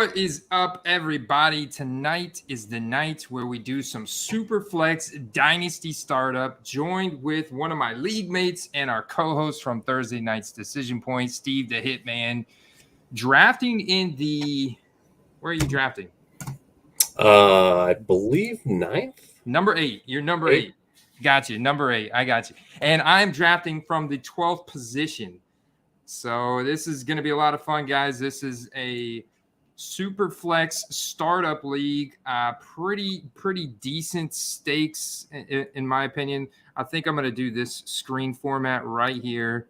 What is up, everybody? Tonight is the night where we do some Superflex Dynasty startup, joined with one of my league mates and our co-host from Thursday night's Decision Point, Steve the Hitman, drafting in the... Where are you drafting? I believe 9th? Number 8. You're number 8. Got you. Number 8. I got you. And I'm drafting from the 12th position. So this is going to be a lot of fun, guys. This is a Superflex startup league. Pretty decent stakes, in my opinion. I think I'm going to do this screen format right here.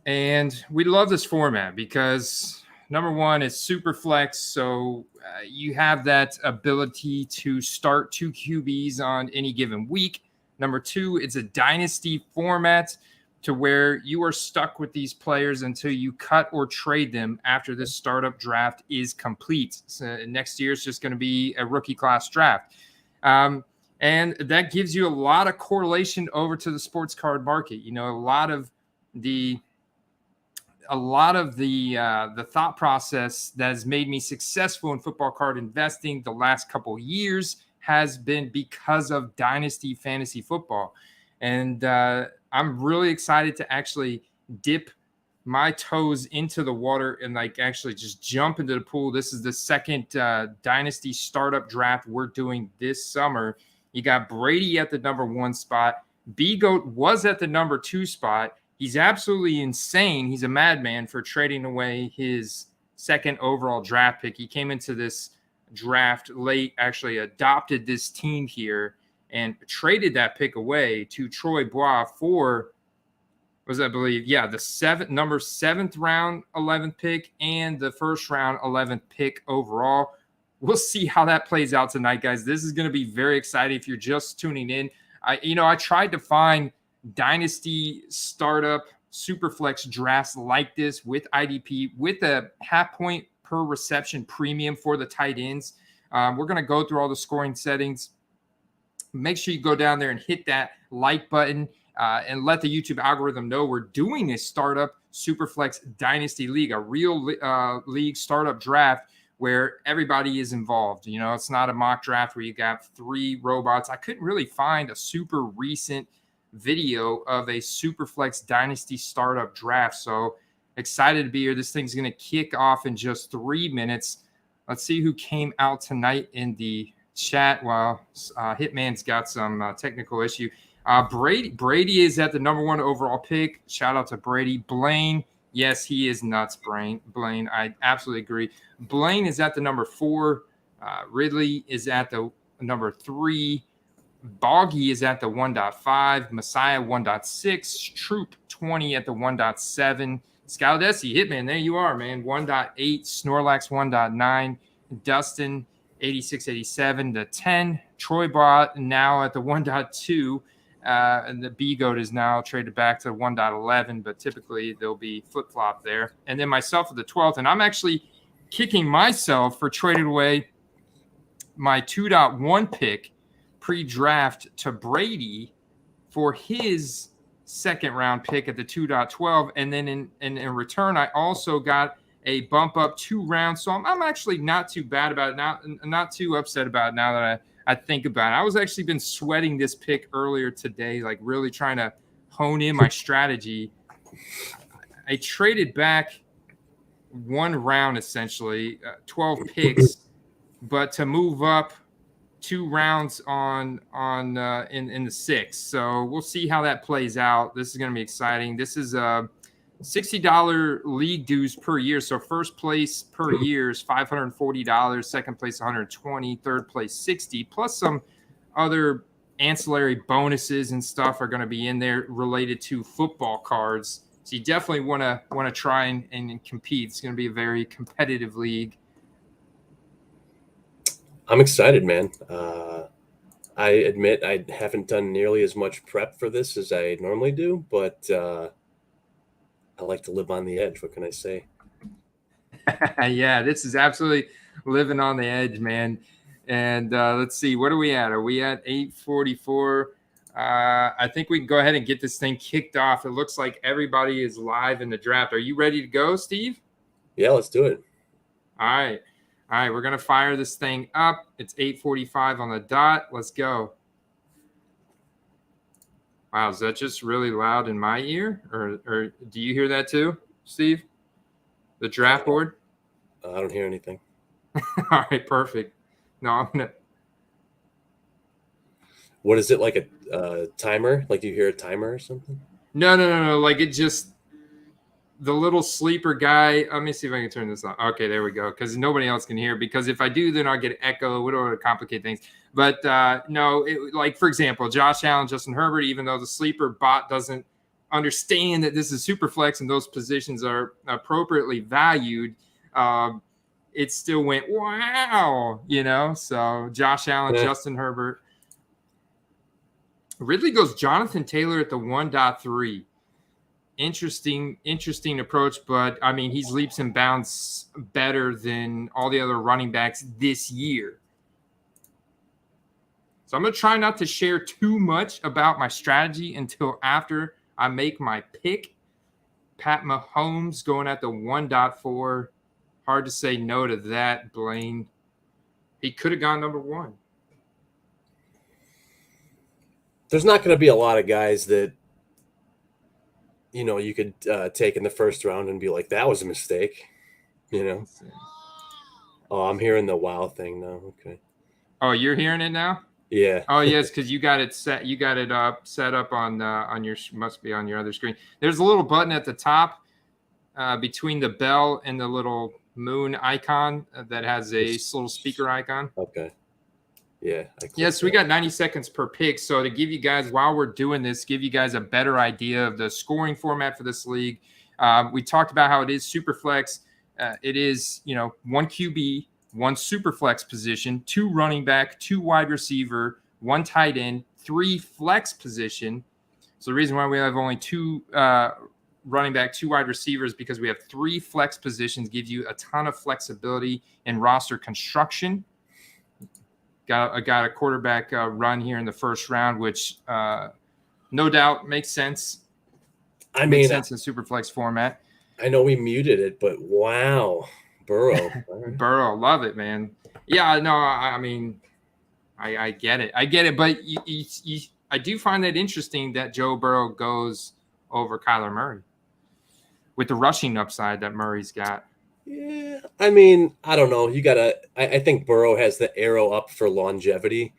And we love this format because... Number one is Superflex, so you have that ability to start 2 QBs on any given week. Number two, it's a dynasty format to where you are stuck with these players until you cut or trade them after this startup draft is complete. So next year is just going to be a rookie class draft. And that gives you a lot of correlation over to the sports card market. You know, a lot of the thought process that has made me successful in football card investing the last couple years has been because of dynasty fantasy football. And I'm really excited to actually dip my toes into the water and actually just jump into the pool. This is the second dynasty startup draft we're doing this summer. You got Brady at the number 1 spot. B-Goat was at the number 2 spot. He's absolutely insane. He's a madman for trading away his second overall draft pick. He came into this draft late, actually adopted this team here, and traded that pick away to Troy Bois for, the 7th round 11th pick and the first round 11th pick overall. We'll see how that plays out tonight, guys. This is going to be very exciting if you're just tuning in. I tried to find dynasty startup Superflex drafts like this with IDP with a half point per reception premium for the tight ends. We're going to go through all the scoring settings. Make sure you go down there and hit that like button and let the YouTube algorithm know we're doing a startup Superflex Dynasty League, a real league startup draft where everybody is involved. You know, it's not a mock draft where you got 3 robots. I couldn't really find a super recent video of a Superflex Dynasty startup draft. So excited to be here. This thing's going to kick off in just 3 minutes. Let's see who came out tonight in the chat. While Hitman's got some technical issue. Brady is at the number 1 overall pick. Shout out to Brady. Blaine, yes, he is nuts. Blaine, I absolutely agree. Blaine is at the number 4. Ridley is at the number 3. Boggy is at the 1.5, Messiah 1.6, Troop 20 at the 1.7, Scaldesi, Hitman, there you are, man, 1.8, Snorlax 1.9, Dustin 8687, the 10, Troy Bot now at the 1.2, and the B-Goat is now traded back to 1.11, but typically there'll be flip-flop there. And then myself at the 12th, and I'm actually kicking myself for trading away my 2.1 pick pre-draft to Brady for his second round pick at the 2.12. And then in return, I also got a bump up 2 rounds. So I'm actually not too bad about it. Not too upset about it now that I think about it. I was actually been sweating this pick earlier today, really trying to hone in my strategy. I traded back 1 round, essentially, 12 picks, but to move up 2 rounds in the 6th. So we'll see how that plays out. This is going to be exciting. This is $60 league dues per year. So first place per year is $540, second place $120, third place $60, plus some other ancillary bonuses and stuff are going to be in there related to football cards. So you definitely want to try and compete. It's going to be a very competitive league. I'm excited, man. I admit I haven't done nearly as much prep for this as I normally do, but I like to live on the edge. What can I say? Yeah, this is absolutely living on the edge, man. And let's see, what are we at? Are we at 8:44? I think we can go ahead and get this thing kicked off. It looks like everybody is live in the draft. Are you ready to go, Steve? Yeah, let's do it. All right. All right. We're going to fire this thing up. It's 8:45 on the dot. Let's go. Wow. Is that just really loud in my ear? Or do you hear that too, Steve? The draft board? I don't hear anything. All right. Perfect. No, I'm going to. What is it, like a timer? Like, do you hear a timer or something? No. Like it just. The little sleeper guy. Let me see if I can turn this on. Okay, there we go. Because nobody else can hear. Because if I do, then I'll get echo. We don't want to complicate things. But no, like for example, Josh Allen, Justin Herbert. Even though the sleeper bot doesn't understand that this is Superflex and those positions are appropriately valued, it still went wow. So Josh Allen, Justin Herbert. Ridley goes Jonathan Taylor at the 1.3. Interesting approach, but I mean, he's leaps and bounds better than all the other running backs this year. So I'm going to try not to share too much about my strategy until after I make my pick. Pat Mahomes going at the 1.4. Hard to say no to that, Blaine. He could have gone number 1. There's not going to be a lot of guys that you could take in the first round and be like, that was a mistake, Oh, I'm hearing the wow thing now. Okay. Oh, you're hearing it now? Yeah. Oh, yes, because you got it set. You got it set up on your must be on your other screen. There's a little button at the top between the bell and the little moon icon that has a little speaker icon. Okay. Yeah. Yes, we got 90 seconds per pick. So to give you guys, while we're doing this, give you guys a better idea of the scoring format for this league. We talked about how it is Superflex. It is, 1 QB, 1 Superflex position, 2 running back, 2 wide receiver, 1 tight end, 3 flex position. So the reason why we have only 2 running back, 2 wide receivers, because we have 3 flex positions, gives you a ton of flexibility in roster construction. Got a quarterback run here in the first round, which no doubt makes sense. Makes sense in Superflex format. I know we muted it, but wow, Burrow. Burrow, love it, man. Yeah, no, I mean, I get it. But I do find that interesting that Joe Burrow goes over Kyler Murray with the rushing upside that Murray's got. Yeah, I mean, I don't know. I think Burrow has the arrow up for longevity.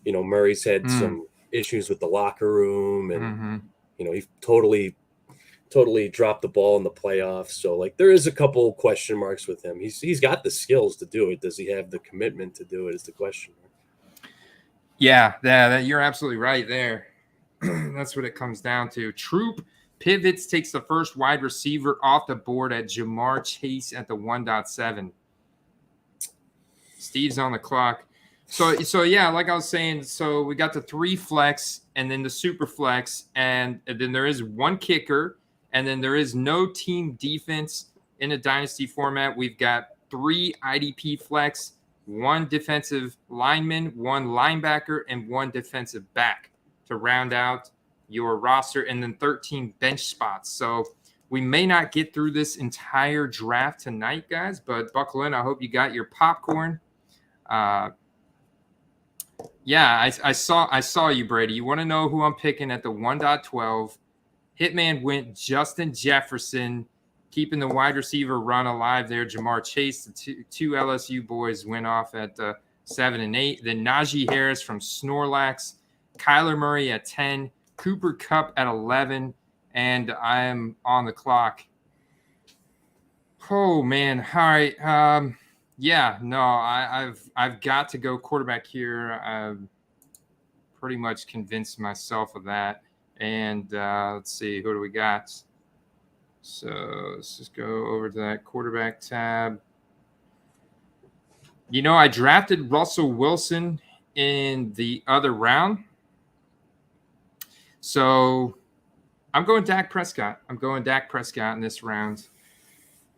Murray's had some issues with the locker room, and he totally dropped the ball in the playoffs. So like, there is a couple question marks with him. He's got the skills to do it. Does he have the commitment to do it? Is the question mark. Yeah, you're absolutely right there. That's what it comes down to. Troop pivots, takes the first wide receiver off the board at Jamar Chase at the 1.7. Steve's on the clock. So yeah, like I was saying, so we got the 3 flex and then the super flex, and then there is 1 kicker, and then there is no team defense in a dynasty format. We've got 3 IDP flex, 1 defensive lineman, 1 linebacker, and 1 defensive back to round out your roster, and then 13 bench spots. So we may not get through this entire draft tonight, guys, but buckle in. I hope you got your popcorn. I saw you, Brady. You want to know who I'm picking at the 1.12? Hitman went Justin Jefferson, keeping the wide receiver run alive there. Jamar Chase, the two LSU boys, went off at 7 and 8. Then Najee Harris from Snorlax, Kyler Murray at 10, Cooper Kupp at 11, and I am on the clock. Oh man! All right. I've got to go quarterback here. I've pretty much convinced myself of that. And let's see, who do we got? So let's just go over to that quarterback tab. I drafted Russell Wilson in the other round. So I'm going Dak Prescott. In this round,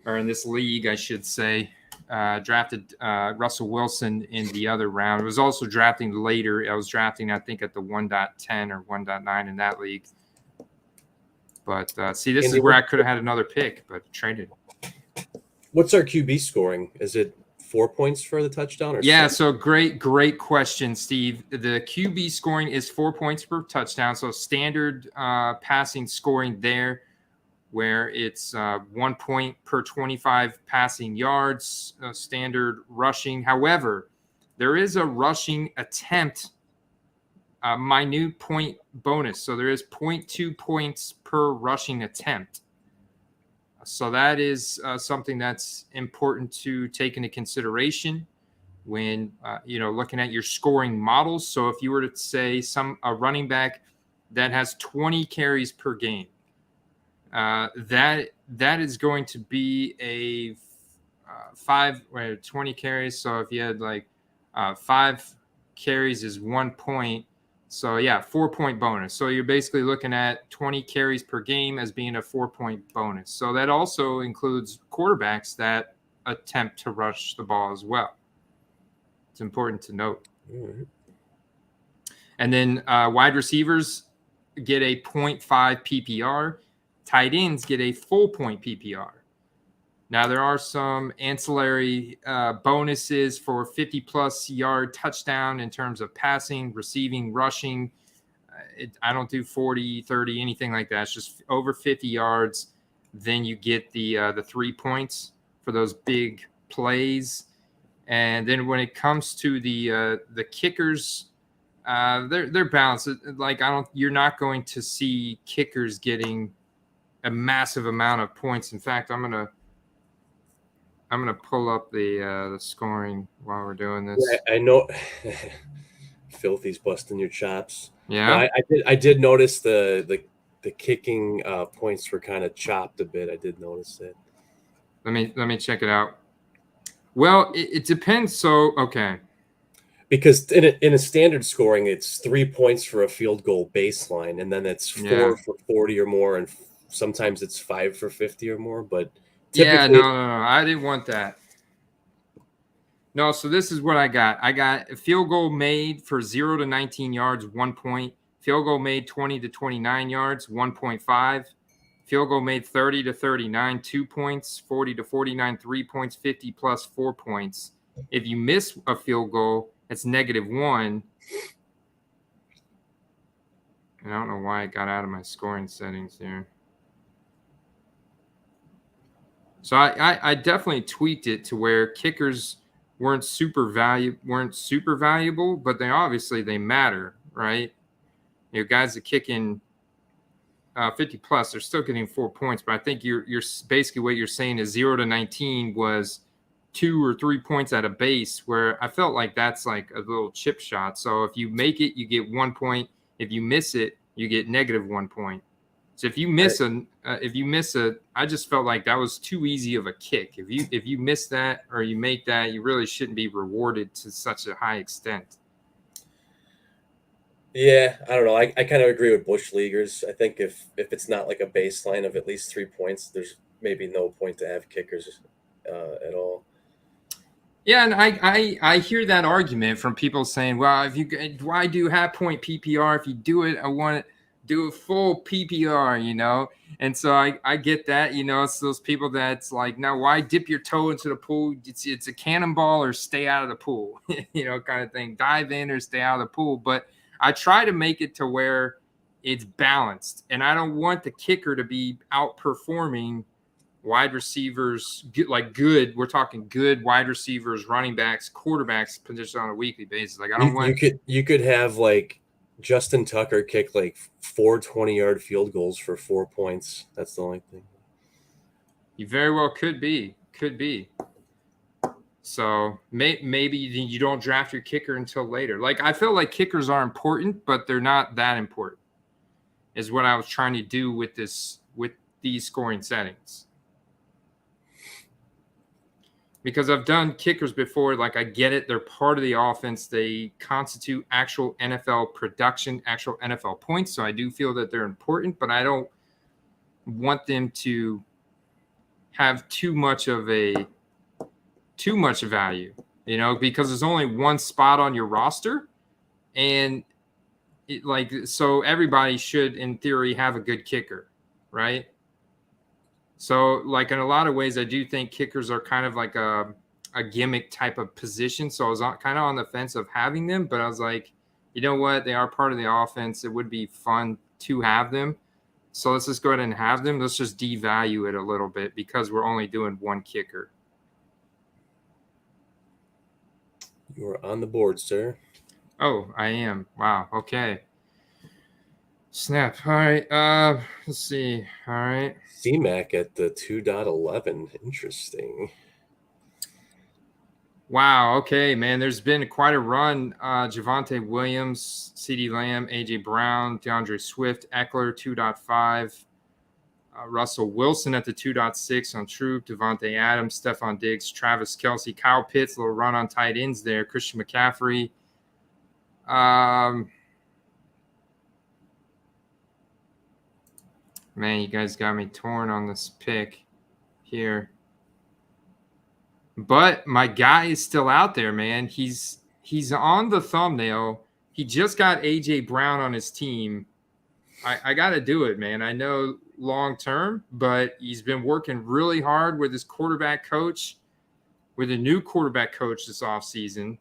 or in this league, I should say. Drafted Russell Wilson in the other round. I was also drafting later. I was drafting, I think, at the 1.10 or 1.9 in that league. But this is where I could have had another pick, but traded. What's our QB scoring? Is it 4 points for the touchdown or Yeah, 6? so great question, Steve. The QB scoring is 4 points per touchdown. So standard passing scoring there, where it's 1 point per 25 passing yards, standard rushing. However, there is a rushing attempt, minute point bonus. So there is 0.2 points per rushing attempt. So that is something that's important to take into consideration when looking at your scoring models. So if you were to say a running back that has 20 carries per game, that is going to be a 20 carries. So if you had 5 carries is 1 point. So yeah, 4 point bonus. So you're basically looking at 20 carries per game as being a 4 point bonus. So that also includes quarterbacks that attempt to rush the ball as well. It's important to note. Mm-hmm. And then wide receivers get a 0.5 PPR. Tight ends get a full point PPR. Now, there are some ancillary bonuses for 50-plus yard touchdown in terms of passing, receiving, rushing. I don't do 40, 30, anything like that. It's just over 50 yards. Then you get the 3 points for those big plays. And then when it comes to the kickers, they're balanced. You're not going to see kickers getting a massive amount of points. In fact, I'm gonna pull up the scoring while we're doing this. Yeah, I know. Filthy's busting your chops. Yeah, no, I did notice the kicking points were kind of chopped a bit. I did notice it. Let me check it out. Well, it depends. So okay, because in a standard scoring, it's 3 points for a field goal baseline, and then it's 4 for 40 or more, and sometimes it's 5 for 50 or more. But yeah, no, I didn't want that. No, so this is what I got. I got a field goal made for 0 to 19 yards, 1 point. Field goal made 20 to 29 yards, 1.5. Field goal made 30 to 39, 2 points. 40 to 49, 3 points. 50 plus 4 points. If you miss a field goal, it's -1. And I don't know why it got out of my scoring settings here. So I definitely tweaked it to where kickers weren't super valuable, but they matter, right? Guys that kick in 50 plus, they're still getting 4 points. But I think you're basically what you're saying is 0 to 19 was 2 or 3 points at a base, where I felt like that's like a little chip shot. So if you make it, you get 1 point. If you miss it, you get -1 point. So if you miss I just felt like that was too easy of a kick. If you miss that or you make that, you really shouldn't be rewarded to such a high extent. Yeah, I don't know. I kind of agree with Bush Leaguers. I think if it's not like a baseline of at least 3 points, there's maybe no point to have kickers at all. Yeah, and I hear that argument from people saying, well, why do half point PPR? If you do it, I want to do a full PPR, And so I get that, it's those people that's like, now why dip your toe into the pool? It's a cannonball or stay out of the pool, kind of thing. Dive in or stay out of the pool. But I try to make it to where it's balanced, and I don't want the kicker to be outperforming wide receivers, we're talking good wide receivers, running backs, quarterbacks position on a weekly basis. Like I don't want you could have like Justin Tucker kick like 4 20-yard field goals for 4 points. That's the only thing. You very well could be. So maybe you don't draft your kicker until later. Like I feel like kickers are important, but they're not that important. Is what I was trying to do with these scoring settings. Because I've done kickers before, like I get it. They're part of the offense. They constitute actual NFL production, actual NFL points. So I do feel that they're important, but I don't want them to have too much value, because there's only one spot on your roster. And so everybody should, in theory, have a good kicker, right? So, like, in a lot of ways, I do think kickers are kind of like a gimmick type of position. So I was kind of on the fence of having them, but I was like, you know what? They are part of the offense. It would be fun to have them. So let's just go ahead and have them. Let's just devalue it a little bit because we're only doing one kicker. You are on the board, sir. Oh, I am. Wow. Okay. Snap. All right. Let's see. All right. C-Mac at the 2.11. Interesting. Wow. Okay, man. There's been quite a run. Javonte Williams, CeeDee Lamb, AJ Brown, DeAndre Swift, Eckler 2.5. Russell Wilson at the 2.6 on Troop, Devontae Adams, Stephon Diggs, Travis Kelce, Kyle Pitts, little run on tight ends there, Christian McCaffrey. Man, you guys got me torn on this pick here. But my guy is still out there, man. He's on the thumbnail. He just got AJ Brown on his team. I got to do it, man. I know long term, but he's been working really hard with his quarterback coach, with a new quarterback coach this offseason.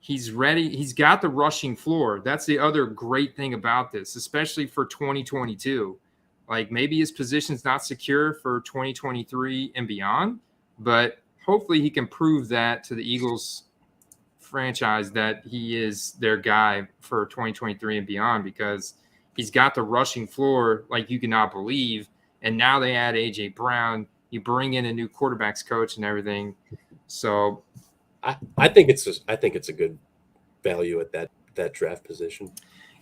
He's ready. He's got the rushing floor. That's the other great thing about this, especially for 2022. Like, maybe his position's not secure for 2023 and beyond, but hopefully he can prove that to the Eagles franchise that he is their guy for 2023 and beyond, because he's got the rushing floor like you cannot believe. And now they add AJ Brown. You bring in a new quarterbacks coach and everything. So I think it's a good value at that draft position.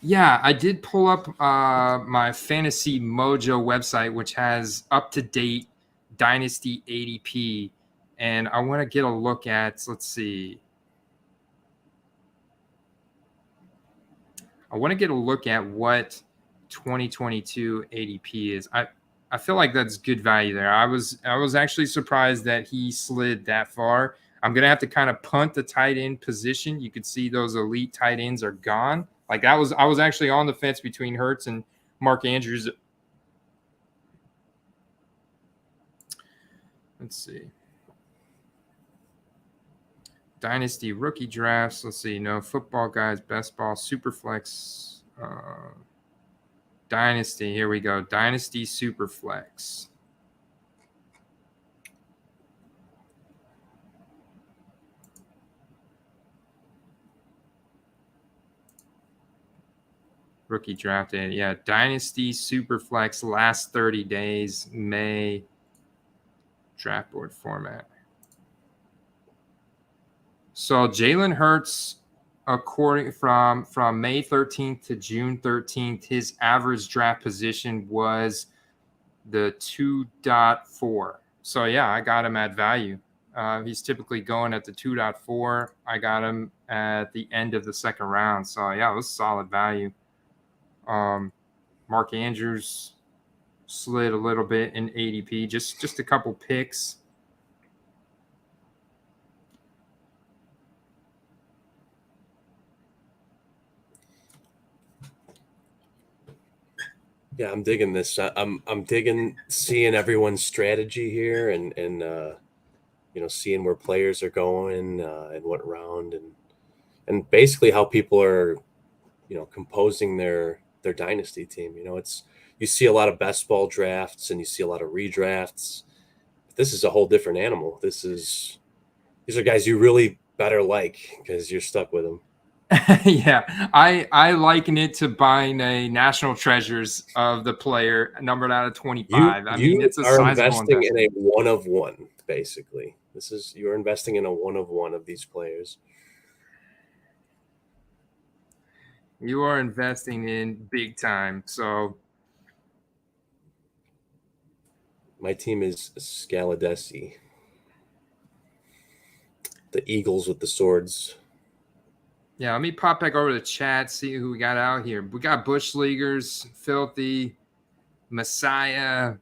Yeah, I did pull up my Fantasy Mojo website, which has up-to-date Dynasty ADP, and I want to get a look at, let's see. I want to get a look at what 2022 ADP is. I feel like that's good value there. I was actually surprised that he slid that far. I'm going to have to kind of punt the tight end position. You could see those elite tight ends are gone. Like, I was actually on the fence between Hurts and Mark Andrews. Let's see. Dynasty rookie drafts. Let's see. No, Football Guys, Best Ball, Superflex. Dynasty. Here we go. Dynasty Superflex. Rookie drafted. Yeah, Dynasty Superflex last 30 days, May draft board format. So Jalen Hurts, according from May 13th to June 13th, his average draft position was the 2.4. So yeah, I got him at value. He's typically going at the 2.4. I got him at the end of the second round. So yeah, it was solid value. Mark Andrews slid a little bit in ADP, just a couple picks. Yeah, I'm digging this. I'm digging seeing everyone's strategy here and seeing where players are going and what round and basically how people are composing their dynasty team. You see a lot of best ball drafts and you see a lot of redrafts. This is a whole different animal. These are guys you really better like because you're stuck with them. Yeah, I liken it to buying a national treasures of the player numbered out of 25. It's a sizable investing in a one of one, basically. You're investing in a one of these players. You are investing in big time. So my team is Scaladesi. The Eagles with the swords. Yeah, let me pop back over to the chat, see who we got out here. We got Bush Leaguers, Filthy, Messiah,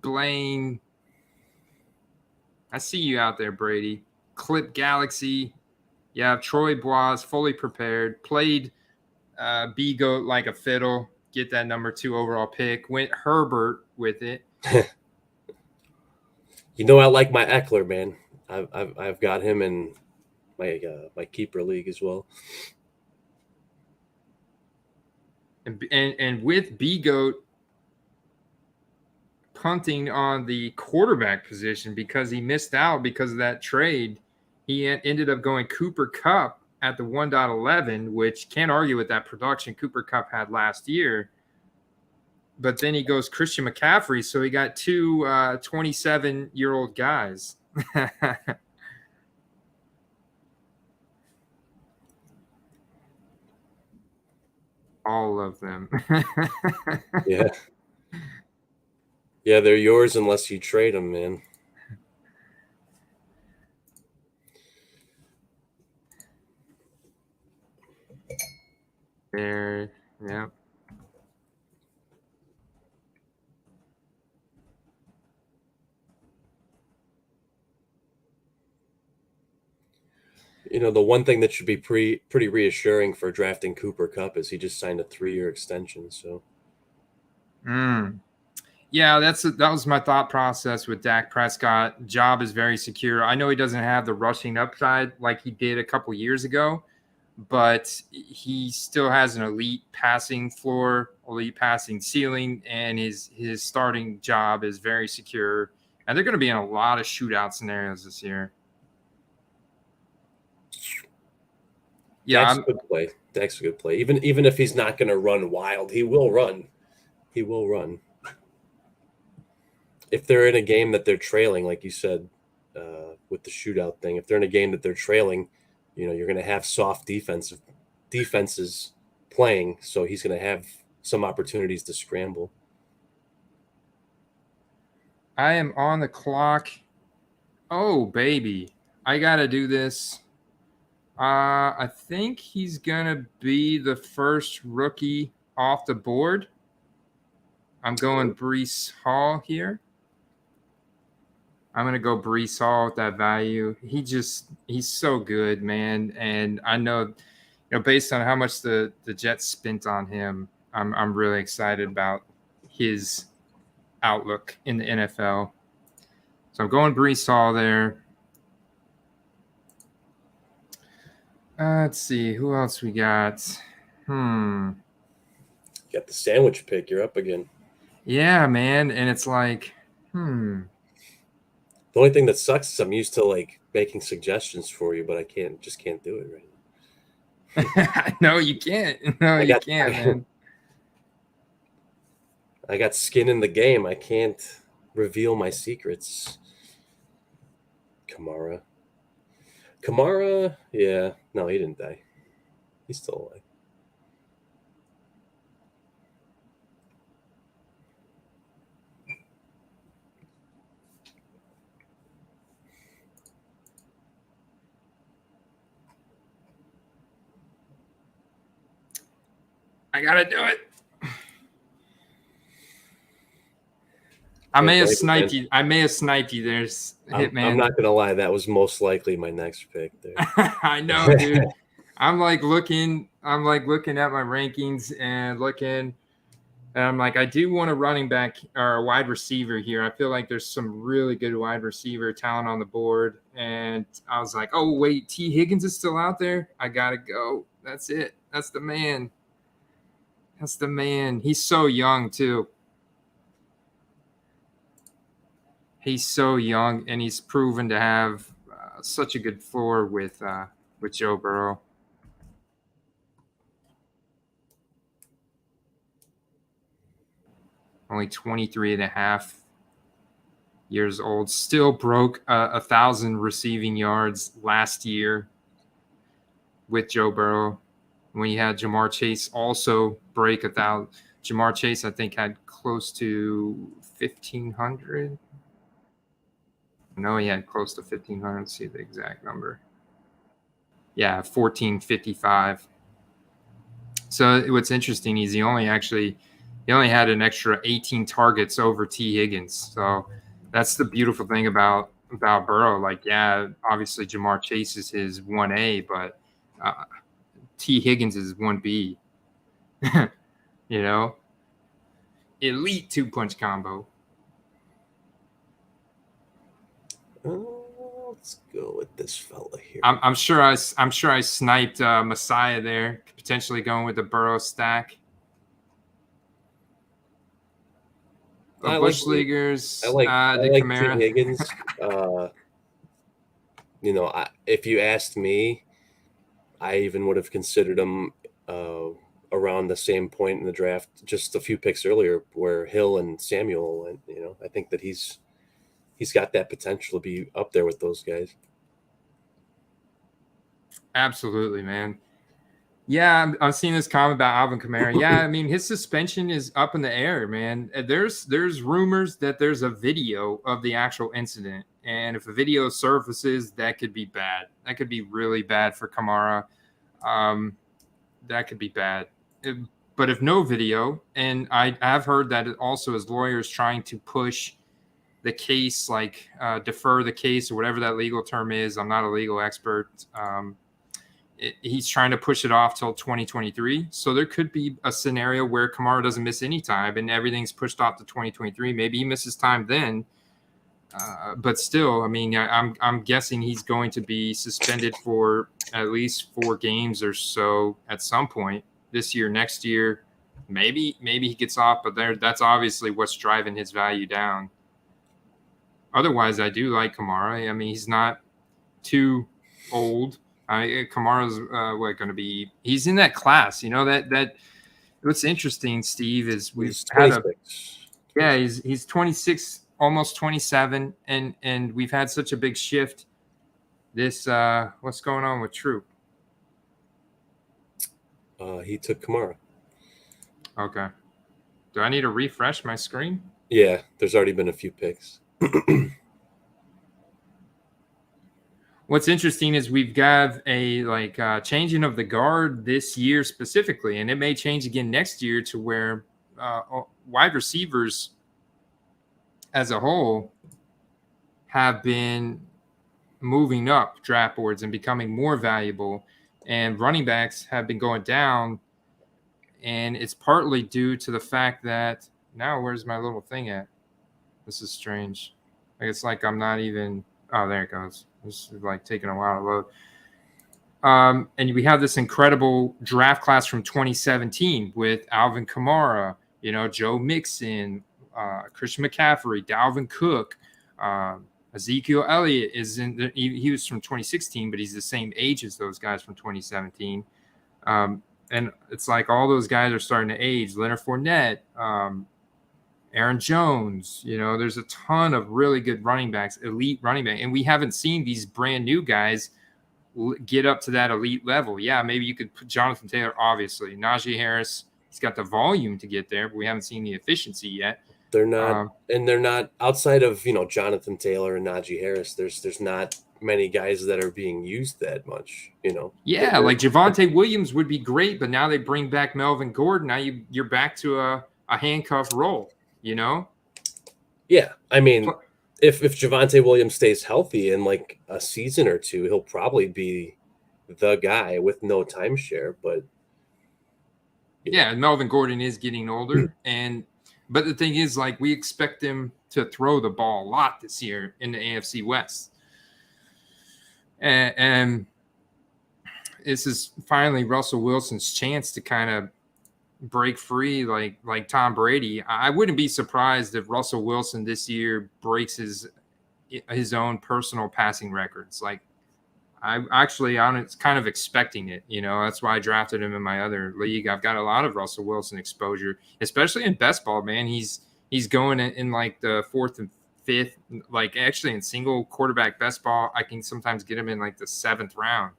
Blaine. I see you out there, Brady. Clip Galaxy. Yeah, Troy Bois, fully prepared. Played B-Goat like a fiddle. Get that number 2 overall pick. Went Herbert with it. You know, I like my Eckler, man. I've got him in my keeper league as well. And with B-Goat punting on the quarterback position because he missed out because of that trade, he ended up going Cooper Kupp at the 1.11, which can't argue with that production Cooper Kupp had last year. But then he goes Christian McCaffrey, so he got two 27-year-old guys. All of them. Yeah. Yeah, they're yours unless you trade them, man. There, yeah. You know, the one thing that should be pretty reassuring for drafting Cooper Kupp is he just signed a 3-year extension. So, yeah, that was my thought process with Dak Prescott. Job is very secure. I know he doesn't have the rushing upside like he did a couple years ago, but he still has an elite passing floor, elite passing ceiling, and his starting job is very secure. And they're going to be in a lot of shootout scenarios this year. Yeah, Dak's a good play. Dak's a good play. Even if he's not going to run wild, he will run. He will run. If they're in a game that they're trailing, like you said, with the shootout thing, if they're in a game that they're trailing, you know, you're going to have soft defenses playing, so he's going to have some opportunities to scramble. I am on the clock. Oh, baby. I got to do this. I think he's going to be the first rookie off the board. I'm going Breece Hall here. I'm going to go Breece Hall with that value. He's so good, man. And I know, based on how much the Jets spent on him, I'm really excited about his outlook in the NFL. So I'm going Breece Hall there. Let's see. Who else we got? You got the sandwich pick. You're up again. Yeah, man. And it's like, The only thing that sucks is I'm used to like making suggestions for you, but I just can't do it right now. No, you can't. No, you can't, man. I got skin in the game. I can't reveal my secrets. Kamara, yeah. No, he didn't die. He's still alive. I gotta do it. I may have sniped you. There's Hitman. I'm not gonna lie. That was most likely my next pick. There. I know, dude. I'm looking at my rankings and I'm like, I do want a running back or a wide receiver here. I feel like there's some really good wide receiver talent on the board. And I was like, oh, wait, T. Higgins is still out there. I gotta go. That's it. That's the man. That's the man. He's so young, too. He's so young, and he's proven to have such a good floor with Joe Burrow. Only 23 and a half years old. Still broke 1,000 receiving yards last year with Joe Burrow. When you had Jamar Chase also break 1,000. Jamar Chase, I think, had close to 1,500. No, he had close to 1,500. Let's see the exact number. Yeah, 1,455. So what's interesting is he only had an extra 18 targets over T. Higgins. So that's the beautiful thing about Burrow. Like, yeah, obviously Jamar Chase is his 1A, but T. Higgins is 1B. elite 2-punch combo. Let's go with this fella here. I'm sure I sniped Messiah there, potentially going with the Burrow stack. Bush Leaguers, I like Kamara. T. Higgins. If you asked me, I even would have considered him around the same point in the draft, just a few picks earlier, where Hill and Samuel went. I think that he's got that potential to be up there with those guys. Absolutely, man. Yeah, I'm seeing this comment about Alvin Kamara. Yeah, I mean, his suspension is up in the air, man. There's rumors that there's a video of the actual incident. And if a video surfaces, that could be bad. That could be really bad for Kamara. That could be bad. But if no video, and I've heard that it also his lawyers trying to push the case, like defer the case or whatever that legal term is. I'm not a legal expert. He's trying to push it off till 2023. So there could be a scenario where Kamara doesn't miss any time and everything's pushed off to 2023. Maybe he misses time then. But still, I mean, I'm guessing he's going to be suspended for at least 4 games or so at some point this year, next year. Maybe he gets off, but that's obviously what's driving his value down. Otherwise, I do like Kamara. I mean, he's not too old. Kamara's going to be? He's in that class. That. What's interesting, Steve, is he's 26, almost 27, and we've had such a big shift. This what's going on with Troop? He took Kamara. Okay. Do I need to refresh my screen? Yeah, there's already been a few picks. What's interesting is we've got a changing of the guard this year specifically, and it may change again next year to where wide receivers as a whole have been moving up draft boards and becoming more valuable, and running backs have been going down. And it's partly due to the fact that now, where's my little thing at? This is strange. It's like I'm not even. Oh, there it goes. This is like taking a while to load. And we have this incredible draft class from 2017 with Alvin Kamara, Joe Mixon, Christian McCaffrey, Dalvin Cook, Ezekiel Elliott is in. He was from 2016, but he's the same age as those guys from 2017. And it's like all those guys are starting to age. Leonard Fournette, Aaron Jones, there's a ton of really good running backs, elite running back. And we haven't seen these brand new guys get up to that elite level. Yeah, maybe you could put Jonathan Taylor, obviously. Najee Harris, he's got the volume to get there, but we haven't seen the efficiency yet. They're not, and they're not outside of, Jonathan Taylor and Najee Harris. There's not many guys that are being used that much, Yeah, like Javonte Williams would be great, but now they bring back Melvin Gordon. Now you're back to a handcuff role. Yeah, I mean, if Javonte Williams stays healthy in like a season or two, he'll probably be the guy with no timeshare. But yeah, Melvin Gordon is getting older, but the thing is, like, we expect him to throw the ball a lot this year in the AFC West, and this is finally Russell Wilson's chance to kind of break free like Tom Brady. I wouldn't be surprised if Russell Wilson this year breaks his own personal passing records. Like I'm kind of expecting it, that's why I drafted him in my other league. I've got a lot of Russell Wilson exposure, especially in best ball, man. He's going in like the 4th and 5th, like actually in single quarterback best ball. I can sometimes get him in like the 7th round.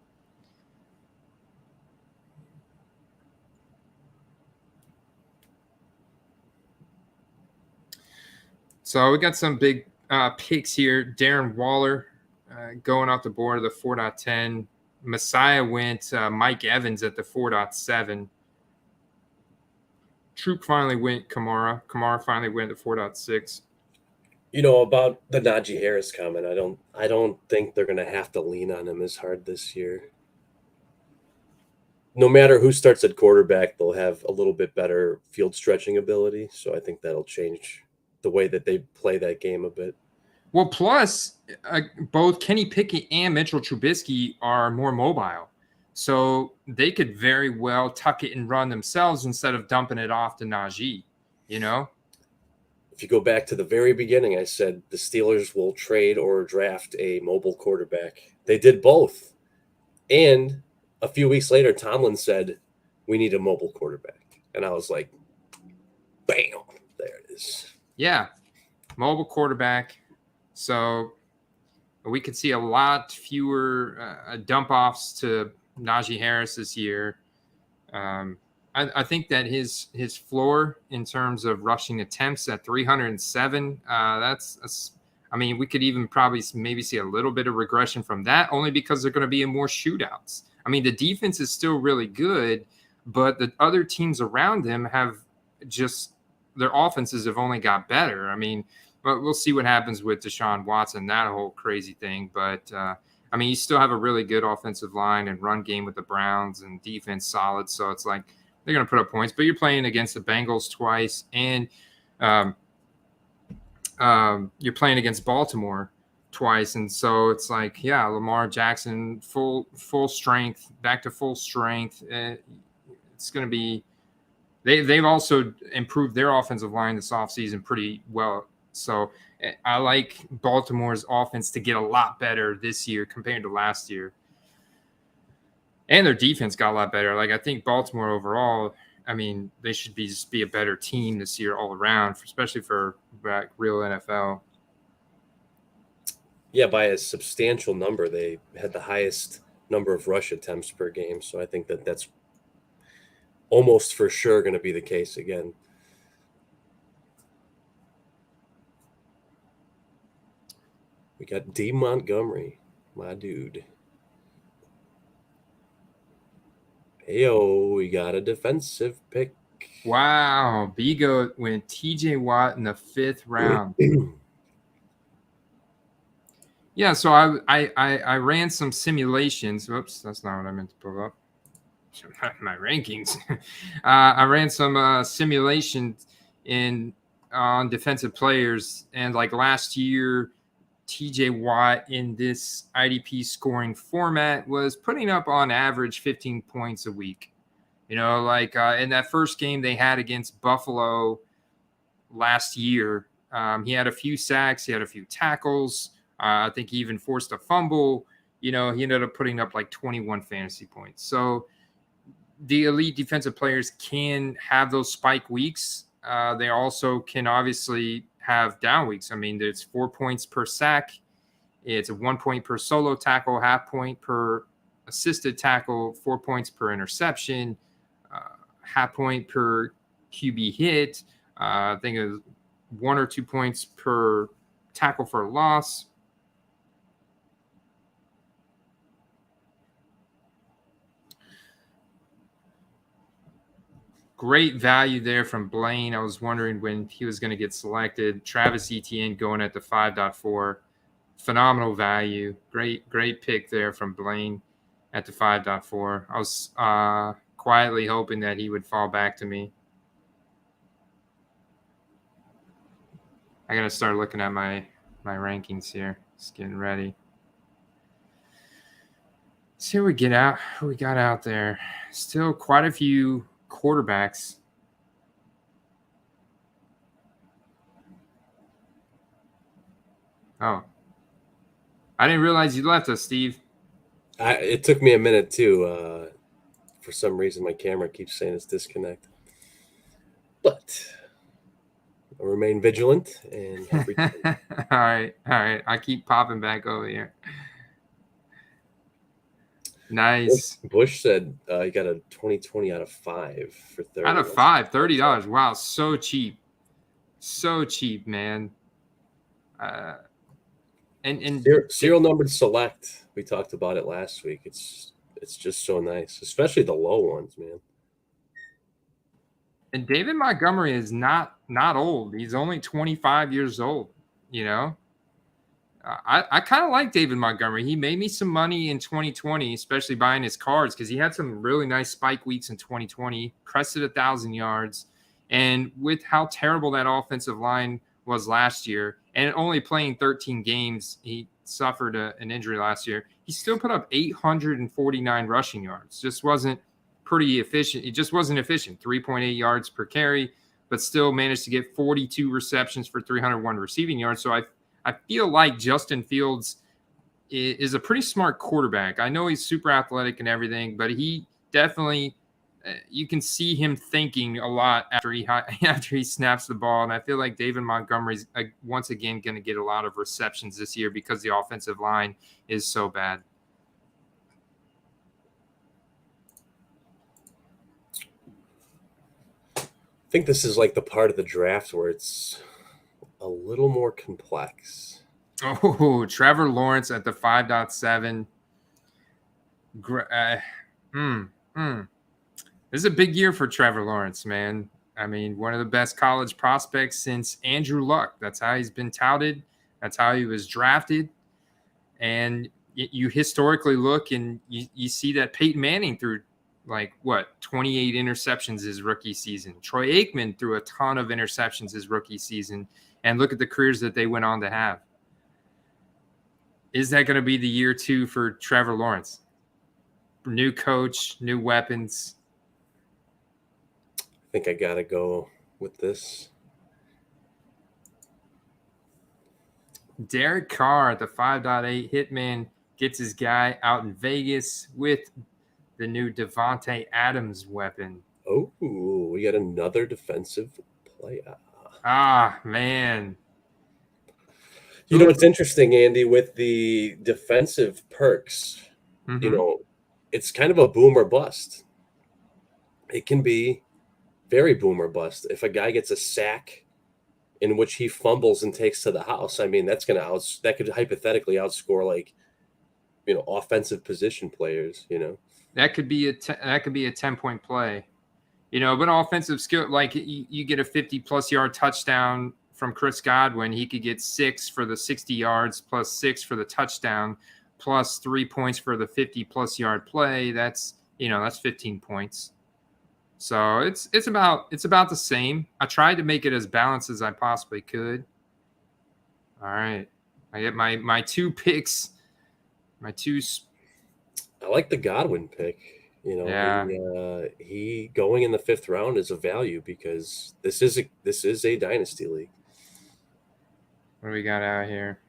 So we got some big picks here. Darren Waller going off the board of the 4.10. Messiah went Mike Evans at the 4.7. Troop finally went Kamara. Kamara finally went at 4.6. About the Najee Harris comment, I don't think they're going to have to lean on him as hard this year. no matter who starts at quarterback, they'll have a little bit better field stretching ability. So I think that'll change the way that they play that game a bit. Well, plus both Kenny Pickett and Mitchell Trubisky are more mobile. So they could very well tuck it and run themselves instead of dumping it off to Najee, you know? If you go back to the very beginning, I said the Steelers will trade or draft a mobile quarterback. They did both. And a few weeks later, Tomlin said, we need a mobile quarterback. And I was like, bam, there it is. Yeah, mobile quarterback. So we could see a lot fewer dump offs to Najee Harris this year. I think that his floor in terms of rushing attempts at 307, I mean, we could even probably maybe see a little bit of regression from that, only because they're going to be in more shootouts. I mean, the defense is still really good, but the other teams around them have just their offenses have only got better. I mean, but we'll see what happens with Deshaun Watson, that whole crazy thing. But I mean, you still have a really good offensive line and run game with the Browns and defense solid. So it's like they're going to put up points, but you're playing against the Bengals twice, and you're playing against Baltimore twice. And so it's like, yeah, Lamar Jackson, full strength, back to full strength. It's going to be they've also improved their offensive line this offseason pretty well. So I like Baltimore's offense to get a lot better this year compared to last year. And their defense got a lot better. Like, I think Baltimore overall, I mean, they should just be a better team this year all around, especially for real NFL. Yeah, by a substantial number. They had the highest number of rush attempts per game. So I think that that's almost for sure going to be the case again. We got D. Montgomery, my dude. Heyo, we got a defensive pick. Wow, Bigo went TJ Watt in the 5th round. Yeah, so I ran some simulations. Whoops, that's not what I meant to pull up. My rankings. I ran some simulations on defensive players, and like last year, TJ Watt in this IDP scoring format was putting up on average 15 points a week. You know, like in that first game they had against Buffalo last year, he had a few sacks, he had a few tackles. I think he even forced a fumble. You know, he ended up putting up like 21 fantasy points. So the elite defensive players can have those spike weeks. They also can obviously have down weeks. I mean, there's 4 points per sack. It's 1 point per solo tackle, half point per assisted tackle, 4 points per interception, half point per QB hit. I think it was 1 or 2 points per tackle for a loss. Great value there from Blaine. I was wondering when he was going to get selected. Travis Etienne going at the 5.4. Phenomenal value. Great pick there from Blaine at the 5.4. I was quietly hoping that he would fall back to me. I got to start looking at my rankings here. Just getting ready. See what we got out there. Still quite a few quarterbacks. Oh, I didn't realize you left us, Steve. It took me a minute too. For some reason, my camera keeps saying it's disconnect. But I'll remain vigilant and all right. I keep popping back over here. Nice. Bush said he got a 2020 out of 5 for 30. Out of 5, $30. Wow, so cheap. So cheap, man. And serial numbered select. We talked about it last week. It's just so nice, especially the low ones, man. And David Montgomery is not old. He's only 25 years old, you know. I kind of like David Montgomery. He made me some money in 2020, especially buying his cards, because he had some really nice spike weeks in 2020, crested 1,000 yards. And with how terrible that offensive line was last year, and only playing 13 games, he suffered an injury last year. He still put up 849 rushing yards. Just wasn't pretty efficient. It just wasn't efficient. 3.8 yards per carry, but still managed to get 42 receptions for 301 receiving yards. So I feel like Justin Fields is a pretty smart quarterback. I know he's super athletic and everything, but he definitely you can see him thinking a lot after he snaps the ball. And I feel like David Montgomery's once again going to get a lot of receptions this year because the offensive line is so bad. I think this is like the part of the draft where it's a little more complex. Oh, Trevor Lawrence at the 5.7. This is a big year for Trevor Lawrence, man. I mean, one of the best college prospects since Andrew Luck. That's how he's been touted. That's how he was drafted. And you historically look and you see that Peyton Manning threw 28 interceptions his rookie season. Troy Aikman threw a ton of interceptions his rookie season. And look at the careers that they went on to have. Is that going to be the year 2 for Trevor Lawrence? New coach, new weapons. I think I got to go with this. Derek Carr at the 5.8. Hitman gets his guy out in Vegas with the new Devontae Adams weapon. Oh, we got another defensive player. Ah, man. You know, it's interesting, Andy, with the defensive perks, you know, it's kind of a boom or bust. It can be very boom or bust. If a guy gets a sack in which he fumbles and takes to the house, I mean, that could hypothetically outscore offensive position players, you know. That could be a 10-point play. You know, but offensive skill, like you get a 50-plus yard touchdown from Chris Godwin, he could get 6 for the 60 yards plus 6 for the touchdown plus 3 points for the 50-plus yard play. That's 15 points. So it's about the same. I tried to make it as balanced as I possibly could. All right. I get my 2 picks. I like the Godwin pick. You know, yeah. He going in the 5th round is a value because this is a dynasty league. What do we got out here?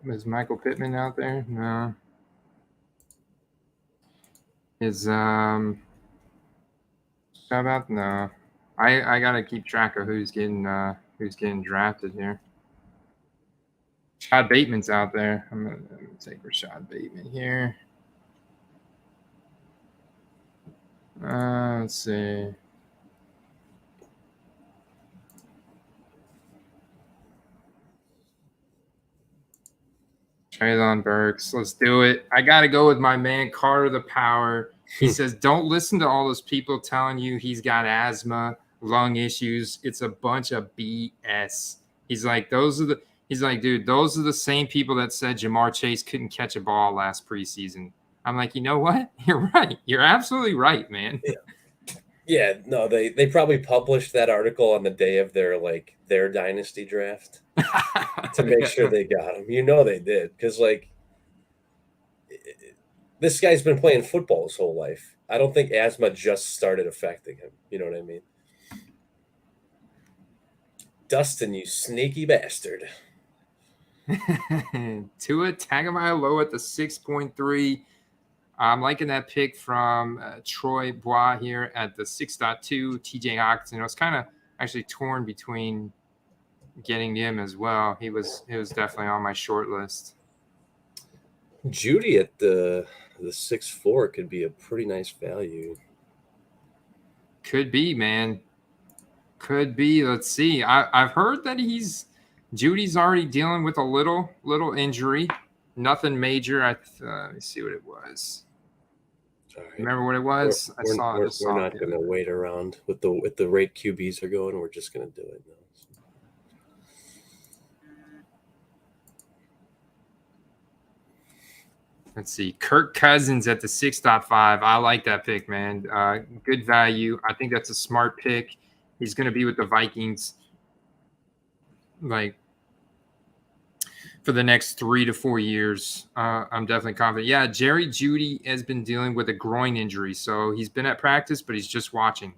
Is Michael Pittman out there? No. How about no? I gotta keep track of who's getting drafted here. Rashad Bateman's out there. I'm gonna take Rashad Bateman here. Let's see. Traylon Burks. Let's do it. I got to go with my man, Carter the Power. He says, don't listen to all those people telling you he's got asthma, lung issues. It's a bunch of BS. He's like, dude, those are the same people that said Jamar Chase couldn't catch a ball last preseason. I'm like, you know what? You're right. You're absolutely right, man. Yeah, no, they probably published that article on the day of their dynasty draft to make sure they got him. You know they did, because this guy's been playing football his whole life. I don't think asthma just started affecting him. You know what I mean? Dustin, you sneaky bastard. Tua Tagovailoa at the 6.3. I'm liking that pick from Troy Bois here at the 6.2. TJ Hawkinson. I was kind of actually torn between getting him as well. He was definitely on my short list. Judy at the the 6'4" could be a pretty nice value. Could be, man. Could be. Let's see. I've heard that Judy's already dealing with a little injury. Nothing major. Let me see what it was. All right. Remember what it was? We're not going to wait around with the rate QBs are going. We're just going to do it now. Let's see. Kirk Cousins at the 6.5. I like that pick, man. Good value. I think that's a smart pick. He's going to be with the Vikings like for the next 3 to 4 years. I'm definitely confident. Yeah, Jerry Jeudy has been dealing with a groin injury, so he's been at practice, but he's just watching.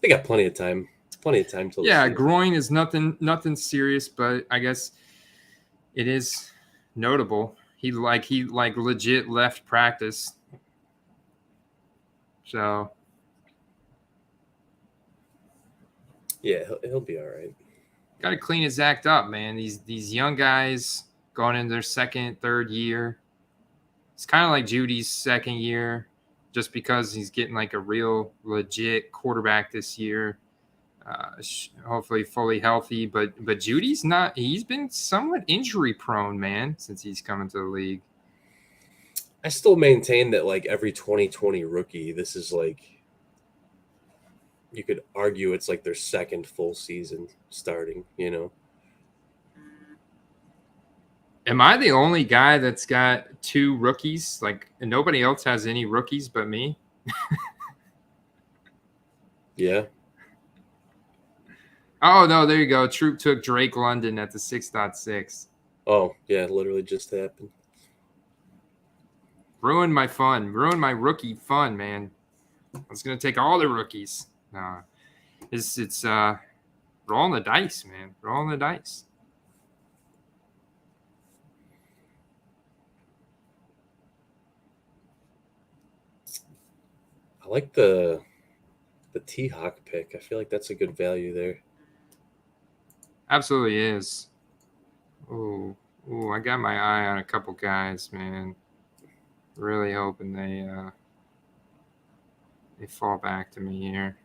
They got plenty of time. Plenty of time to. Yeah, groin is nothing serious, but I guess it is notable. He legit left practice. So yeah, he'll be all right. Got to clean his act up, man. These young guys going into their second, third year. It's kind of like Judy's second year, just because he's getting like a real legit quarterback this year. Hopefully fully healthy, but Judy's not. He's been somewhat injury prone, man, since he's come into the league. I still maintain that like every 2020 rookie, this is like, you could argue it's like their second full season starting, you know? Am I the only guy that's got 2 rookies? Like, and nobody else has any rookies but me? Yeah. Oh, no, there you go. Troop took Drake London at the 6.6. Oh, yeah, literally just happened. Ruined my fun. Ruined my rookie fun, man. I was going to take all the rookies. No. It's rolling the dice, man. Rolling the dice. I like the T-Hawk pick. I feel like that's a good value there. Absolutely is. Oh, I got my eye on a couple guys, man. Really hoping they fall back to me here.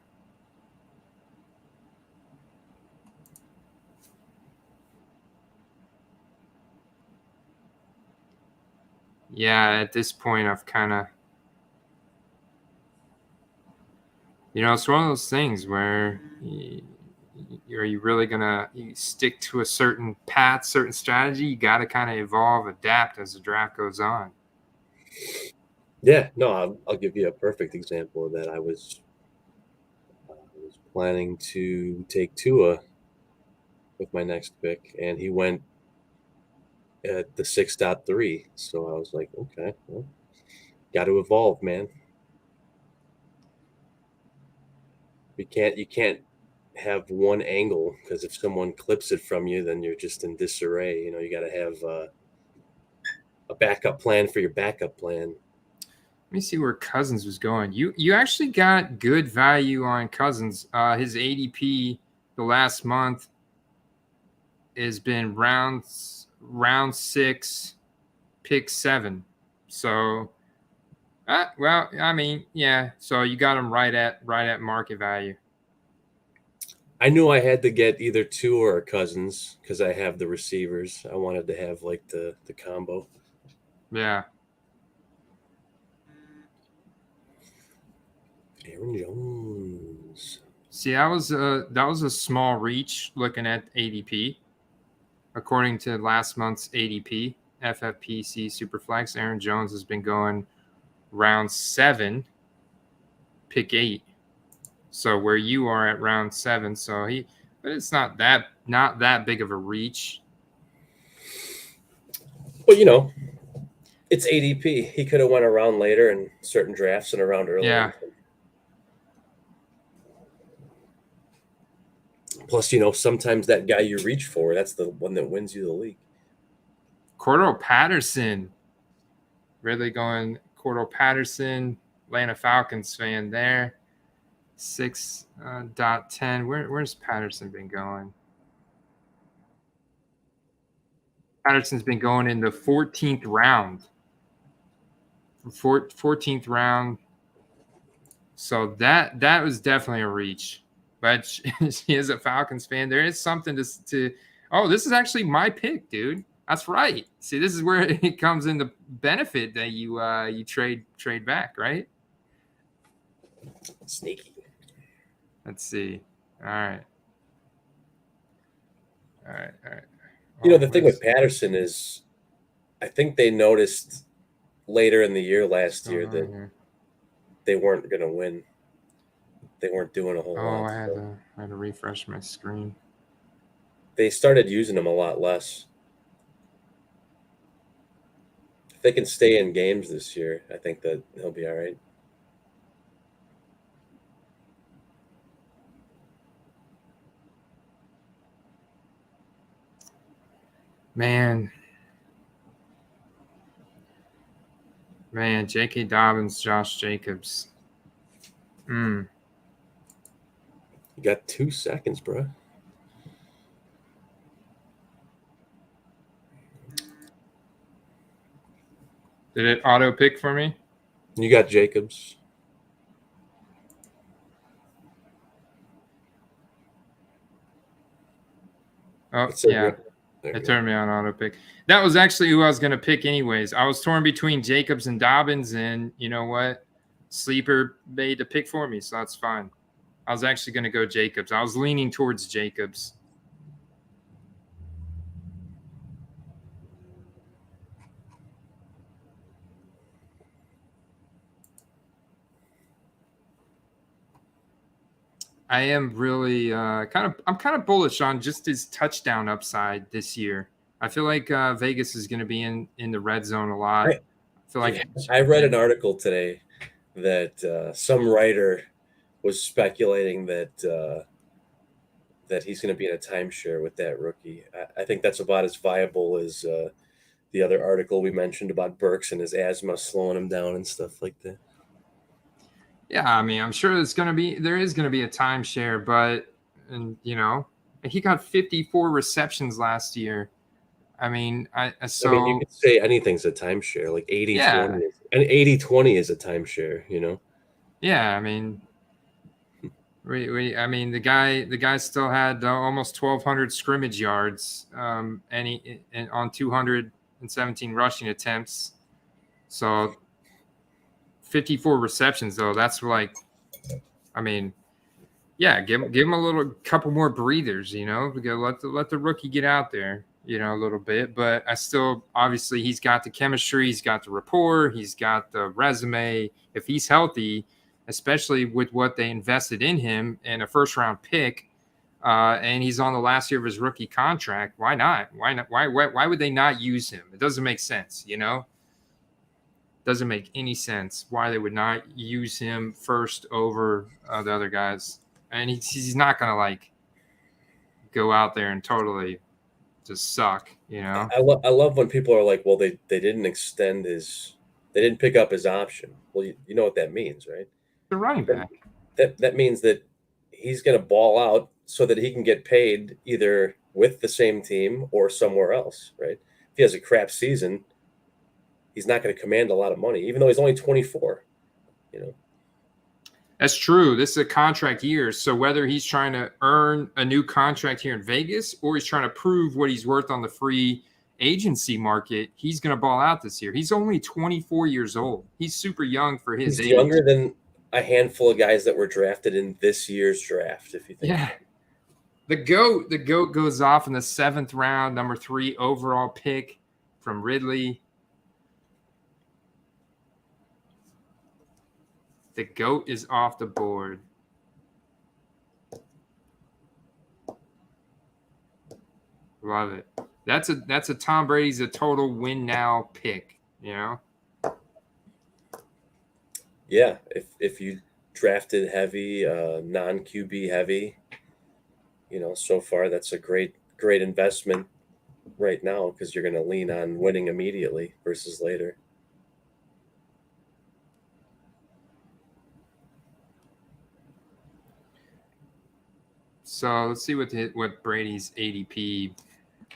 Yeah, at this point, I've kind of, it's one of those things where are you really gonna stick to a certain path, certain strategy? You got to kind of evolve, adapt as the draft goes on. Yeah, no, I'll give you a perfect example of that. I was planning to take Tua with my next pick, and he went at the 6.3. So I was like, okay, well, got to evolve, man. You can't have one angle, because if someone clips it from you, then you're just in disarray. You got to have a backup plan for your backup plan. Let me see where Cousins was going. You actually got good value on Cousins. His ADP the last month has been round 6, pick 7. So, well, I mean, yeah. So you got him right at market value. I knew I had to get either Tua or Cousins because I have the receivers. I wanted to have like the combo. Yeah. Aaron Jones. See, that was a small reach looking at ADP. According to last month's ADP, FFPC Superflex, Aaron Jones has been going round 7, pick 8. So where you are at round 7, but it's not that big of a reach. Well, it's ADP. He could have went a round later in certain drafts and a round earlier. Yeah. Plus, sometimes that guy you reach for, that's the one that wins you the league. Cordell Patterson. Really going Cordell Patterson, Atlanta Falcons fan there. 6.10. Where's Patterson been going? Patterson's been going in the 14th round. 14th round. So that was definitely a reach. But she is a Falcons fan. There is something to oh, this is actually my pick, dude. That's right. See, this is where it comes into benefit that you trade back, right? Sneaky. Let's see. All right. The thing with Patterson is, I think they noticed later in the year last year that they weren't going to win. They weren't doing a whole lot. I had to refresh my screen. They started using him a lot less. If they can stay in games this year, I think that he'll be all right. Man, J.K. Dobbins, Josh Jacobs. You got 2 seconds, bro. Did it auto pick for me? You got Jacobs. Oh, yeah. It turned me on auto pick. That was actually who I was going to pick anyways. I was torn between Jacobs and Dobbins, and you know what? Sleeper made the pick for me, so that's fine. I was actually going to go Jacobs. I was leaning towards Jacobs. I am really I'm kind of bullish on just his touchdown upside this year. I feel like Vegas is going to be in the red zone a lot. I feel like I read an article today that some writer was speculating that he's going to be in a timeshare with that rookie. I think that's about as viable as the other article we mentioned about Burks and his asthma slowing him down and stuff like that. Yeah, I mean, I'm sure there is going to be a timeshare, but he got 54 receptions last year. I mean, you could say anything's a timeshare, like 80-20. Yeah. And 80-20 is a timeshare, Yeah, I mean, the guy still had almost 1,200 scrimmage yards, and on 217 rushing attempts. So 54 receptions though. That's like, give him a couple more breathers. Let the rookie get out there. A little bit, but obviously he's got the chemistry, he's got the rapport, he's got the resume. If he's healthy, especially with what they invested in him and a first round pick, and he's on the last year of his rookie contract, why not? Why would they not use him? It doesn't make sense, Doesn't make any sense why they would not use him first over the other guys. And he's not going to go out there and totally just suck, I love when people are like, well, they didn't they didn't pick up his option. Well, you know what that means, right? The running back. That means that he's going to ball out so that he can get paid either with the same team or somewhere else, right? If he has a crap season, he's not going to command a lot of money, even though he's only 24, That's true. This is a contract year. So whether he's trying to earn a new contract here in Vegas or he's trying to prove what he's worth on the free agency market, he's going to ball out this year. He's only 24 years old. He's super young for his age. He's younger than a handful of guys that were drafted in this year's draft, if you think. Yeah. The GOAT goes off in the 7th round, number 3 overall pick from Ridley. The GOAT is off the board. Love it. That's a Tom Brady's a total win now pick, Yeah, if you drafted heavy, non QB heavy, so far that's a great investment right now because you're going to lean on winning immediately versus later. So let's see what Brady's ADP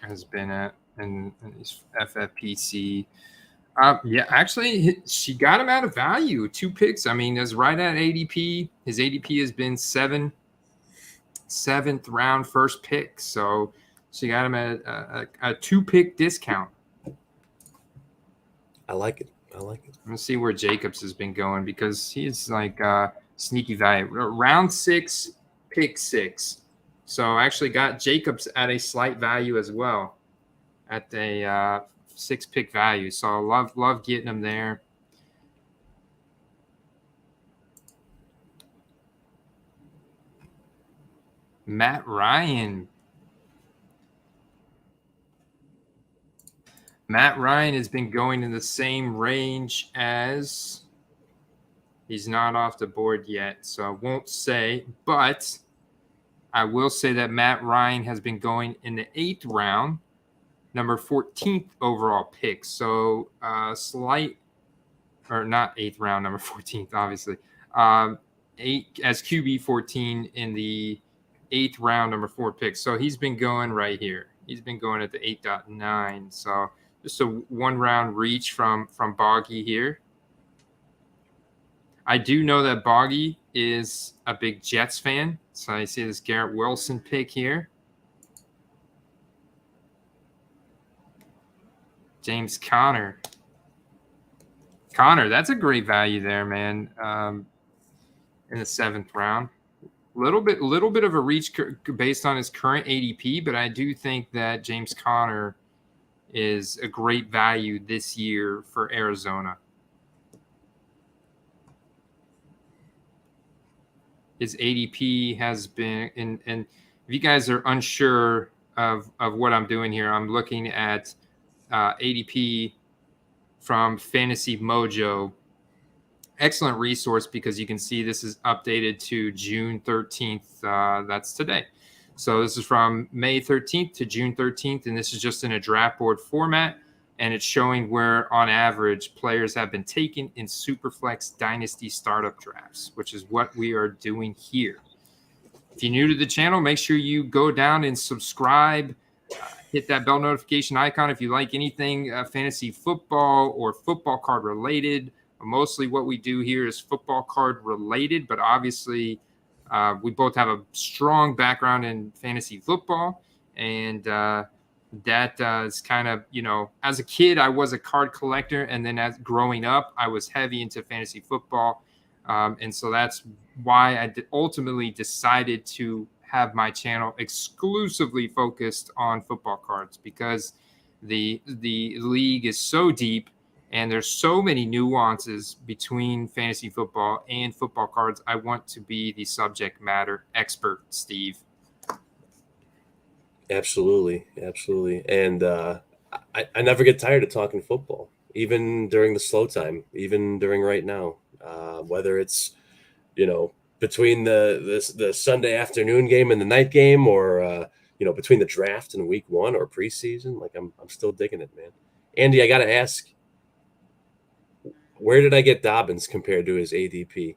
has been at in his FFPC. Yeah, actually, she got him out of value. 2 picks. I mean, is right at ADP. His ADP has been seventh round first pick. So she got him at a 2-pick discount. I like it. I'm gonna see where Jacobs has been going because he's like sneaky value. Round 6, pick 6. So I actually got Jacobs at a slight value as well, at a 6-pick value. So I love getting him there. Matt Ryan. Matt Ryan has been going in the same range as he's not off the board yet, so I won't say, but I will say that Matt Ryan has been going in the 8th round, number 14th overall pick. So slight, or not 8th round, number 14th, obviously. 8 as QB 14 in the 8th round, number 4 pick. So he's been going right here. He's been going at the 8.9. So just a 1-round reach from Boggy here. I do know that Boggy is a big Jets fan. So I see this Garrett Wilson pick here. James Conner. That's a great value there, man. In the 7th round. Little bit of a reach based on his current ADP, but I do think that James Conner is a great value this year for Arizona. His ADP has been, and if you guys are unsure of what I'm doing here, I'm looking at ADP from Fantasy Mojo. Excellent resource because you can see this is updated to June 13th. That's today. So this is from May 13th to June 13th, and this is just in a draft board format, and it's showing where, on average, players have been taken in Superflex Dynasty startup drafts, which is what we are doing here. If you're new to the channel, make sure you go down and subscribe. Hit that bell notification icon if you like anything fantasy football or football card related. Mostly what we do here is football card related, but obviously we both have a strong background in fantasy football. And that is kind of, as a kid, I was a card collector. And then as growing up, I was heavy into fantasy football. And so that's why I ultimately decided to have my channel exclusively focused on football cards, because the league is so deep and there's so many nuances between fantasy football and football cards. I want to be the subject matter expert, Steve. Absolutely. And I never get tired of talking football, even during the slow time, even during right now, whether it's, between the Sunday afternoon game and the night game, or, between the draft and week 1 or preseason. Like I'm still digging it, man. Andy, I got to ask, where did I get Dobbins compared to his ADP?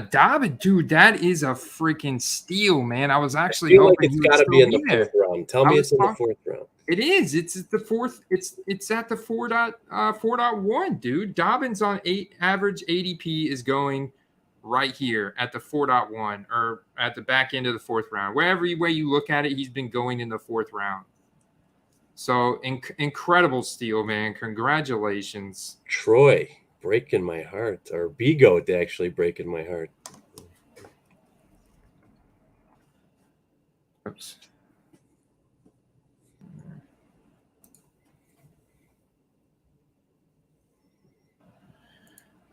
Dobbins, dude, that is a freaking steal, man. I was actually hoping like it's got to be in the 4th round. Tell me it's in the 4th round. It is. It's the 4th. It's at the 4.1, dude. Dobbins on 8 average ADP is going right here at the 4.1, or at the back end of the 4th round. Wherever way you look at it, he's been going in the 4th round. So incredible steal, man. Congratulations. Troy, breaking my heart. Or B-Goat actually breaking my heart. Oops.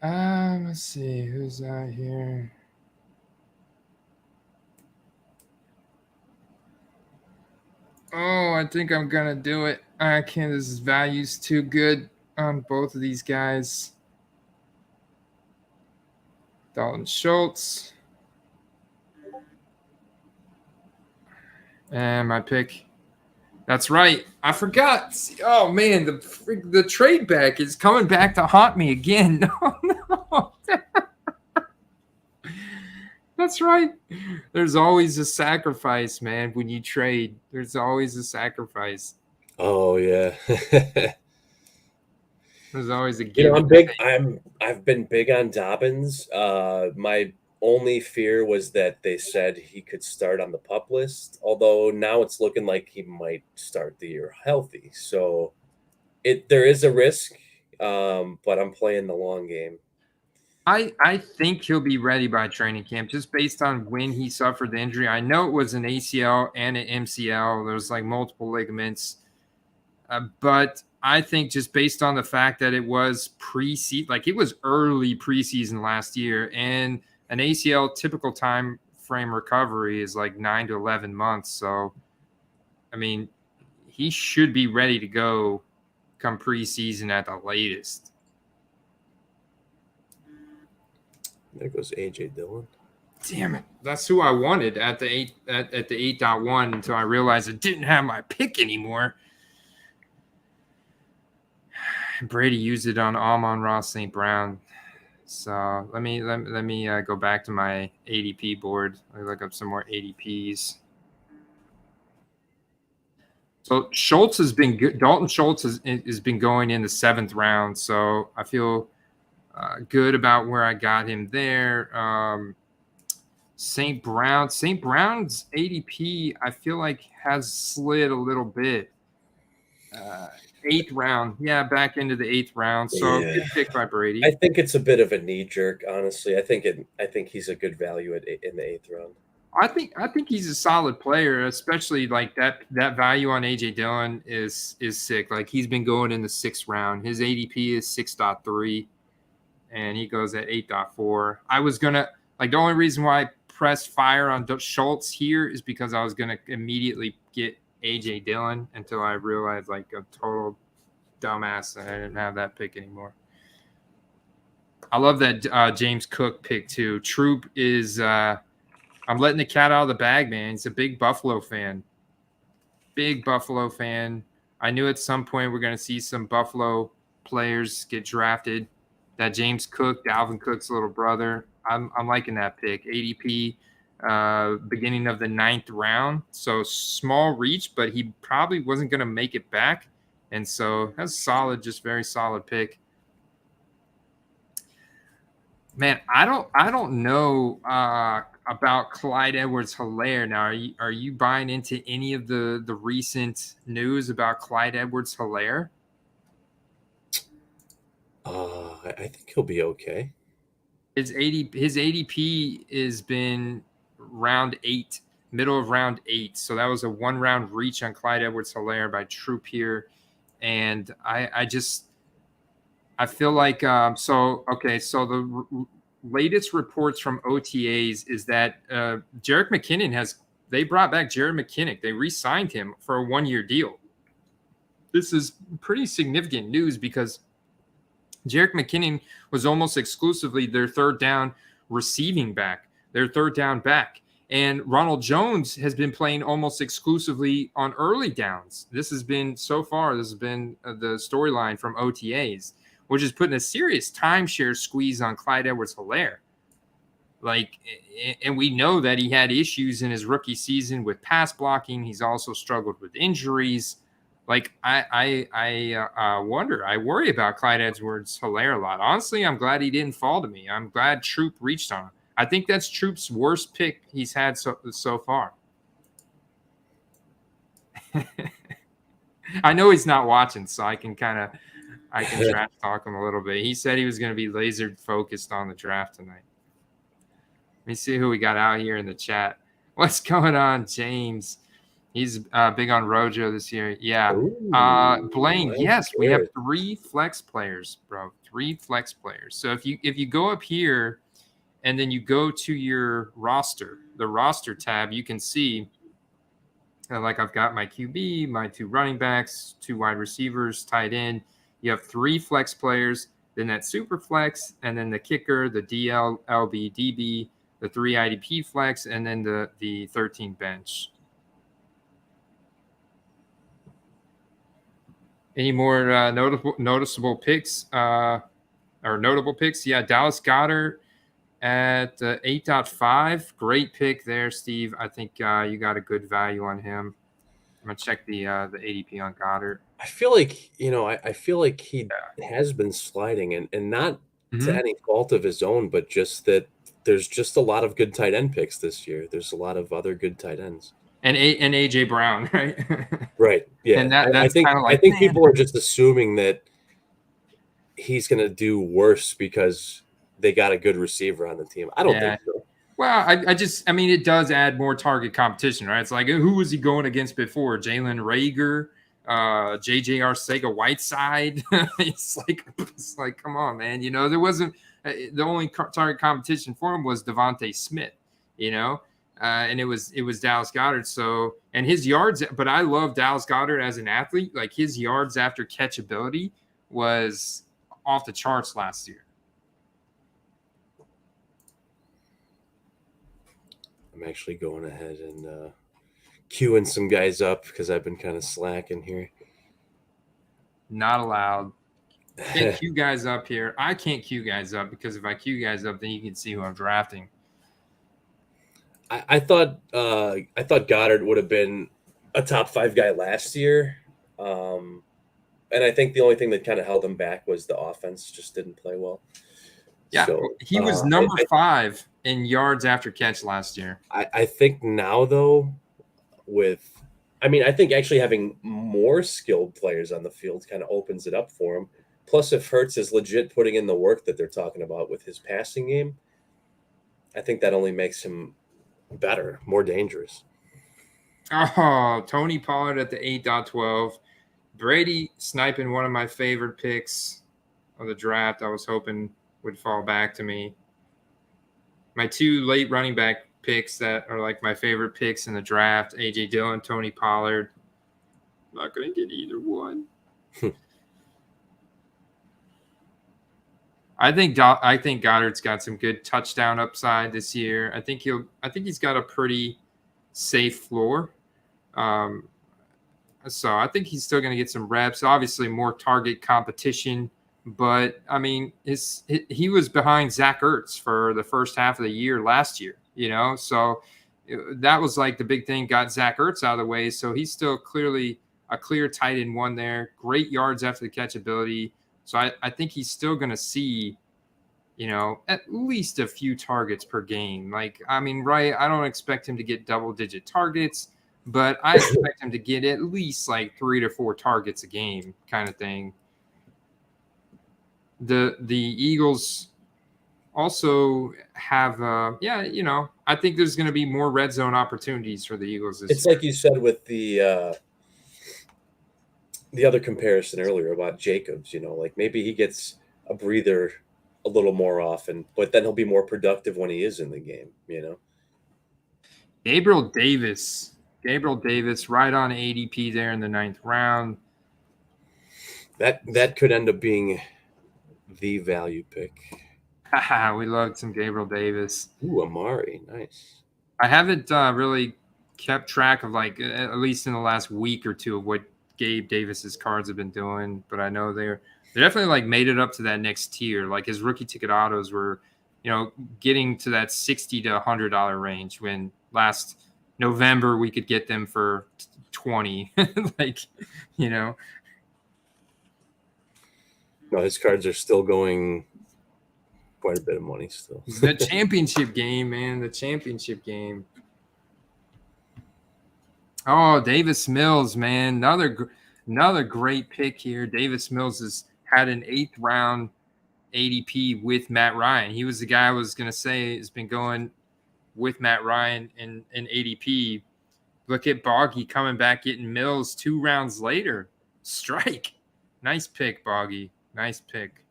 Let's see. Who's out here? Oh, I think I'm going to do it. I can't. This value's too good on both of these guys. Dalton Schultz. And my pick. That's right. I forgot. Oh, man. The trade back is coming back to haunt me again. No. That's right. There's always a sacrifice, man. When you trade, there's always a sacrifice. Oh, yeah. There's always a You know, given. I've been big on Dobbins. My only fear was that they said he could start on the pup list, although now it's looking like he might start the year healthy. So there is a risk, but I'm playing the long game. I think he'll be ready by training camp just based on when he suffered the injury. I know it was an ACL and an MCL. There's like multiple ligaments. But I think just based on the fact that it was preseason, like it was early preseason last year, and an ACL typical time frame recovery is like 9 to 11 months. So, I mean, he should be ready to go come preseason at the latest. There goes AJ Dillon. Damn it. That's who I wanted at the 8.1 until I realized it didn't have my pick anymore. Brady used it on Amon-Ra St. Brown. So let me go back to my ADP board. Let me look up some more ADPs. So Schultz has been good. Dalton Schultz has been going in the 7th round. So I feel good about where I got him there. St. Brown's ADP, I feel like has slid a little bit. 8th round, back into the 8th round. So good pick by Brady. I think it's a bit of a knee jerk, honestly. I think he's a good value in the 8th round. I think he's a solid player, especially like that value on AJ Dillon is sick. Like he's been going in the 6th round. His ADP is 6.3, and he goes at 8.4. I was gonna the only reason why I pressed fire on Schultz here is because I was gonna immediately get AJ Dillon until I realized like a total dumbass that I didn't have that pick anymore. I love that James Cook pick too. Troop is I'm letting the cat out of the bag, man. He's a big Buffalo fan. I knew at some point we're going to see some Buffalo players get drafted. That James Cook, Dalvin Cook's little brother. I'm liking that pick. ADP beginning of the 9th round. So small reach, but he probably wasn't going to make it back. And so that's solid, just very solid pick. Man, I don't know about Clyde Edwards-Helaire. Now, are you buying into any of the recent news about Clyde Edwards-Helaire? I think he'll be okay. His ADP has been round 8, middle of round 8. So that was a 1-round reach on Clyde Edwards-Helaire by Troop here. And I feel like so the latest reports from OTAs is that Jerick McKinnon they brought back Jared McKinnon. They re-signed him for a 1-year deal. This is pretty significant news because Jerick McKinnon was almost exclusively their 3rd down receiving back, their 3rd down back. And Ronald Jones has been playing almost exclusively on early downs. This has been the storyline from OTAs, which is putting a serious timeshare squeeze on Clyde Edwards-Helaire. And we know that he had issues in his rookie season with pass blocking. He's also struggled with injuries. I worry about Clyde Edwards-Helaire a lot. Honestly, I'm glad he didn't fall to me. I'm glad Troop reached on him. I think that's Troop's worst pick he's had so far. I know he's not watching, so I can trash talk him a little bit. He said he was going to be laser focused on the draft tonight. Let me see who we got out here in the chat. What's going on, James? He's big on Rojo this year. Yeah. Blaine, yes, we have 3 flex players, bro. 3 flex players. So if you go up here and then you go to your roster, the roster tab, you can see I've got my QB, my 2 running backs, 2 wide receivers, tight end. You have 3 flex players, then that super flex, and then the kicker, the DL, LB, DB, the 3 IDP flex, and then the 13 bench. Any more noticeable picks or notable picks? Yeah, Dallas Goddard at 8.5. Great pick there, Steve. I think you got a good value on him. gonna check the ADP on Goddard. I feel like, I feel like he has been sliding and not to any fault of his own, but just that there's just a lot of good tight end picks this year. There's a lot of other good tight ends. And AJ Brown, right? Right. Yeah. And that's kind of like, I think people are just assuming that he's going to do worse because they got a good receiver on the team. I don't think so. Well, I mean, it does add more target competition, right? It's like, who was he going against before? Jalen Reagor, JJ Arcega-Whiteside. it's like, come on, man. There wasn't the only target competition for him was Devontae Smith, and it was Dallas Goddard. So, and his yards, but I love Dallas Goddard as an athlete. Like his yards after catchability was off the charts last year. I'm actually going ahead and queuing some guys up because I've been kind of slacking here. Not allowed. Can't queue guys up here. I can't queue guys up because if I queue guys up, then you can see who I'm drafting. I thought Goddard would have been a top 5 guy last year, and I think the only thing that kind of held him back was the offense just didn't play well. Yeah, so, he was number 5 in yards after catch last year. I think now, though, I think actually having more skilled players on the field kind of opens it up for him. Plus, if Hurts is legit putting in the work that they're talking about with his passing game, I think that only makes him better, more dangerous. Oh, Tony Pollard at the 8.12. Brady sniping, one of my favorite picks of the draft. I was hoping would fall back to me. My 2 late running back picks that are like my favorite picks in the draft, A.J. Dillon, Tony Pollard. I'm not going to get either one. I think Goddard's got some good touchdown upside this year. I think he's got a pretty safe floor. So I think he's still going to get some reps. Obviously, more target competition. But, I mean, he was behind Zach Ertz for the first half of the year last year, So that was like the big thing, got Zach Ertz out of the way. So he's still clearly a clear tight end 1 there. Great yards after the catchability. So I think he's still going to see, at least a few targets per game. Like, I mean, right, I don't expect him to get double-digit targets, but I expect him to get at least like 3 to 4 targets a game kind of thing. The Eagles also have, I think there's going to be more red zone opportunities for the Eagles this year. It's like you said with the other comparison earlier about Jacobs, like maybe he gets a breather a little more often, but then he'll be more productive when he is in the game, Gabriel Davis right on ADP there in the 9th round. That could end up being the value pick. We loved some Gabriel Davis. Ooh, Amari, nice. I haven't really kept track of like at least in the last week or 2 of what Gabe Davis's cards have been doing, but I know they're definitely like made it up to that next tier. Like his rookie ticket autos were, getting to that $60 to $100 range when last November we could get them for 20. No, his cards are still going quite a bit of money still. The championship game, man. The championship game. Oh, Davis Mills, man. Another great pick here. Davis Mills has had an 8th round ADP with Matt Ryan. He was the guy I was going to say has been going with Matt Ryan in ADP. Look at Boggy coming back, getting Mills 2 rounds later. Strike. Nice pick, Boggy. Nice pick.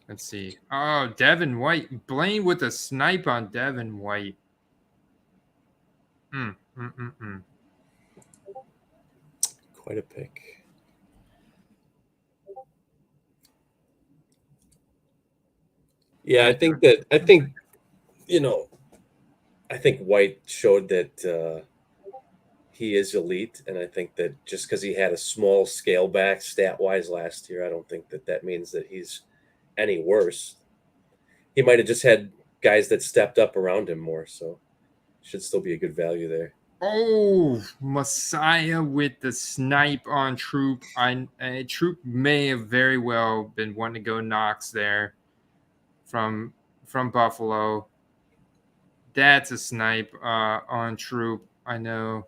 Let's see. Oh, Devin White. Blaine with a snipe on Devin White. Quite a pick. Yeah, I think White showed that he is elite, and I think that just because he had a small scale back stat-wise last year, I don't think that means that he's any worse. He might have just had guys that stepped up around him more. So should still be a good value there. Oh, Messiah with the snipe on Troop. Troop may have very well been wanting to go Knox there from Buffalo. That's a snipe on Troop. I know.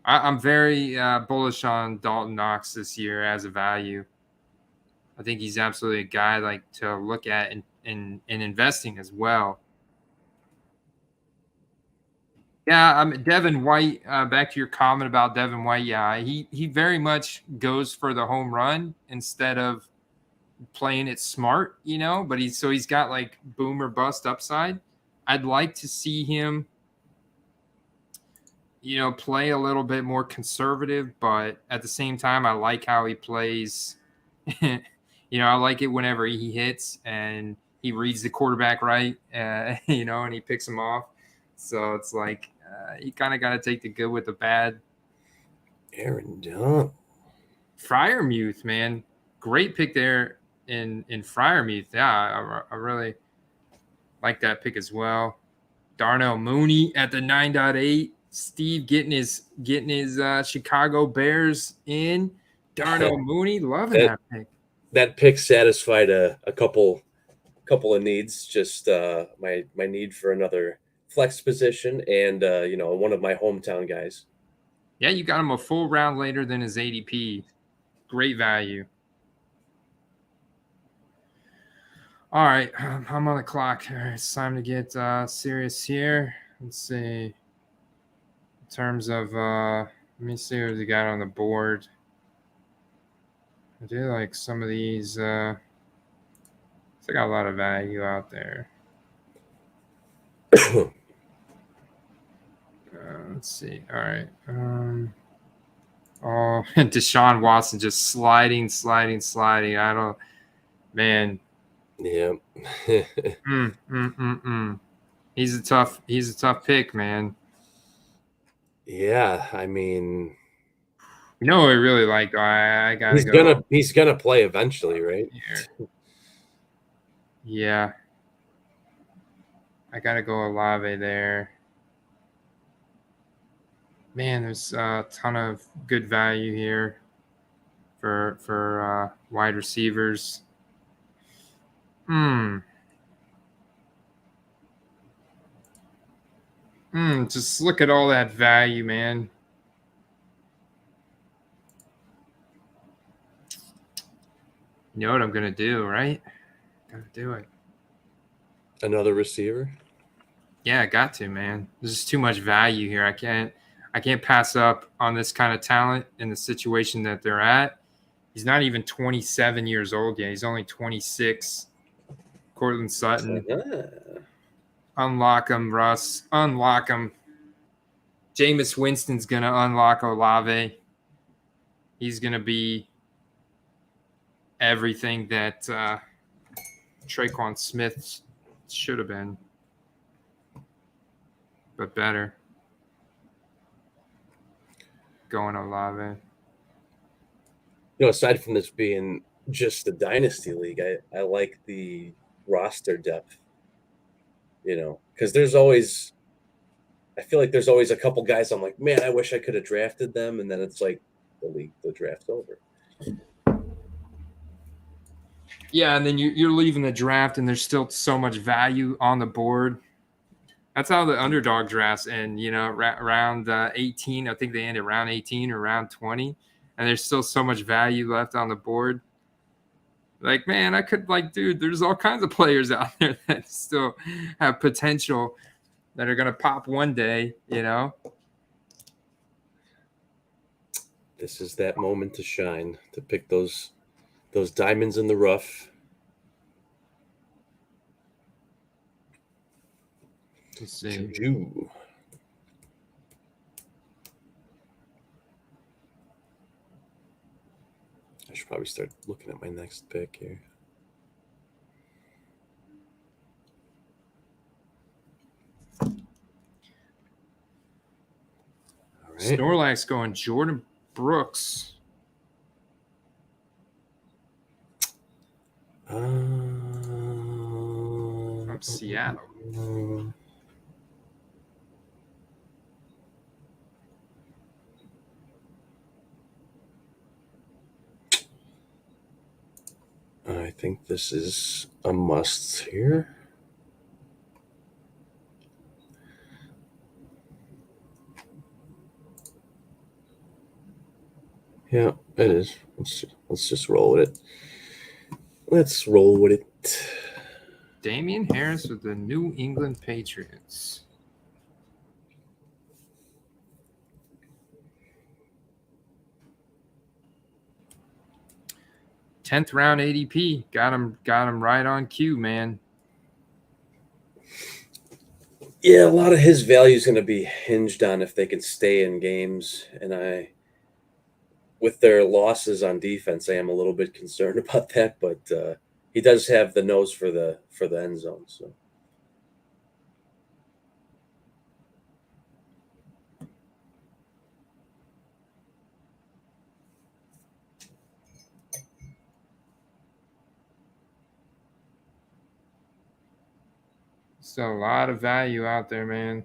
I'm very bullish on Dalton Knox this year as a value. I think he's absolutely a guy like to look at in investing as well. Yeah, Devin White. Back to your comment about Devin White. Yeah, he very much goes for the home run instead of playing it smart, But he's got like boom or bust upside. I'd like to see him, play a little bit more conservative, but at the same time, I like how he plays. I like it whenever he hits and he reads the quarterback right, and he picks him off. So it's like you kind of got to take the good with the bad. Aaron Donald. Freiermuth, man. Great pick there in Freiermuth. Yeah, I really like that pick as well. Darnell Mooney at the 9.8. Steve getting his Chicago Bears in. Darnell Mooney, loving that pick. That pick satisfied a couple of needs. Just my need for another flex position and one of my hometown guys. Yeah, you got him a full round later than his ADP. Great value. All right, I'm on the clock. All right, it's time to get serious here. Let's see. In terms of, let me see what we got on the board. I do like some of these. I got a lot of value out there. Let's see. All right. Deshawn Watson just sliding. I don't, man. Yeah. He's a tough pick, man. Yeah, I mean, I really like. I gotta go. He's gonna play eventually, right? Yeah. I gotta go Olave there. Man, there's a ton of good value here for wide receivers. Just look at all that value, man. You know what I'm gonna do, right? Gotta do it. Another receiver? Yeah, I got to, man. There's just too much value here. I can't pass up on this kind of talent in the situation that they're at. He's not even 27 years old yet. He's only 26. Cortland Sutton. Unlock him, Russ. Unlock him. Jameis Winston's going to unlock Olave. He's going to be everything that Traquan Smith should have been, but better. Going Olave. Aside from this being just the Dynasty League, I like the roster depth. Because I feel like there's always a couple guys I'm like, man, I wish I could have drafted them. And then it's like the draft's over. Yeah, and then you're leaving the draft and there's still so much value on the board. That's how the underdog drafts end, round 18. I think they ended round 18 or round 20. And there's still so much value left on the board. Like, man, I could, dude, there's all kinds of players out there that still have potential that are going to pop one day, This is that moment to shine, to pick those diamonds in the rough. Let's see. Juju. I should probably start looking at my next pick here. All right. Snorlax going Jordan Brooks. From Seattle. think this is a must here. Yeah, it is. Let's just roll with it. Let's roll with it. Damien Harris with the New England Patriots. Tenth round ADP. Got him right on cue, man. Yeah, a lot of his value is going to be hinged on if they can stay in games, and with their losses on defense, I am a little bit concerned about that. But he does have the nose for the end zone. So Still a lot of value out there, man.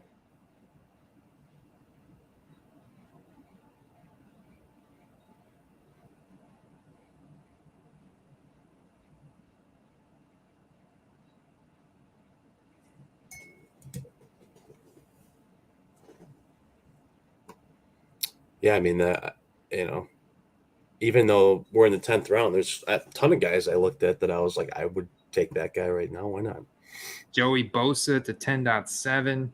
yeah, I mean even though we're in the 10th round, there's a ton of guys I looked at that I was like, I would take that guy right now. Why not? Joey Bosa at the 10.7.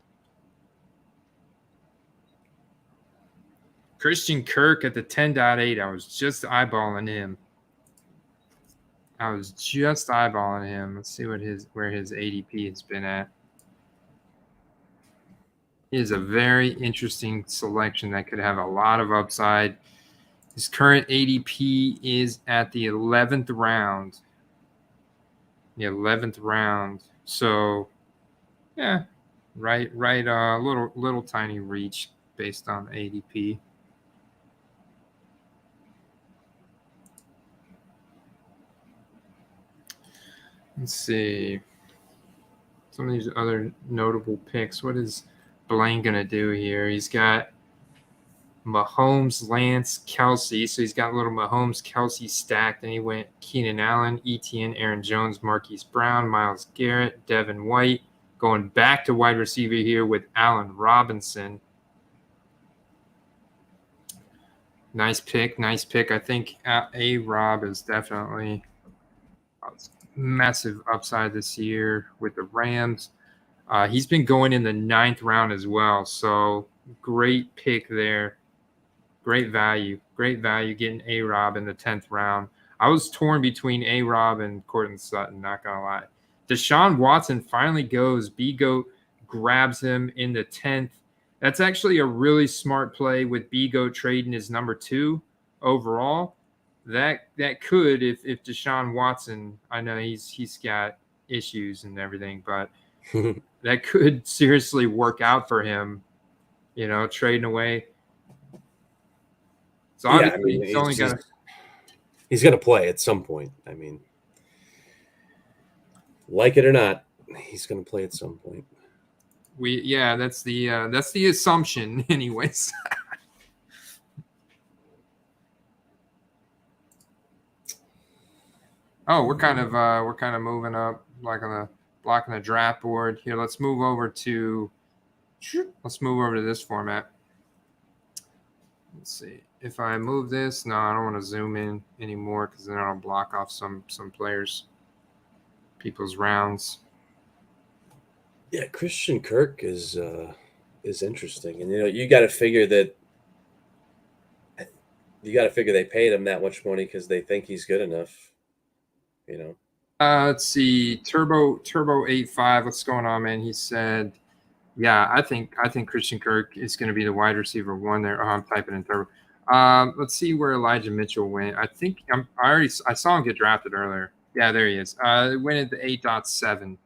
Christian Kirk at the 10.8. I was just eyeballing him. Let's see where his ADP has been at. He is a very interesting selection that could have a lot of upside. His current ADP is at the 11th round. The 11th round. So, yeah, right. Little tiny reach based on ADP. Let's see. Some of these other notable picks. What is Blaine going to do here? He's got Mahomes, Lance, Kelsey. So he's got a little Mahomes, Kelsey stacked. Then he went Keenan Allen, Etienne, Aaron Jones, Marquise Brown, Myles Garrett, Devin White. Going back to wide receiver here with Allen Robinson. Nice pick. I think A-Rob is definitely massive upside this year with the Rams. He's been going in the 9th round as well. So great pick there. Great value getting A-Rob in the 10th round. I was torn between A-Rob and Courtland Sutton, not going to lie. Deshawn Watson finally goes. B-Goat grabs him in the 10th. That's actually a really smart play with B-Goat trading his number 2 overall. That could, if Deshaun Watson, I know he's got issues and everything, but that could seriously work out for him, trading away. So obviously he's going to play at some point. I mean, like it or not, he's going to play at some point. That's the assumption anyways. Oh, we're kind of moving up like on the blocking the draft board here. Let's move over to this format. Let's see. If I move this, no, I don't want to zoom in anymore because then I'll block off some people's rounds. Yeah, Christian Kirk is interesting, and you got to figure that. You got to figure they paid him that much money because they think he's good enough. Let's see. Turbo 85. What's going on, man? He said, "Yeah, I think Christian Kirk is going to be the wide receiver 1 there." Oh, I'm typing in Turbo. Let's see where Elijah Mitchell went. I think I saw him get drafted earlier. Yeah, there he is. Went at the 8.7.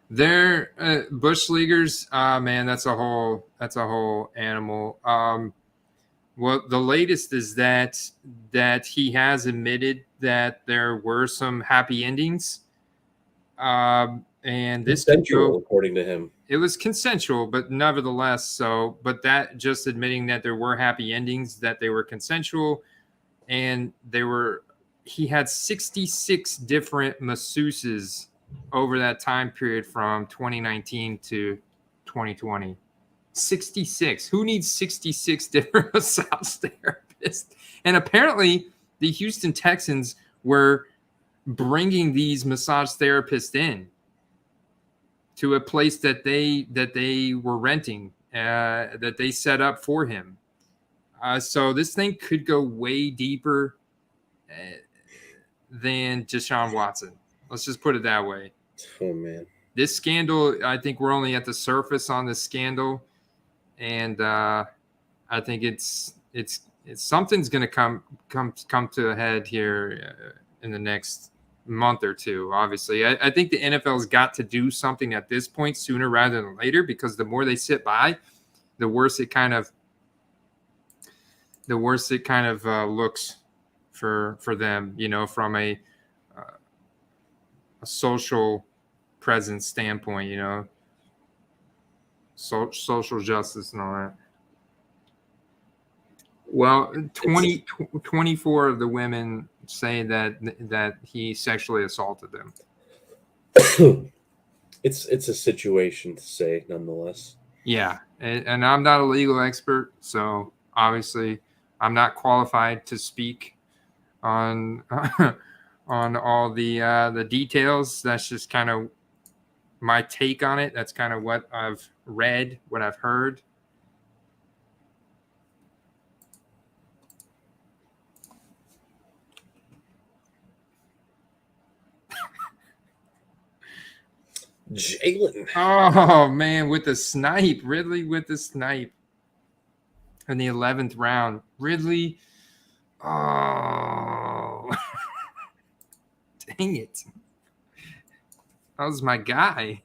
They're bush leaguers. Man, that's a whole animal. Well, the latest is that he has admitted that there were some happy endings. And this could consensual, go, according to him. it was consensual, but nevertheless, so, but that just admitting that there were happy endings, that they were consensual, and he had 66 different masseuses over that time period from 2019 to 2020. 66. Who needs 66 different massage therapists? And apparently the Houston Texans were bringing these massage therapists in to a place that they were renting, that they set up for him. So this thing could go way deeper than Deshaun Watson. Let's just put it that way. Oh, man. This scandal, I think we're only at the surface on this scandal. And I think it's something's going to come to a head here in the next month or two. Obviously, I think the NFL's got to do something at this point sooner rather than later, because the more they sit by, the worse it kind of looks for them. You know, from a social presence standpoint. You know, social justice and all that. Well, 24 of the women say that he sexually assaulted them. It's a situation to say, nonetheless. Yeah, and I'm not a legal expert, so obviously I'm not qualified to speak on on all the details. That's just kind of my take on it. That's kind of what I've read, what I've heard. Jalen. Oh, man, with the snipe. Ridley with the snipe in the 11th round. Ridley. Oh. Dang it. That was my guy.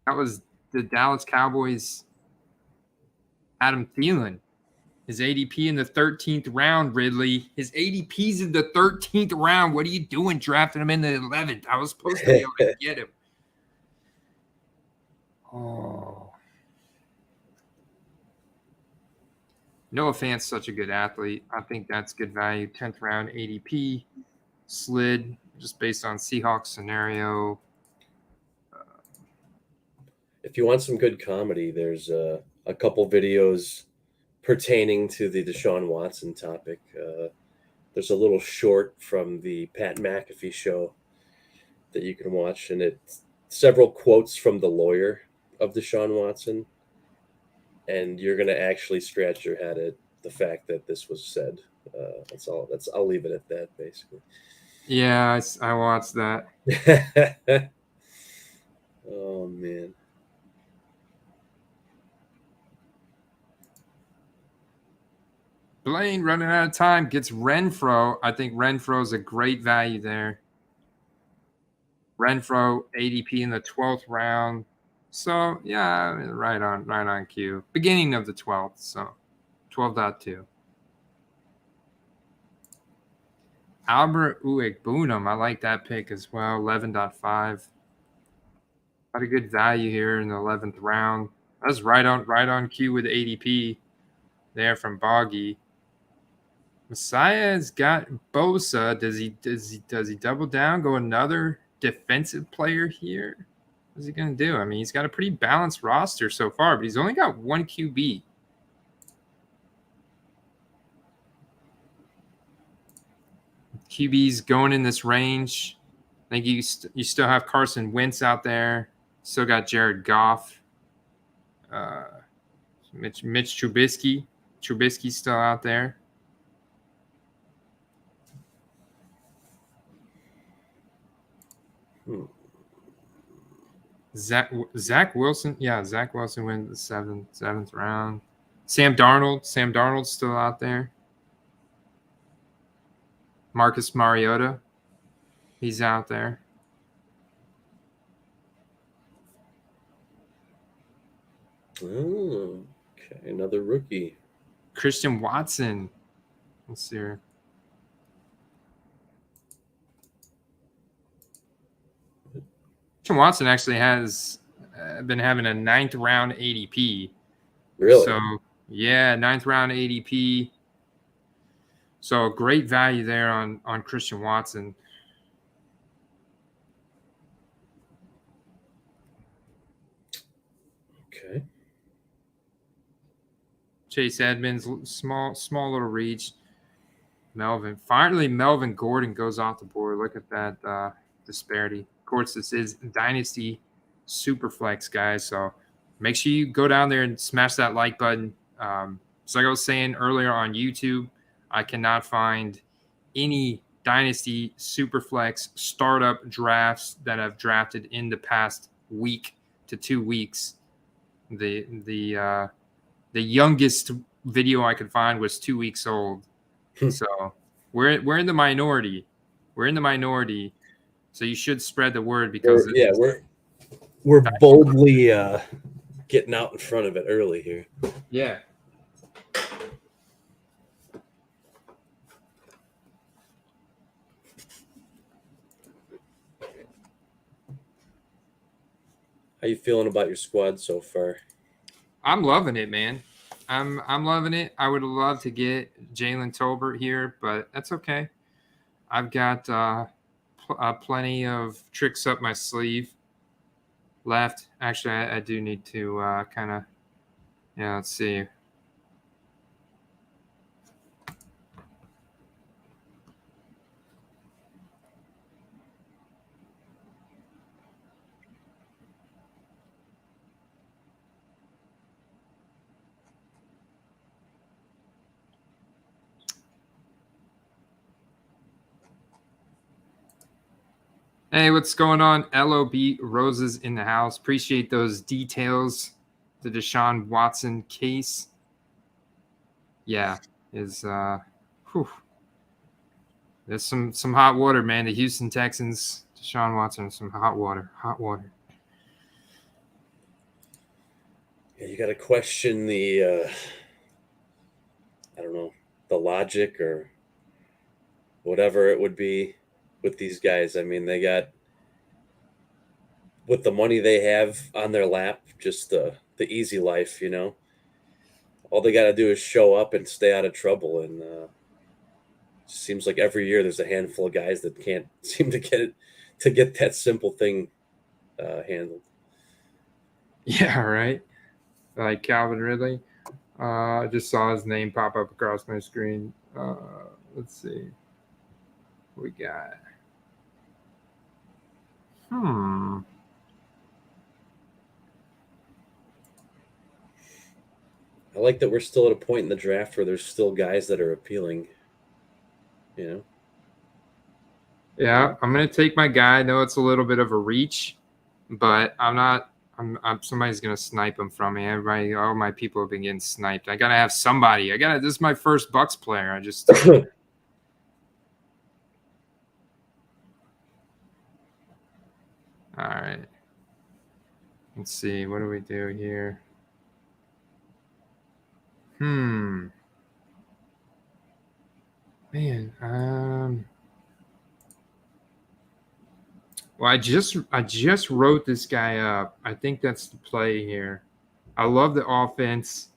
That was the Dallas Cowboys' Adam Thielen. His ADP in the 13th round, Ridley. His ADP's in the 13th round. What are you doing drafting him in the 11th? I was supposed to be able to get him. Oh. Noah Fant's such a good athlete. I think that's good value. 10th round ADP. Slid just based on Seahawks scenario. If you want some good comedy, there's a couple videos pertaining to the Deshaun Watson topic. There's a little short from the Pat McAfee show that you can watch, and it's several quotes from the lawyer of Deshaun Watson, and you're going to actually scratch your head at the fact that this was said. That's all. I'll leave it at that, basically. Yeah, I watched that. Oh, man. Blaine running out of time gets Renfro. I think Renfro is a great value there. Renfro ADP in the 12th round. So yeah, right on cue. Beginning of the 12th, so 12.2. Albert Uegbunam, I like that pick as well. 11.5. Got a good value here in the 11th round. That's right on cue with ADP there from Boggy. Messiah's got Bosa. Does he double down? Go another defensive player here? What's he gonna do? I mean, he's got a pretty balanced roster so far, but he's only got one QB. QB's going in this range. I think you still have Carson Wentz out there. Still got Jared Goff. Mitch Trubisky. Trubisky's still out there. Zach Wilson. Yeah, Zach Wilson went the seventh round. Sam Darnold's still out there. Marcus Mariota. He's out there. Oh, okay. Another rookie. Christian Watson. Let's see here. Deshaun Watson actually has been having a 9th round ADP. Really? So, yeah, 9th round ADP. So, great value there on Christian Watson. Okay. Chase Edmonds, small little reach. Finally, Melvin Gordon goes off the board. Look at that disparity. Of course, this is Dynasty Superflex, guys. So make sure you go down there and smash that like button. So like I was saying earlier on YouTube, I cannot find any Dynasty Superflex startup drafts that have drafted in the past week to 2 weeks. The youngest video I could find was 2 weeks old. So we're in the minority. We're in the minority. So you should spread the word because we're boldly getting out in front of it early here. Yeah. How you feeling about your squad so far? I'm loving it, man. I'm loving it. I would love to get Jalen Tolbert here, but that's okay. I've got plenty of tricks up my sleeve left. Actually, I do need to kind of, let's see. Hey, what's going on? LOB Roses in the house. Appreciate those details. The Deshaun Watson case. Yeah, there's some hot water, man. The Houston Texans, Deshaun Watson, some hot water. Yeah, you got to question the, I don't know, the logic or whatever it would be with these guys. I mean, they got, with the money they have on their lap, just the easy life, all they got to do is show up and stay out of trouble. And seems like every year there's a handful of guys that can't seem to get that simple thing handled. Yeah, right. Like Calvin Ridley. I just saw his name pop up across my screen. Let's see. What we got. I like that we're still at a point in the draft where there's still guys that are appealing. Yeah, I'm gonna take my guy. I know it's a little bit of a reach, but somebody's gonna snipe him from me. Everybody, all my people have been getting sniped. I gotta have somebody. This is my first Bucks player. I just all right. Let's see. What do we do here? Man. Well, I just wrote this guy up. I think that's the play here. I love the offense.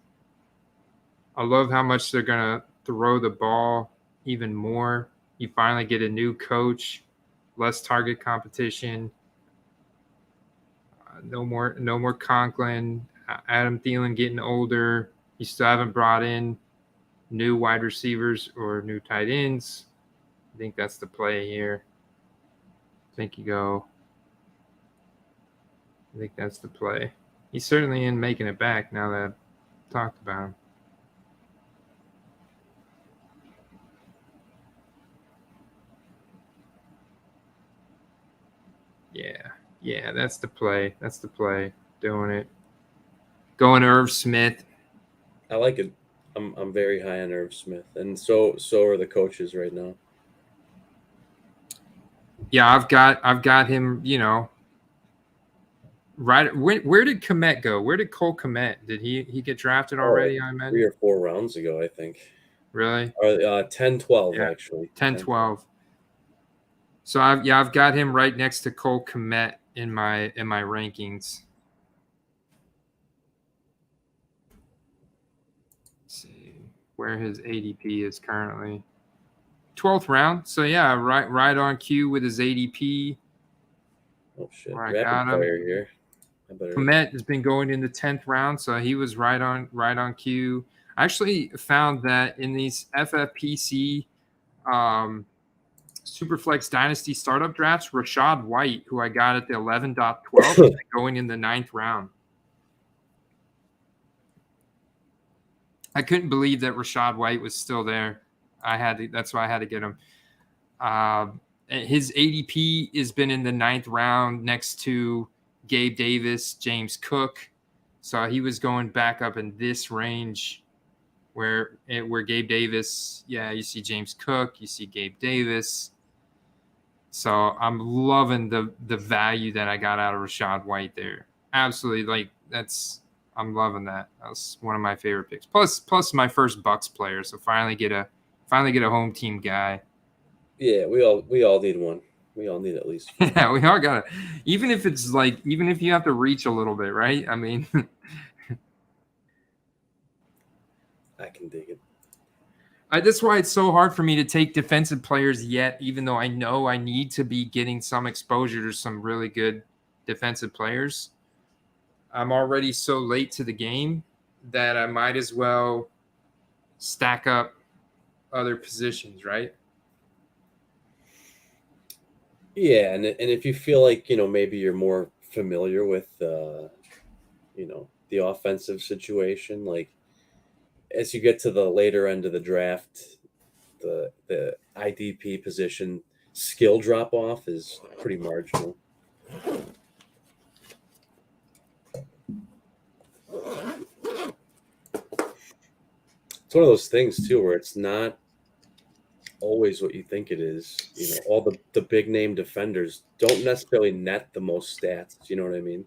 I love how much they're gonna throw the ball even more. You finally get a new coach, less target competition. No more Conklin. Adam Thielen getting older. You still haven't brought in new wide receivers or new tight ends. I think that's the play here. I think that's the play. He's certainly in making it back now that I've talked about him. Yeah, that's the play. That's the play. Doing it. Going Irv Smith. I like it. I'm very high on Irv Smith, and so are the coaches right now. Yeah, I've got him. Right. Where did Kmet go? Where did Cole Kmet? Did he get drafted already? I imagine 3 or 4 rounds ago, I think. Really? Or 10-12 actually. 10-12. So I've got him right next to Cole Kmet in my rankings. Let's see where his ADP is currently. 12th round. So yeah, right on cue with his ADP. Oh shit! Where I Rapid got him. fire here. Komet has been going in the 10th round, so he was right on cue. I actually found that in these FFPC Superflex Dynasty startup drafts, Rachaad White, who I got at the 11.12, is going in the 9th round. I couldn't believe that Rachaad White was still there. That's why I had to get him. His ADP has been in the 9th round next to Gabe Davis, James Cook. So he was going back up in this range where Gabe Davis, you see James Cook, you see Gabe Davis. So I'm loving the value that I got out of Rachaad White there. Absolutely, I'm loving that. That was one of my favorite picks. Plus my first Bucks player, so finally get a home team guy. Yeah, we all need one. We all need at least one. Yeah, we all got it. Even if you have to reach a little bit, right? I mean, I can dig it. That's why it's so hard for me to take defensive players yet, even though I know I need to be getting some exposure to some really good defensive players. I'm already so late to the game that I might as well stack up other positions, right? Yeah, and if you feel like, maybe you're more familiar with, the offensive situation, like as you get to the later end of the draft, the IDP position skill drop off is pretty marginal. It's one of those things too where it's not always what you think it is. All the big name defenders don't necessarily net the most stats. You know what I mean?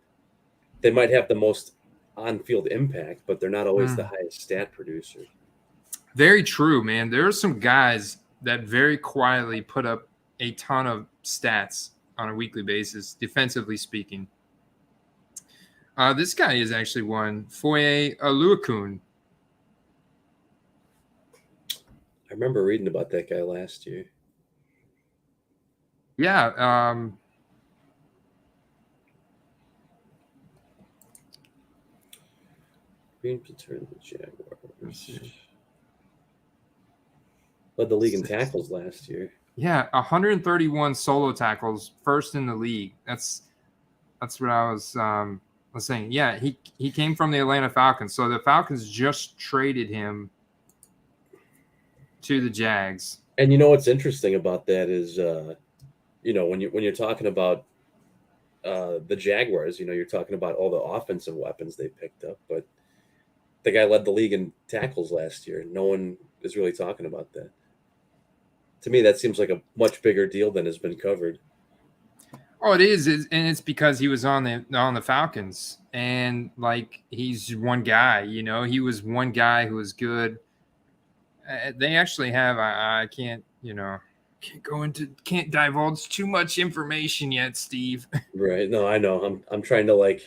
They might have the most on-field impact, but they're not always the highest stat producer. Very true, man. There are some guys that very quietly put up a ton of stats on a weekly basis, defensively speaking. This guy is actually one, Foye Oluokun. I remember reading about that guy last year. Yeah. Green return the Jaguars. Led the league in tackles last year. Yeah, 131 solo tackles, first in the league. That's what I was saying. Yeah, he came from the Atlanta Falcons. So the Falcons just traded him to the Jags. And what's interesting about that is, when you're talking about the Jaguars, you're talking about all the offensive weapons they picked up, but the guy led the league in tackles last year. No one is really talking about that. To me, that seems like a much bigger deal than has been covered. Oh, it is, and it's because he was on the Falcons, and he's one guy. He was one guy who was good. They actually have. I can't. Can't divulge too much information yet, Steve. Right? No, I know. I'm trying to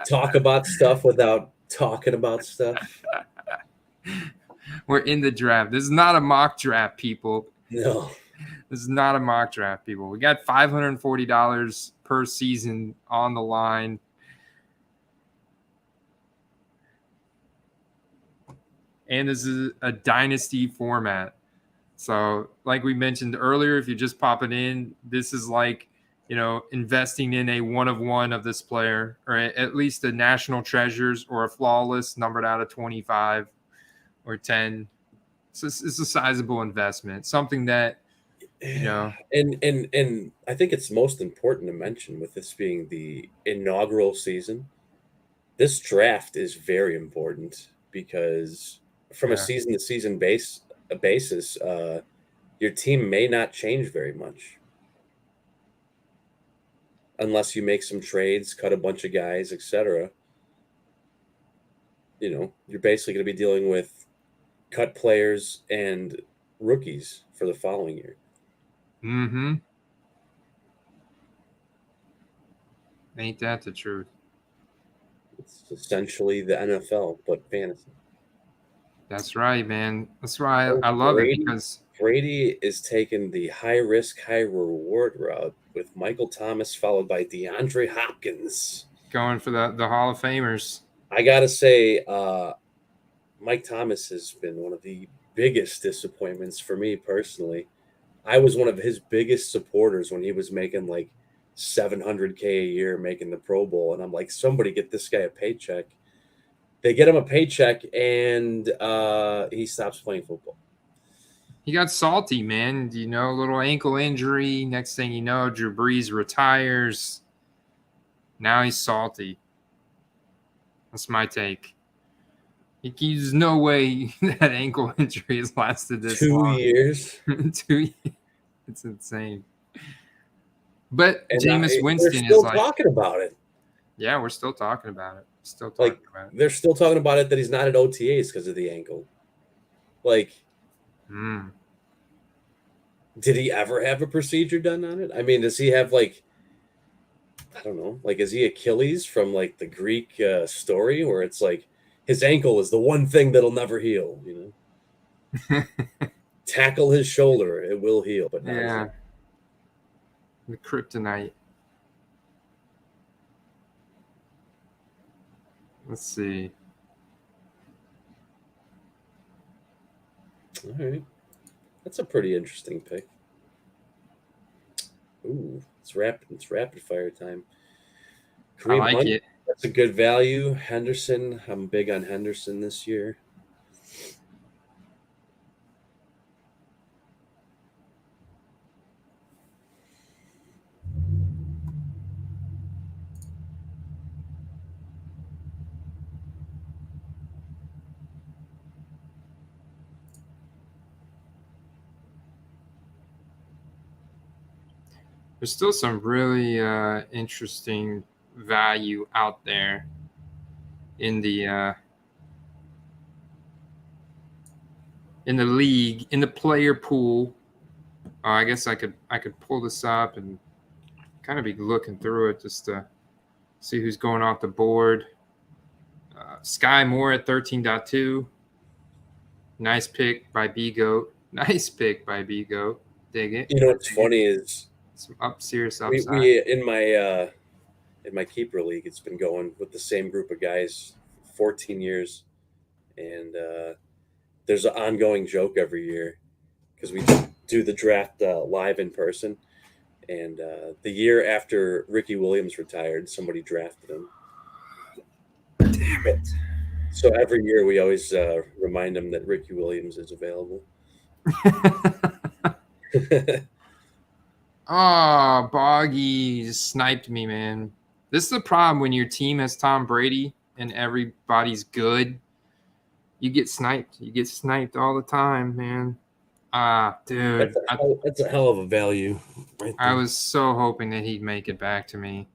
talk about stuff without talking about stuff. We're in the draft. This is not a mock draft, people. No. This is not a mock draft, people. We got $540 per season on the line. And this is a dynasty format. So, like we mentioned earlier, if you're just popping in, this is investing in a one-of-one of this player, or at least a national treasures or a flawless numbered out of 25 or 10. So it's a sizable investment, something that, And I think it's most important to mention, with this being the inaugural season, this draft is very important because from a season-to-season basis, your team may not change very much unless you make some trades, cut a bunch of guys, etc. You're basically going to be dealing with cut players and rookies for the following year. Mm-hmm. Ain't that the truth? It's essentially the NFL, but fantasy. That's right, man. That's why Oh, I love it because Brady is taking the high risk, high reward route with Michael Thomas, followed by DeAndre Hopkins. going for the Hall of Famers. I gotta say, Mike Thomas has been one of the biggest disappointments for me personally. I was one of his biggest supporters when he was making like $700K a year, making the Pro Bowl, and I'm like, somebody get this guy a paycheck. They get him a paycheck, and he stops playing football. He got salty, man. You know, little ankle injury. Next thing you know, Drew Brees retires. Now he's salty. That's my take. There's no way that ankle injury has lasted this 2 long. years. 2 years. It's insane. But And Jameis Winston they're still is like talking about it. Yeah, we're still talking about it. Still talking about it. They're still talking about it that he's not at OTAs because of the ankle. Like, did he ever have a procedure done on it? I mean, does he have like, I don't know, like, is he Achilles from like the Greek story where it's like his ankle is the one thing that'll never heal, you know? Tackle his shoulder, it will heal, but not yeah. The kryptonite. Let's see. All right. That's a pretty interesting pick. Ooh, it's rapid fire time. Kareem I like Hunt, it. That's a good value. Henderson, I'm big on Henderson this year. There's still some really interesting value out there in the league, in the player pool. I guess I could pull this up and kind of be looking through it just to see who's going off the board. Skye Moore at 13.2. Nice pick by B-Goat. Nice pick by B-Goat. Dig it. You know what's funny is some serious upside. We in my keeper league, it's been going with the same group of guys 14 years, and there's an ongoing joke every year because we do the draft live in person, and the year after Ricky Williams retired, somebody drafted him. Damn it. So every year we always remind him that Ricky Williams is available. Oh, Boggy sniped me, man. This is the problem when your team has Tom Brady and everybody's good. You get sniped. You get sniped all the time, man. Dude. That's a hell of a value. Right there. I was so hoping that he'd make it back to me.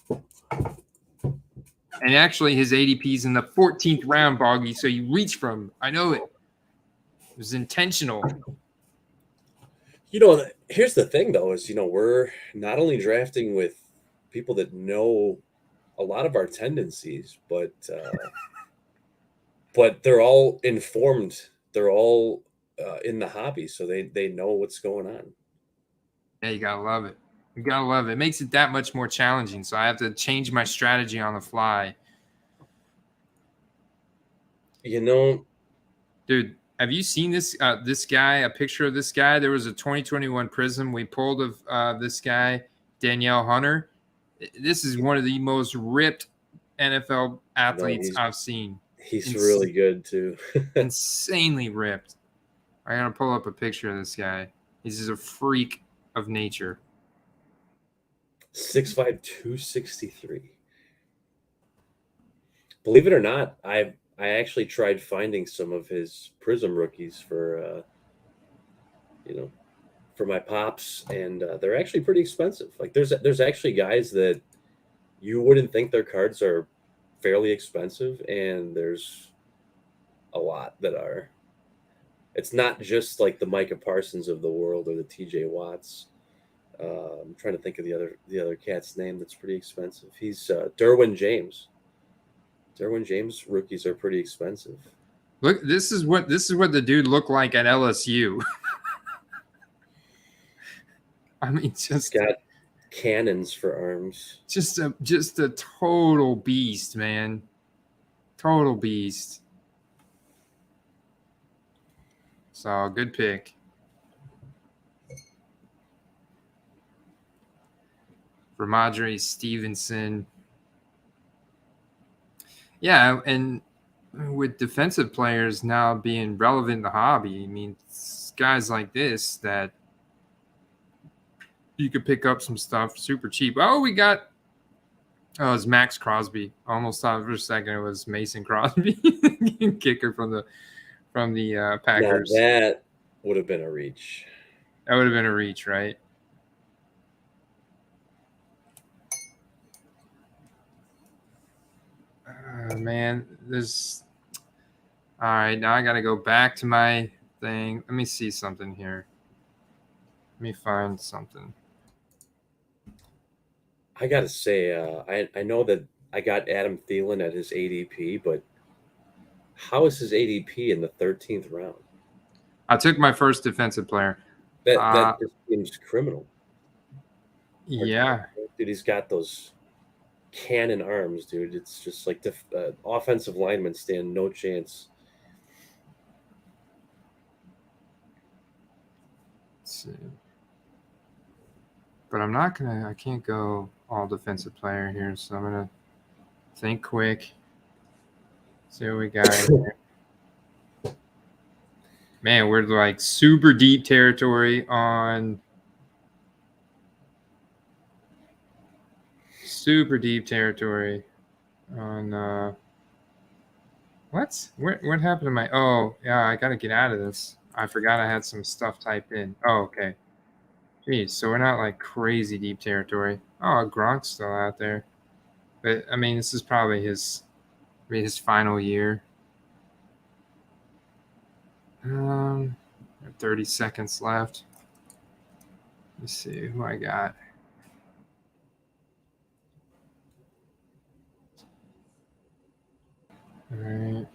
And actually, his ADP's in the 14th round, Boggy, so you reach from. I know it. It was intentional. You know, here's the thing, though, is, we're not only drafting with people that know a lot of our tendencies, but they're all informed. They're all in the hobby, so they know what's going on. Yeah, you got to love it. You got to love it. It makes it that much more challenging, so I have to change my strategy on the fly. Dude, have you seen this guy, a picture of this guy? There was a 2021 Prism we pulled of this guy, Danielle Hunter. This is one of the most ripped NFL athletes I've seen. He's really good, too. Insanely ripped. I got to pull up a picture of this guy. He's just a freak of nature. 6'5", 263. Believe it or not, I actually tried finding some of his Prism rookies for my pops, and they're actually pretty expensive. Like there's actually guys that you wouldn't think their cards are fairly expensive, and there's a lot that are. It's not just like the Micah Parsons of the world or the TJ Watts. I'm trying to think of the other cat's name that's pretty expensive. He's Derwin James. Derwin James rookies are pretty expensive. Look, this is what the dude looked like at LSU. I mean, just He's got cannons for arms. Just a total beast, man. Total beast. So good pick. Ramondre Stevenson. Yeah, and with defensive players now being relevant in the hobby, I mean, it's guys like this that you could pick up some stuff super cheap. Oh, it was Max Crosby. I almost thought for a second it was Mason Crosby, kicker from the Packers. Now that would have been a reach. That would have been a reach, right? Man, this. All right, now I got to go back to my thing. Let me see something here. Let me find something. I got to say, I know that I got Adam Thielen at his ADP, but how is his ADP in the 13th round? I took my first defensive player. That just seems criminal. Yeah. Dude, he's got those cannon arms, dude. It's just like the offensive linemen stand no chance. Let's see. But I can't go all defensive player here, so I'm going to think quick. See what we got here. Man, we're like super deep territory on what happened to my I gotta get out of this. I forgot I had some stuff typed in. Oh, okay. Geez, so we're not like crazy deep territory. Oh, Gronk's still out there. But I mean, this is probably his final year. 30 seconds left. Let's see who I got. All right.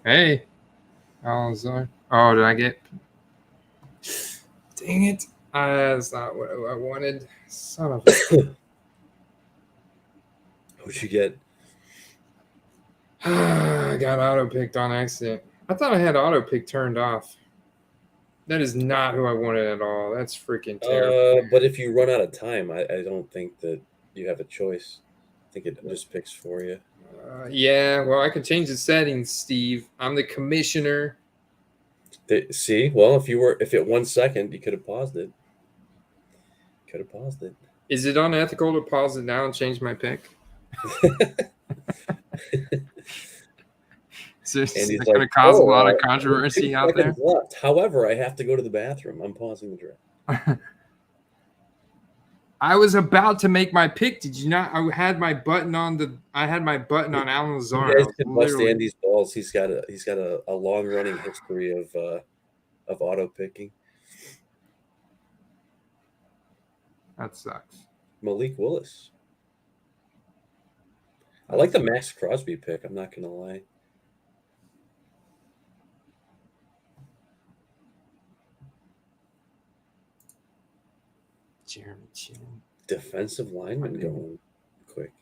Hey, Alzar. Oh, did I get? Dang it! That's not what I wanted. Son of a. What'd you get? I got auto picked on accident. I thought I had auto pick turned off. That is not who I wanted at all. That's freaking terrible. But if you run out of time, I don't think that you have a choice. I think it just picks for you. Yeah, well, I can change the settings, Steve. I'm the commissioner. See, well, if it 1 second, you could have paused it. Is it unethical to pause it now and change my pick? Is this going to cause a lot of controversy out there? Left. However, I have to go to the bathroom. I'm pausing the draft. I was about to make my pick. Did you not? I had my button on Alan Lazard. You guys can bust Andy's balls. He's got a long running history of auto picking. That sucks. Malik Willis. I like the Max Crosby pick. I'm not gonna lie. Jeremy Chin. Defensive lineman going quick.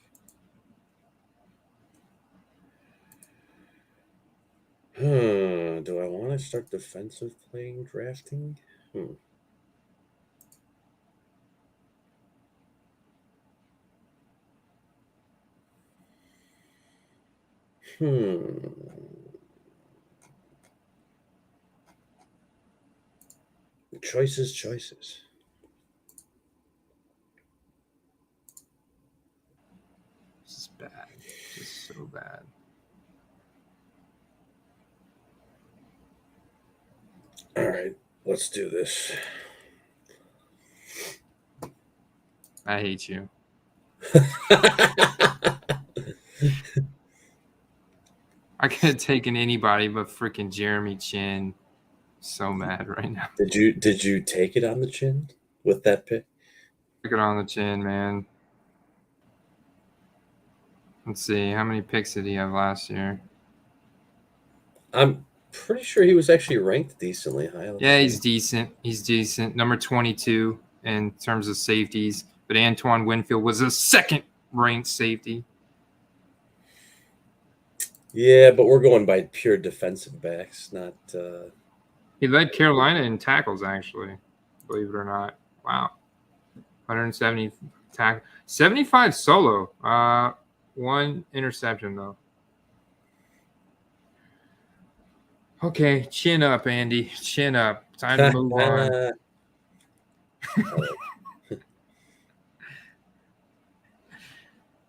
Do I want to start defensive playing drafting? Choices. This is bad. Just so bad. All right. Let's do this. I hate you. I could have taken anybody but freaking Jeremy Chin. So mad right now. Did you take it on the chin with that pick? Took it on the chin, man. Let's see. How many picks did he have last year? I'm pretty sure he was actually ranked decently high. Yeah, he's decent. He's decent. Number 22 in terms of safeties. But Antoine Winfield was a second-ranked safety. Yeah, but we're going by pure defensive backs, not. He led Carolina in tackles, actually, believe it or not. Wow. 170 tackle. 75 solo. One interception, though. Okay, chin up, Andy. Chin up. Time to move on.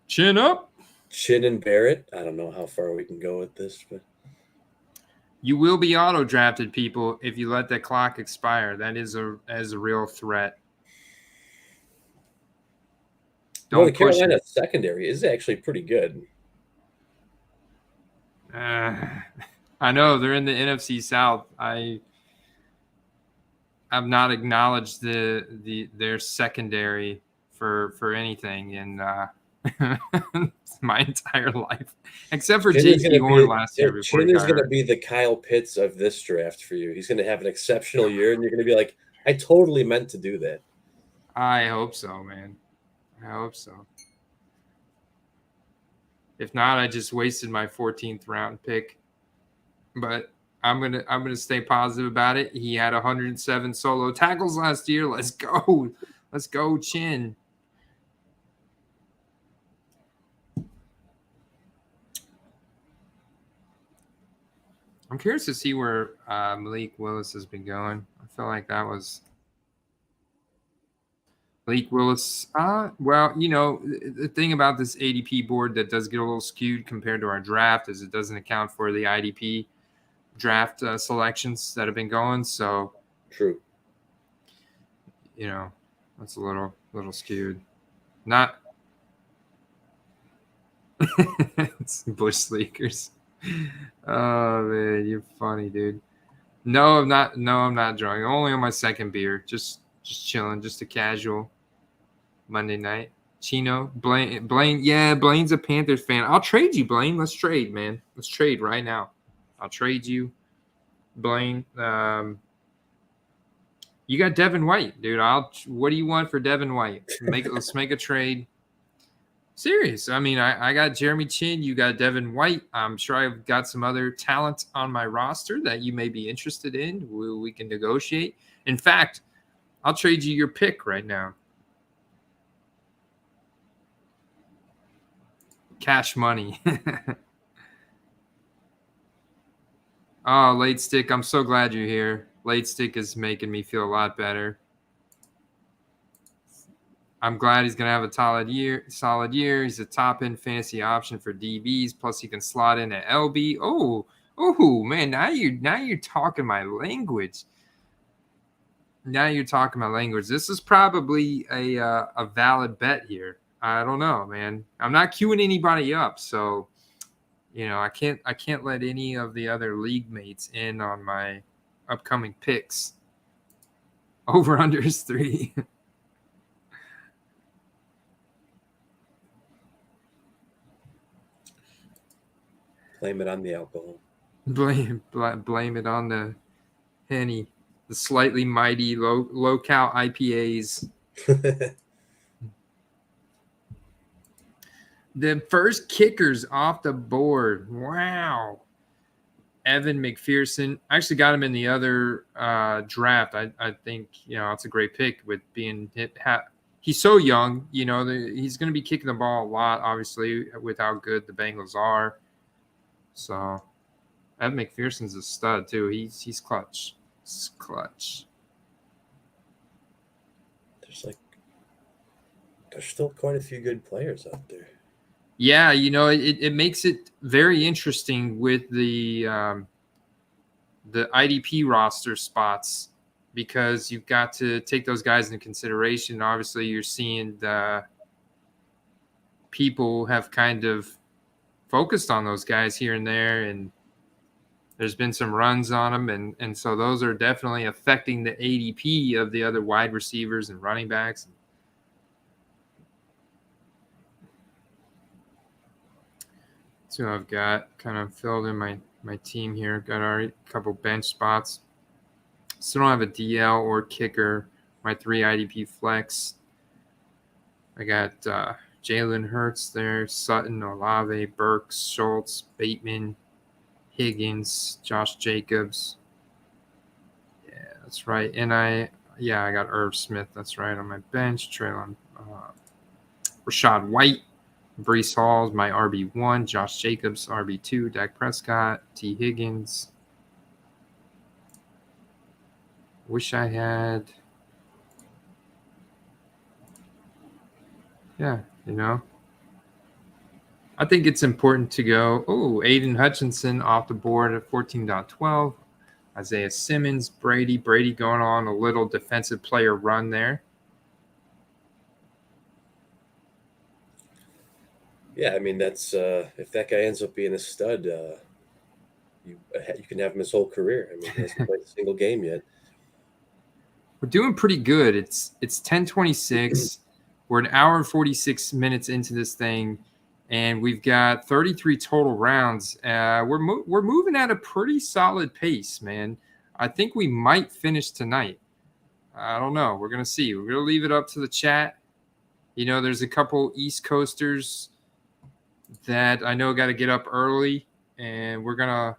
Chin up. Chin and Barrett. I don't know how far we can go with this, but you will be auto drafted, people, if you let that clock expire. That is a real threat. Well, the Carolina secondary is actually pretty good. I know they're in the NFC South. I've not acknowledged their secondary for anything in my entire life, except for J.P. Horn last year. Chin is going to be the Kyle Pitts of this draft for you. He's going to have an exceptional year, and you're going to be like, I totally meant to do that. I hope so, man. I hope so. If not, I just wasted my 14th round pick. But I'm gonna stay positive about it. He had 107 solo tackles last year. Let's go. Let's go, Chin. I'm curious to see where Malik Willis has been going. I feel like that was Malik Willis. Well, you know, the thing about this ADP board that does get a little skewed compared to our draft is it doesn't account for the IDP draft selections that have been going. So true. You know, that's a little skewed. Not it's Bush Sleekers. Oh man, you're funny, dude. No, I'm not drunk. Only on my second beer. Just chilling, just a casual Monday night. Chino, Blaine, yeah, Blaine's a Panthers fan. I'll trade you, Blaine. Let's trade, man. Let's trade right now. I'll trade you, Blaine. You got Devin White, dude. What do you want for Devin White? Let's make a trade. Serious. I mean, I got Jeremy Chin. You got Devin White. I'm sure I've got some other talent on my roster that you may be interested in. We can negotiate. In fact, I'll trade you your pick right now. Cash money. Oh, Late Stick, I'm so glad you're here. Late Stick is making me feel a lot better. I'm glad he's going to have a solid year. He's a top-end fantasy option for DBs. Plus, he can slot in at LB. Oh, man, now you're talking my language. Now you're talking my language. This is probably a valid bet here. I don't know, man. I'm not queuing anybody up, so you know I can't let any of the other league mates in on my upcoming picks. Over under is 3. Blame it on the alcohol. Blame it on the Henny, the slightly mighty low-cal IPAs. The first kickers off the board. Wow. Evan McPherson. I actually got him in the other draft. I think, you know, it's a great pick with being hit. He's so young, you know, he's going to be kicking the ball a lot, obviously, with how good the Bengals are. So, Evan McPherson's a stud, too. He's clutch. He's clutch. There's still quite a few good players out there. Yeah, you know, it makes it very interesting with the IDP roster spots. because you've got to take those guys into consideration. Obviously, you're seeing the people have kind of focused on those guys here and there, and there's been some runs on them, and so those are definitely affecting the ADP of the other wide receivers and running backs. So I've got kind of filled in my team here. Got already a couple bench spots. Still don't have a DL or kicker. My 3 IDP flex. I got Jalen Hurts there, Sutton, Olave, Burks, Schultz, Bateman, Higgins, Josh Jacobs. Yeah, that's right. And I got Irv Smith. That's right on my bench. Traylon, Rashad White, Breece Hall, my RB1, Josh Jacobs, RB2, Dak Prescott, T. Higgins. Wish I had. Yeah, I think it's important to go. Oh, Aiden Hutchinson off the board at 14.12. Isaiah Simmons, Brady going on a little defensive player run there. Yeah, I mean, that's if that guy ends up being a stud, you can have him his whole career. I mean, he hasn't played a single game yet. We're doing pretty good. It's 10:26. We're an hour and 46 minutes into this thing, and we've got 33 total rounds. We're moving at a pretty solid pace, man. I think we might finish tonight. I don't know. We're gonna see. We're gonna leave it up to the chat. There's a couple East Coasters that I know got to get up early, and we're gonna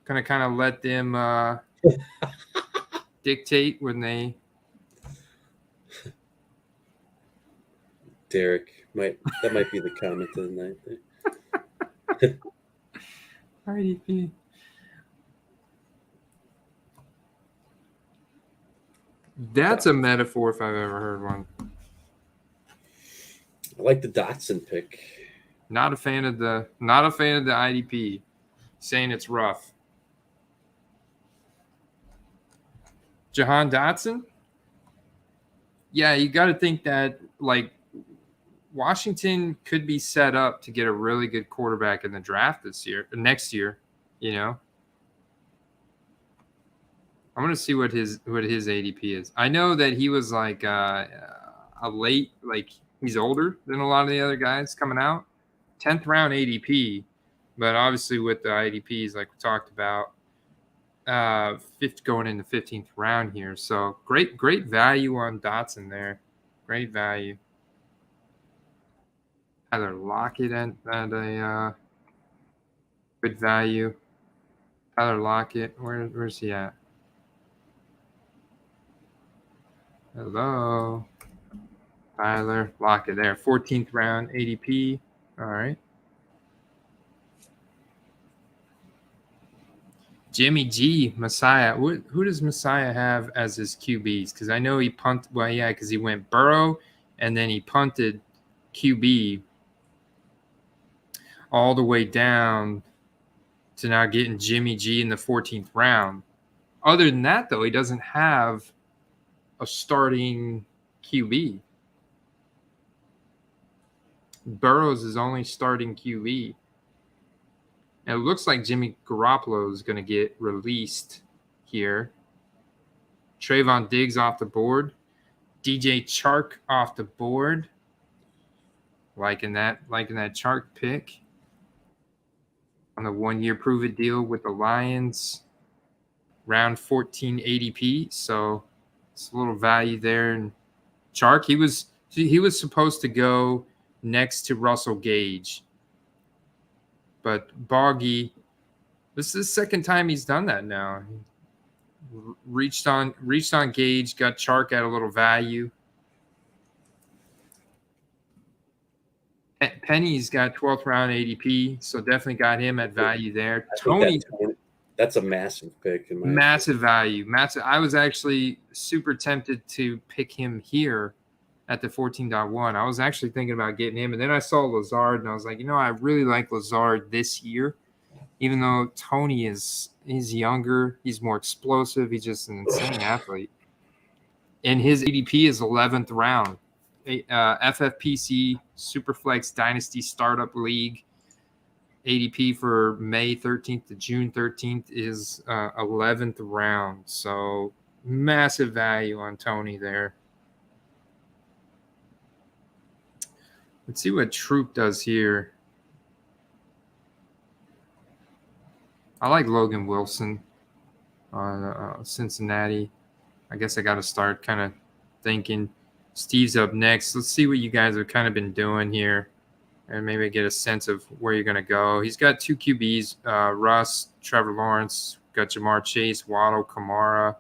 kind of let them dictate when they. Derek might be the comment of the night. IDP. That's a metaphor if I've ever heard one. I like the Dotson pick. Not a fan of the IDP. Saying it's rough. Jahan Dotson? Yeah, you got to think that Washington could be set up to get a really good quarterback in the draft next year. I'm going to see what his ADP is. I know that he was a late, he's older than a lot of the other guys coming out. 10th round ADP, but obviously with the IDPs like we talked about, fifth going in the 15th round here. So great value on Dotson there. Great value. Tyler Lockett at a good value. Tyler Lockett, where's he at? Hello. Tyler Lockett there. 14th round ADP. All right. Jimmy G, Messiah. Who does Messiah have as his QBs? Because I know he punted. Well, yeah, because he went Burrow and then he punted QB all the way down to now getting Jimmy G in the 14th round. Other than that, though, he doesn't have a starting QB. Burrow's his only starting QB. And it looks like Jimmy Garoppolo is going to get released here. Trayvon Diggs off the board. DJ Chark off the board. Liking that Chark pick. On the 1-year prove-it deal with the Lions. Round 14 ADP. So it's a little value there. And Chark, he was supposed to go next to Russell Gage. But Boggy, this is the second time he's done that now. Reached on Gage, got Chark at a little value. Penny's got 12th round ADP, so definitely got him at value there. Tony, that's a massive pick. Massive value. Massive. I was actually super tempted to pick him here at the 14.1. I was actually thinking about getting him, and then I saw Lazard, and I was like, I really like Lazard this year. even though Tony he's younger, he's more explosive, he's just an insane athlete. And his ADP is 11th round. FFPC Superflex Dynasty Startup League ADP for May 13th to June 13th is 11th round. So massive value on Tony there. Let's see what Troop does here. I like Logan Wilson on Cincinnati. I guess I got to start kind of thinking. Steve's up next. Let's see what you guys have kind of been doing here and maybe get a sense of where you're going to go. He's got 2 QBs, Russ, Trevor Lawrence, got Jamar Chase, Waddle, Kamara.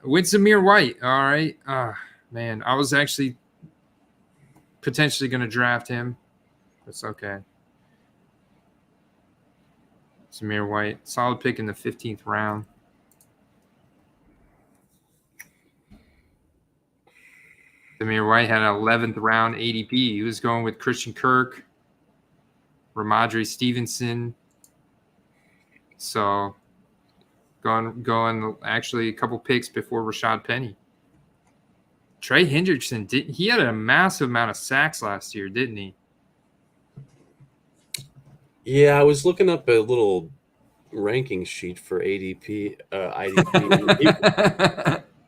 With Zamir White, all right. Man, I was actually potentially going to draft him. That's okay. Zamir White, solid pick in the 15th round. Zamir White had an 11th round ADP. He was going with Christian Kirk, Ramondre Stevenson. So going actually a couple picks before Rashad Penny. Trey Hendrickson, he had a massive amount of sacks last year, didn't he? Yeah, I was looking up a little ranking sheet for IDP.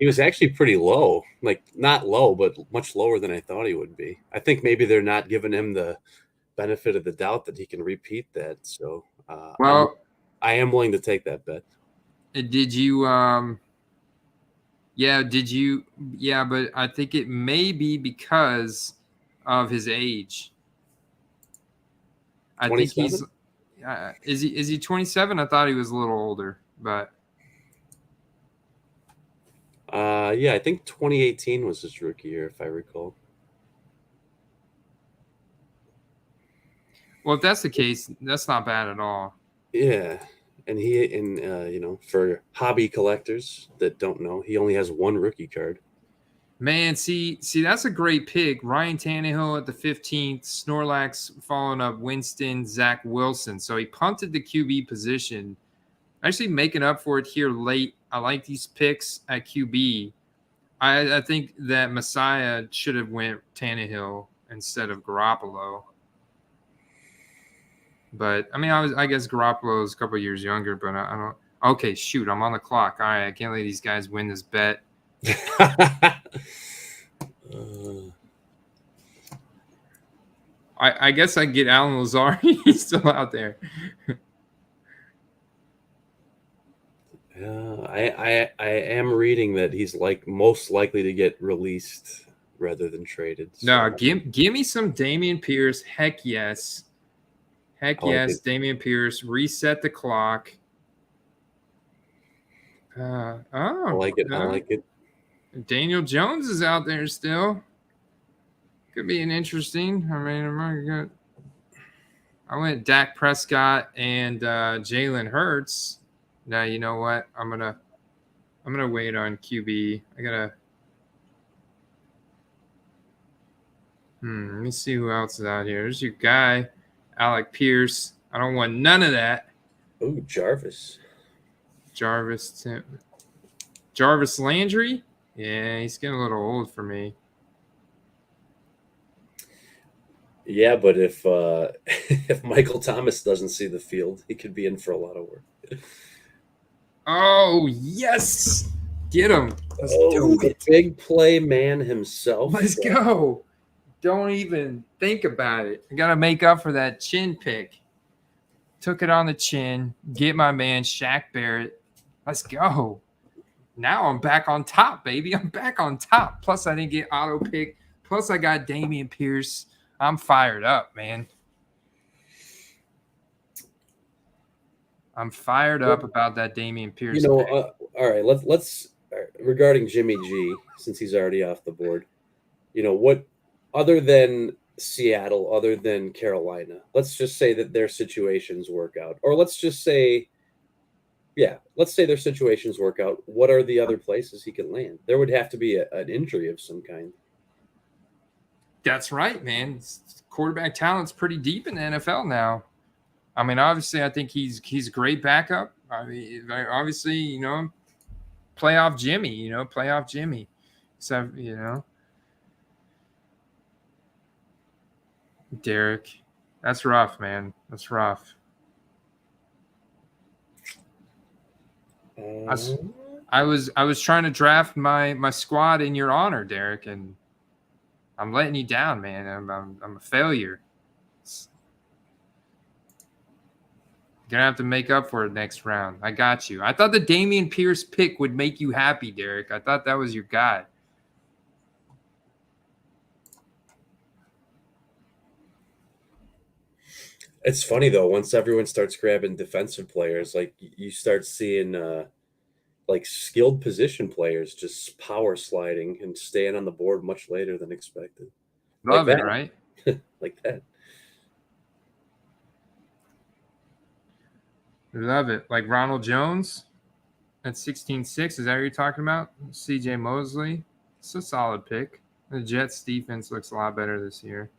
He was actually pretty low, like not low, but much lower than I thought he would be. I think maybe they're not giving him the benefit of the doubt that he can repeat that. So, I am willing to take that bet. Did you? Yeah, did you? Yeah, but I think it may be because of his age. I 27? think he's. Is he 27? I thought he was a little older, but. Yeah, I think 2018 was his rookie year, if I recall. Well, if that's the case, that's not bad at all. Yeah, and for hobby collectors that don't know, he only has 1 rookie card. Man, see, that's a great pick. Ryan Tannehill at the 15th, Snorlax following up Winston, Zach Wilson. So he punted the QB position, actually making up for it here late. I like these picks at QB. I think that Messiah should have went Tannehill instead of Garoppolo. But, I mean, I guess Garoppolo is a couple years younger, but I don't. Okay, shoot, I'm on the clock. All right, I can't let these guys win this bet. I guess I get Alan Lazard. He's still out there. I am reading that he's most likely to get released rather than traded. So. No, give me some Dameon Pierce. Heck yes. Dameon Pierce. Reset the clock. I like it. Daniel Jones is out there still. Could be an interesting. I mean, I went Dak Prescott and Jalen Hurts. Now you know what? I'm gonna wait on QB. Let me see who else is out here. There's your guy, Alec Pierce. I don't want none of that. Oh, Jarvis Landry. Yeah, he's getting a little old for me. Yeah, but if Michael Thomas doesn't see the field, he could be in for a lot of work. Oh, yes. Get him. Let's do it. Big play man himself. Let's go. Don't even think about it. I got to make up for that chin pick. Took it on the chin. Get my man Shaq Barrett. Let's go. Now I'm back on top, baby. I'm back on top. Plus, I didn't get auto pick. Plus, I got Dameon Pierce. I'm fired up, man. I'm fired up about that Dameon Pierce. All right. Let's regarding Jimmy G, since he's already off the board. What other than Seattle, other than Carolina? Let's just say that their situations work out, or let's say their situations work out. What are the other places he can land? There would have to be an injury of some kind. That's right, man. Quarterback talent's pretty deep in the NFL now. I mean, obviously, I think he's a great backup. I mean, obviously, playoff Jimmy. So, Derek, that's rough, man. That's rough. I was trying to draft my squad in your honor, Derek, and I'm letting you down, man. I'm a failure. You're gonna have to make up for it next round. I got you. I thought the Dameon Pierce pick would make you happy, Derek. I thought that was your guy. It's funny though, once everyone starts grabbing defensive players, like you start seeing like skilled position players just power sliding and staying on the board much later than expected. Love it, right? Like that. Love it. Like Ronald Jones at 16-6. Is that what you're talking about? CJ Mosley. It's a solid pick. The Jets defense looks a lot better this year.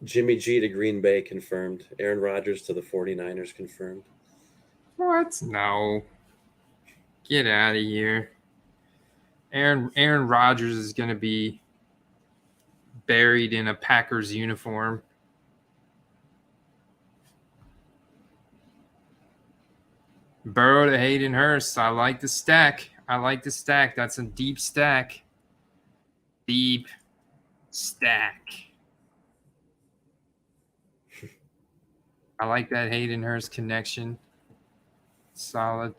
Jimmy G to Green Bay confirmed. Aaron Rodgers to the 49ers confirmed. What? No. Get out of here. Aaron Rodgers is going to be buried in a Packers uniform. Burrow to Hayden Hurst. I like the stack. That's a deep stack. Deep stack. I like that Hayden Hurst connection. Solid.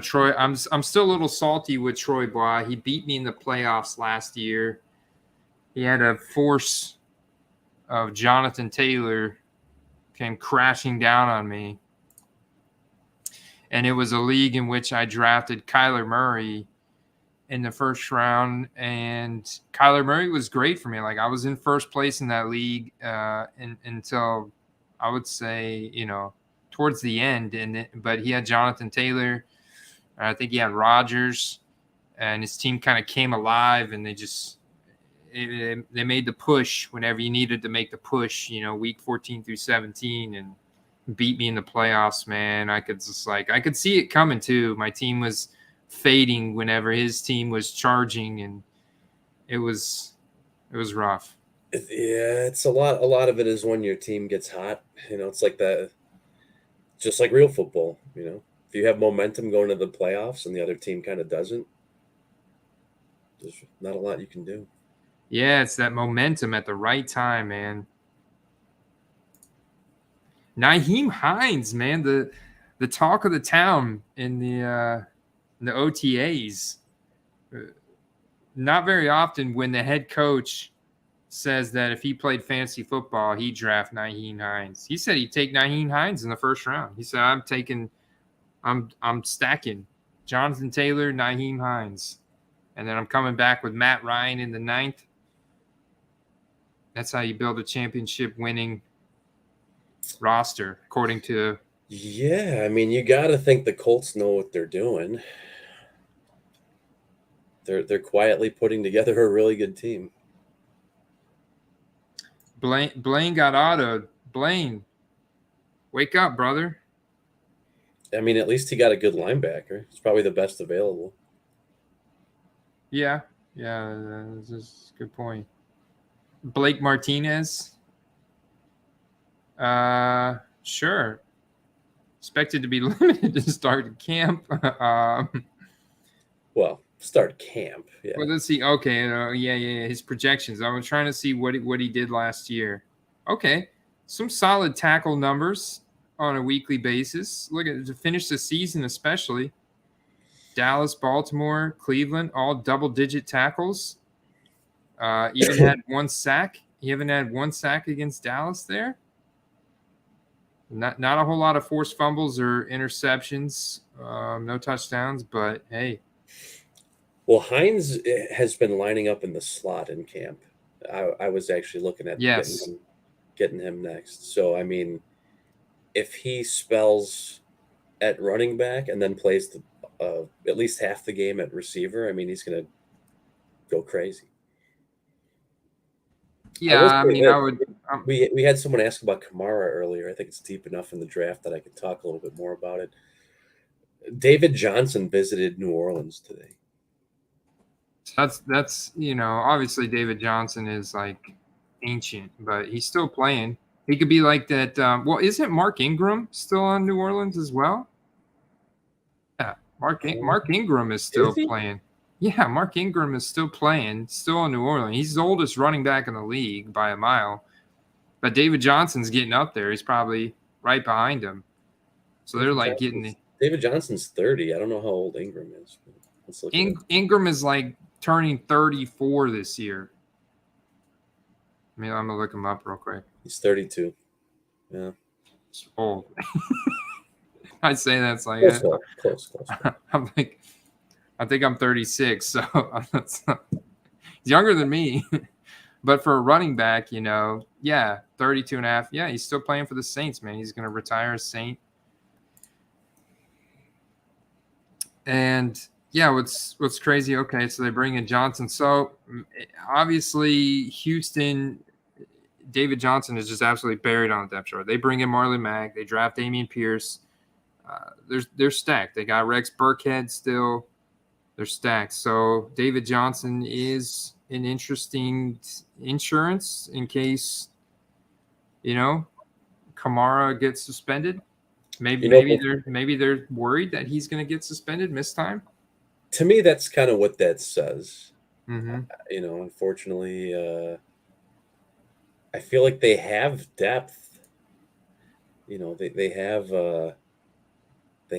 Troy, I'm still a little salty with Troy Bois. He beat me in the playoffs last year. He had a force of Jonathan Taylor came crashing down on me. And it was a league in which I drafted Kyler Murray in the first round. And Kyler Murray was great for me. Like, I was in first place in that league until I would say, towards the end. But he had Jonathan Taylor. I think he had Rodgers. And his team kind of came alive. And they made the push whenever you needed to make the push, week 14 through 17, and beat me in the playoffs, man. I could see it coming too. My team was fading whenever his team was charging, and it was rough. Yeah, it's a lot of it is when your team gets hot. It's like that, just like real football. If you have momentum going to the playoffs and the other team kind of doesn't, there's not a lot you can do. Yeah, it's that momentum at the right time, man. Nyheim Hines, man, the talk of the town in the OTAs. Not very often when the head coach says that if he played fantasy football, he'd draft Nyheim Hines. He said he'd take Nyheim Hines in the first round. He said, I'm stacking Jonathan Taylor, Nyheim Hines. And then I'm coming back with Matt Ryan in the 9th. That's how you build a championship winning roster, according to. Yeah, I mean, you got to think the Colts know what they're doing. They're quietly putting together a really good team. Blaine got autoed. Blaine, wake up, brother. I mean, at least he got a good linebacker. It's probably the best available. Yeah, that's a good point. Blake Martinez. Sure. Expected to be limited to start camp. Well, start camp. Yeah. Well, let's see. Okay. Yeah. His projections. I was trying to see what he did last year. Okay. Some solid tackle numbers on a weekly basis. Look at to finish the season, especially. Dallas, Baltimore, Cleveland, all double-digit tackles. Even had one sack. He haven't had one sack against Dallas there. Not a whole lot of forced fumbles or interceptions. No touchdowns, but hey. Well, Hines has been lining up in the slot in camp. I was actually looking at getting him next. So, I mean, if he spells at running back and then plays at least half the game at receiver, I mean, he's going to go crazy. Yeah, will I say mean, I this. would. We had someone ask about Kamara earlier. I think it's deep enough in the draft that I could talk a little bit more about it. David Johnson visited New Orleans today. That's obviously David Johnson is like ancient, but he's still playing. He could be like that. Well, isn't Mark Ingram still on New Orleans as well? Yeah, Mark Ingram is still Is he? playing. Yeah, Mark Ingram is still playing, still in New Orleans. He's the oldest running back in the league by a mile. But David Johnson's getting up there. He's probably right behind him. So they're like getting David Johnson's 30. I don't know how old Ingram is. Let's look Ingram is like turning 34 this year. I mean, I'm gonna look him up real quick. He's 32. Yeah. It's old. I'd say that's like close. I'm like, I think I'm 36, so he's younger than me. But for a running back, 32 and a half. Yeah, he's still playing for the Saints, man. He's gonna retire as Saint. And yeah, what's crazy? Okay, so they bring in Johnson. So obviously, Houston, David Johnson is just absolutely buried on the depth chart. They bring in Marlon Mack. They draft Dameon Pierce. They're stacked. They got Rex Burkhead still. They're stacked. So David Johnson is an interesting insurance in case Kamara gets suspended. Maybe they're worried that he's going to get suspended, miss time. To me, that's kind of what that says. Mm-hmm. Unfortunately, I feel like they have depth. They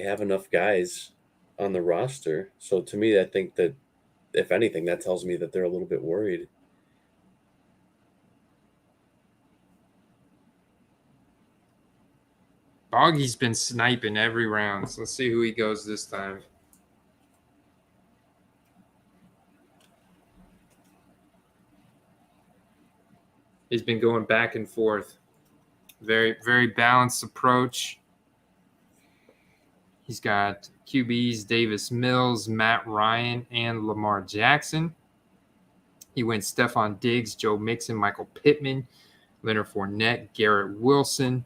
have enough guys on the roster. So to me, I think that if anything, that tells me that they're a little bit worried. Boggy's been sniping every round. So let's see who he goes this time. He's been going back and forth. Very, very balanced approach. He's got QBs Davis Mills, Matt Ryan, and Lamar Jackson. He went Stephon Diggs, Joe Mixon, Michael Pittman, Leonard Fournette, Garrett Wilson.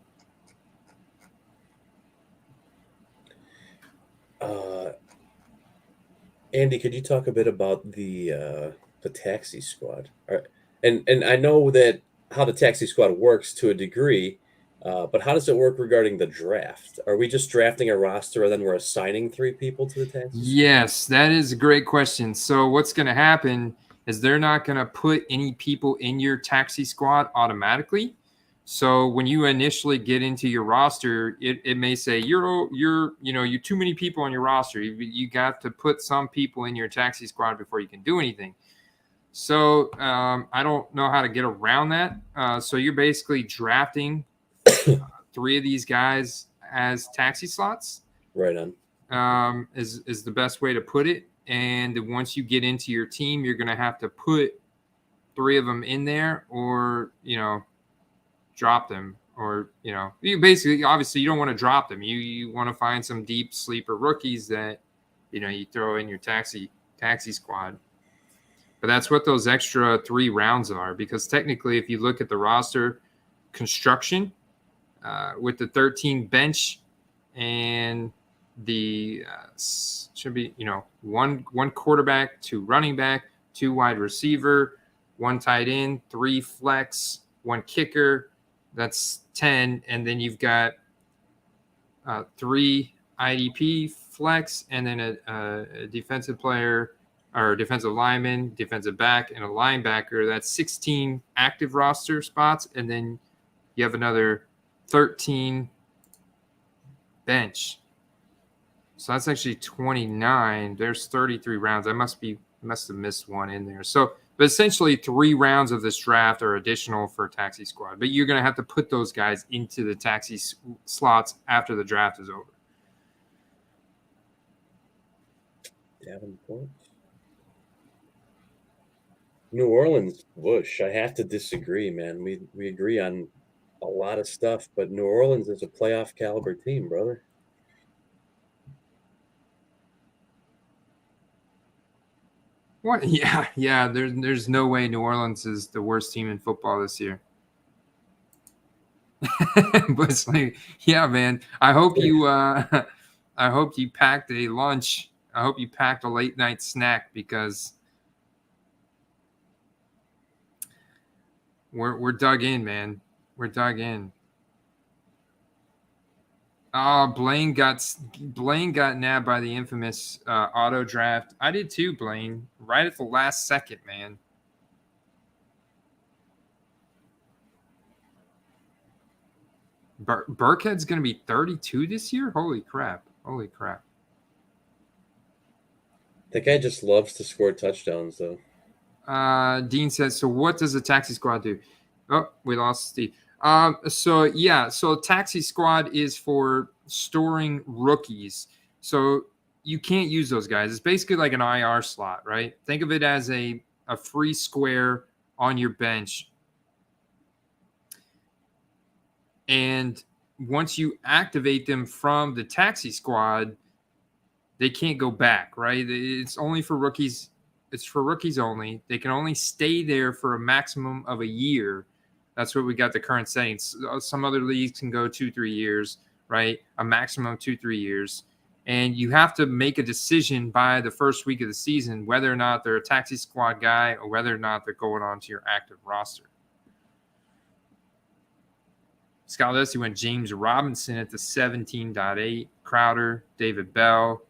Andy, could you talk a bit about the taxi squad? And I know that how the taxi squad works to a degree, but how does it work regarding the draft? Are we just drafting a roster and then we're assigning 3 people to the taxi squad? Yes, that is a great question. So what's going to happen is they're not going to put any people in your taxi squad automatically. So when you initially get into your roster, it may say you're too many people on your roster. You got to put some people in your taxi squad before you can do anything. So I don't know how to get around that. So you're basically drafting 3 of these guys as taxi slots. Right on. Is the best way to put it. And once you get into your team, you're going to have to put 3 of them in there, or drop them, or you basically, obviously, you don't want to drop them. You want to find some deep sleeper rookies that you throw in your taxi squad. But that's what those extra 3 rounds are, because technically, if you look at the roster construction with the 13 bench and the should be one quarterback, 2 running back, 2 wide receiver, 1 tight end, 3 flex, 1 kicker. That's 10, and then you've got 3 IDP flex, and then a defensive player or defensive lineman, defensive back, and a linebacker. That's 16 active roster spots, and then you have another 13 bench. So that's actually 29. There's 33 rounds. I must have missed one in there. So. But essentially, 3 rounds of this draft are additional for taxi squad. But you're going to have to put those guys into the taxi slots after the draft is over. Davenport. New Orleans, Bush. I have to disagree, man. We agree on a lot of stuff, but New Orleans is a playoff caliber team, brother. What? Yeah. There's no way New Orleans is the worst team in football this year. But it's like, yeah, man. I hope you packed a lunch. I hope you packed a late night snack because we're dug in, man. We're dug in. Oh, Blaine got nabbed by the infamous auto draft. I did too, Blaine. Right at the last second, man. Burkhead's going to be 32 this year? Holy crap. The guy just loves to score touchdowns, though. Dean says, so what does a taxi squad do? Oh, we lost Steve. So taxi squad is for storing rookies. So you can't use those guys. It's basically like an IR slot, right? Think of it as a free square on your bench. And once you activate them from the taxi squad, they can't go back, right? It's only for rookies. It's for rookies only. They can only stay there for a maximum of a year. That's what we got the current settings. Some other leagues can go 2-3 years, right? A maximum of 2-3 years. And you have to make a decision by the first week of the season whether or not they're a taxi squad guy or whether or not they're going onto your active roster. Scott Leslie went James Robinson at the 17.8. Crowder, David Bell.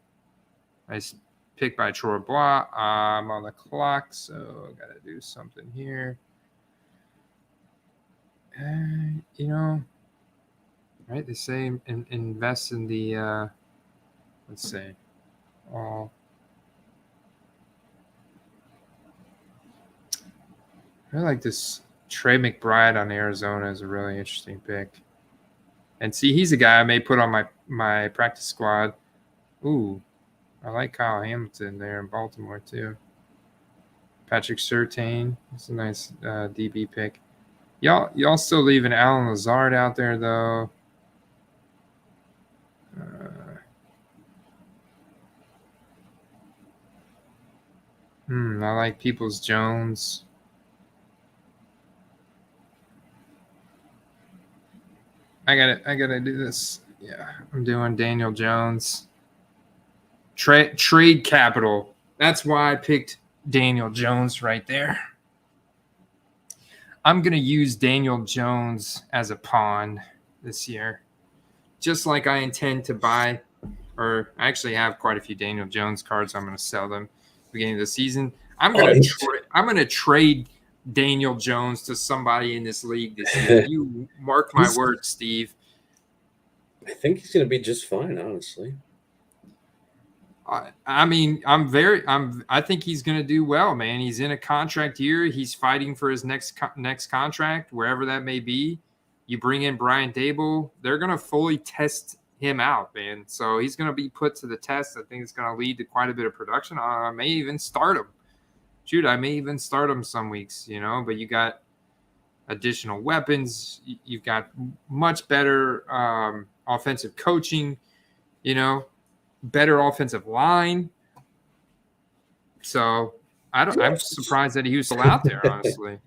Nice pick by Troy Bois. I'm on the clock, so I got to do something here. Right? They say invest in the, let's see. I like this. Trey McBride on Arizona is a really interesting pick. And see, he's a guy I may put on my practice squad. Ooh, I like Kyle Hamilton there in Baltimore too. Patrick Surtain, that's a nice DB pick. Y'all still leaving Alan Lazard out there though. I like Peoples-Jones. I gotta do this. Yeah, I'm doing Daniel Jones. Trade capital. That's why I picked Daniel Jones right there. I'm gonna use Daniel Jones as a pawn this year, just like I intend to buy, or I actually have quite a few Daniel Jones cards. I'm gonna sell them at the beginning of the season. I'm gonna trade Daniel Jones to somebody in this league this year. You mark my words, Steve. I think he's going to be just fine, honestly. I think he's going to do well, man. He's in a contract year. He's fighting for his next contract, wherever that may be. You bring in Brian Dable, they're going to fully test him out, man. So he's going to be put to the test. I think it's going to lead to quite a bit of production. I may even start him. Shoot, I may even start him some weeks, but you got additional weapons. You've got much better offensive coaching, better offensive line. So I'm surprised that he was still out there, honestly.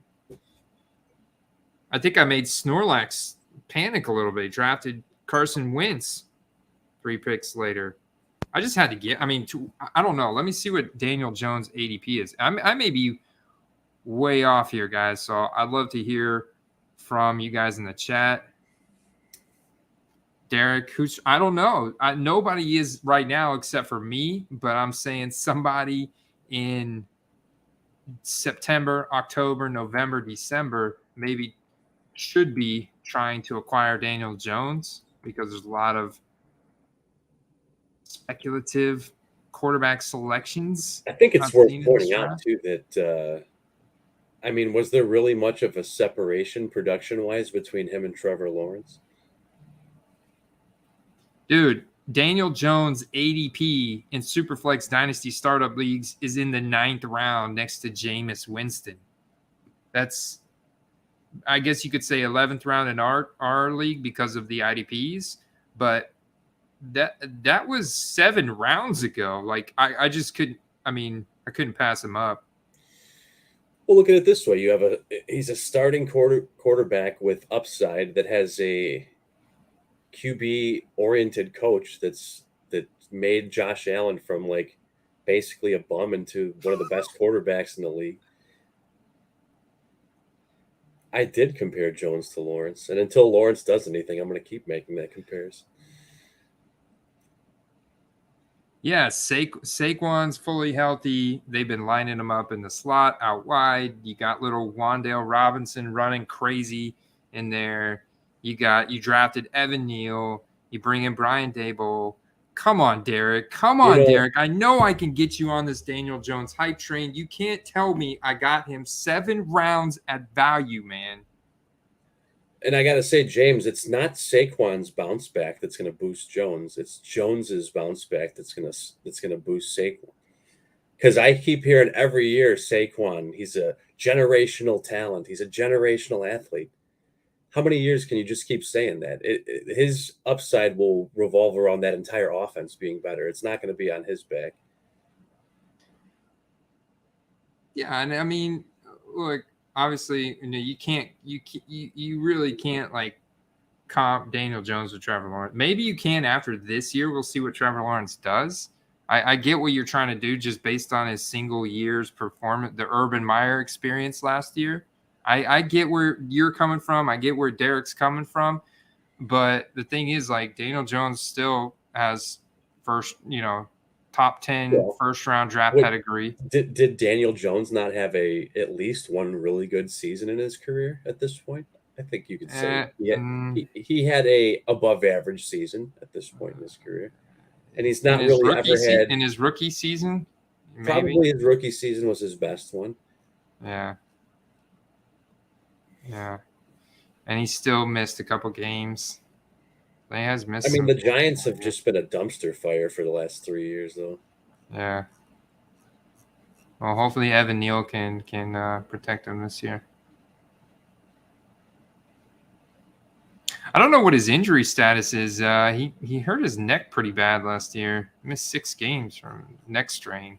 I think I made Snorlax panic a little bit. He drafted Carson Wentz 3 picks later. I just had to get. I don't know. Let me see what Daniel Jones ADP is. I may be way off here, guys. So I'd love to hear from you guys in the chat. Derek, I don't know. Nobody is right now except for me, but I'm saying somebody in September, October, November, December maybe should be trying to acquire Daniel Jones because there's a lot of speculative quarterback selections. I think it's worth pointing out too that was there really much of a separation production-wise between him and Trevor Lawrence? Dude, Daniel Jones ADP in Superflex Dynasty startup leagues is in the 9th round next to Jameis Winston. That's, I guess you could say 11th round in our league because of the IDPs, but that was 7 rounds ago. Like I just couldn't. I couldn't pass him up. Well, look at it this way: he's a starting quarterback with upside that has a QB oriented coach that made Josh Allen from like basically a bum into one of the best quarterbacks in the league. I did compare Jones to Lawrence, and until Lawrence does anything, I'm going to keep making that comparison. Yeah, Saquon's fully healthy. They've been lining him up in the slot out wide. You got little Wan'Dale Robinson running crazy in there. You drafted Evan Neal. You bring in Brian Daboll. Come on, Derek. Derek. I know I can get you on this Daniel Jones hype train. You can't tell me I got him 7 rounds at value, man. And I got to say, James, it's not Saquon's bounce back that's going to boost Jones. It's Jones's bounce back that's going to boost Saquon. Because I keep hearing every year Saquon, he's a generational talent. He's a generational athlete. How many years can you just keep saying that? His upside will revolve around that entire offense being better. It's not going to be on his back. Yeah, and I mean, look, obviously, you really can't like comp Daniel Jones with Trevor Lawrence. Maybe you can after this year. We'll see what Trevor Lawrence does. I get what you're trying to do just based on his single year's performance, the Urban Meyer experience last year. I get where you're coming from. I get where Derek's coming from. But the thing is, like, Daniel Jones still has top 10 first-round draft pedigree. Did Daniel Jones not have at least one really good season in his career at this point? I think you could say he had a above-average season at this point in his career. And he's not really ever had... In his rookie season? Maybe. Probably his rookie season was his best one. Yeah. Yeah. And he still missed a couple games. He has missed. I mean, the Giants have just been a dumpster fire for the last 3 years, though. Yeah. Well, hopefully Evan Neal can protect him this year. I don't know what his injury status is. He hurt his neck pretty bad last year. He missed 6 games from neck strain.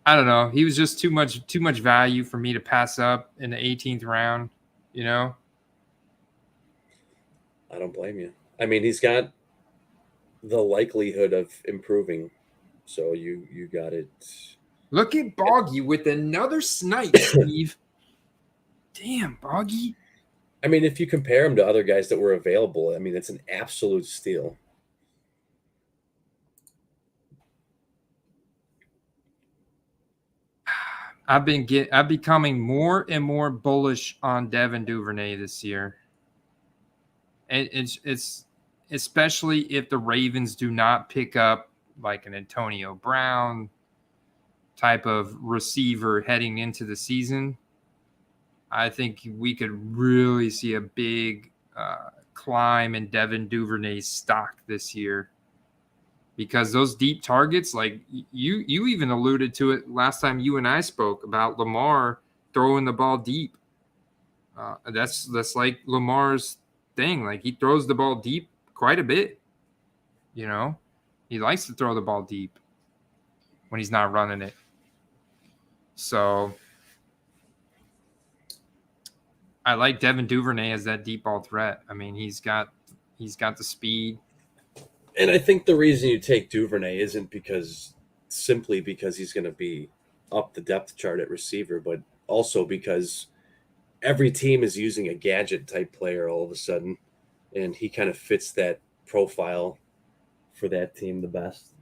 I don't know. He was just too much value for me to pass up in the 18th round, you know? I don't blame you. I mean, he's got the likelihood of improving, so you got it. Look at Boggy with another snipe, Steve. Damn, Boggy. I mean, if you compare him to other guys that were available, I mean, it's an absolute steal. I'm becoming more and more bullish on Devin Duvernay this year. It's especially if the Ravens do not pick up like an Antonio Brown type of receiver heading into the season. I think we could really see a big climb in Devin Duvernay's stock this year. Because those deep targets, like you even alluded to it last time you and I spoke about Lamar throwing the ball deep. That's like Lamar's thing. Like he throws the ball deep quite a bit. You know, he likes to throw the ball deep when he's not running it. So I like Devin Duvernay as that deep ball threat. I mean, he's got the speed. And I think the reason you take Duvernay isn't simply because he's going to be up the depth chart at receiver, but also because every team is using a gadget type player all of a sudden, and he kind of fits that profile for that team the best.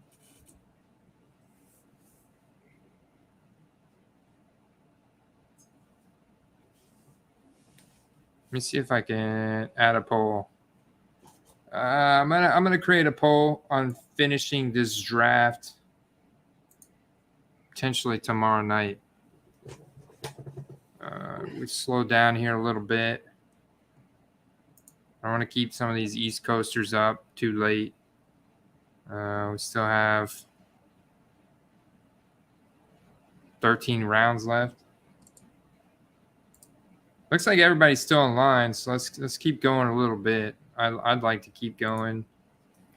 Let me see if I can add a poll. I'm gonna create a poll on finishing this draft potentially tomorrow night. We slow down here a little bit. I want to keep some of these East Coasters up too late. We still have 13 rounds left. Looks like everybody's still online, so let's keep going a little bit. I'd like to keep going.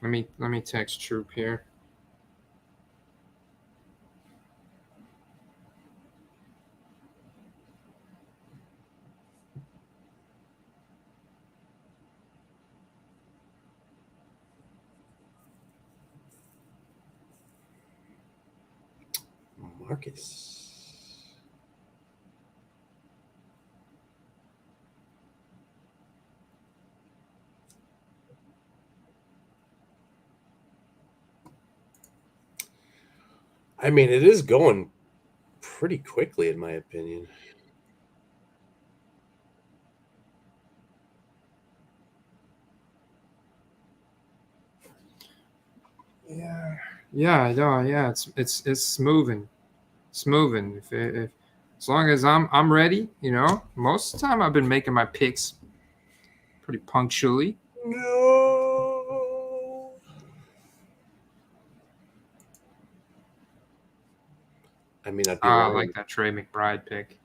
Let me text Troop here. Marcus. I mean, it is going pretty quickly, in my opinion. Yeah, I know. Yeah, it's moving. It's moving. If as long as I'm ready, most of the time I've been making my picks pretty punctually. No. I mean, I'd be I lying. like that Trey McBride pick.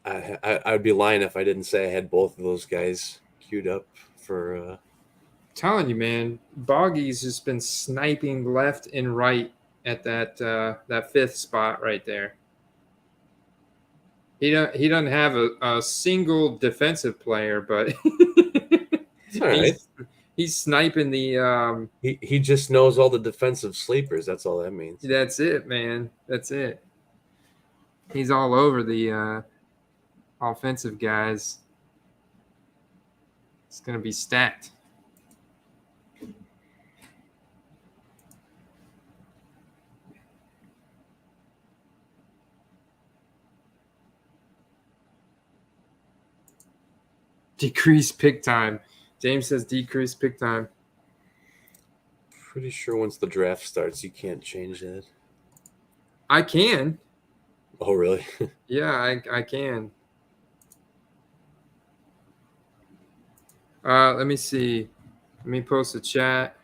I would be lying if I didn't say I had both of those guys queued up for. Telling you, man, Boggy's just been sniping left and right at that fifth spot right there. He doesn't have a single defensive player, but It's all right. he's sniping the. He just knows all the defensive sleepers. That's all that means. That's it, man. That's it. He's all over the offensive guys. It's gonna be stacked. Decrease pick time. James says decrease pick time. Pretty sure once the draft starts, you can't change that. I can. Oh, really? Yeah, I can. Let me see. Let me post a chat.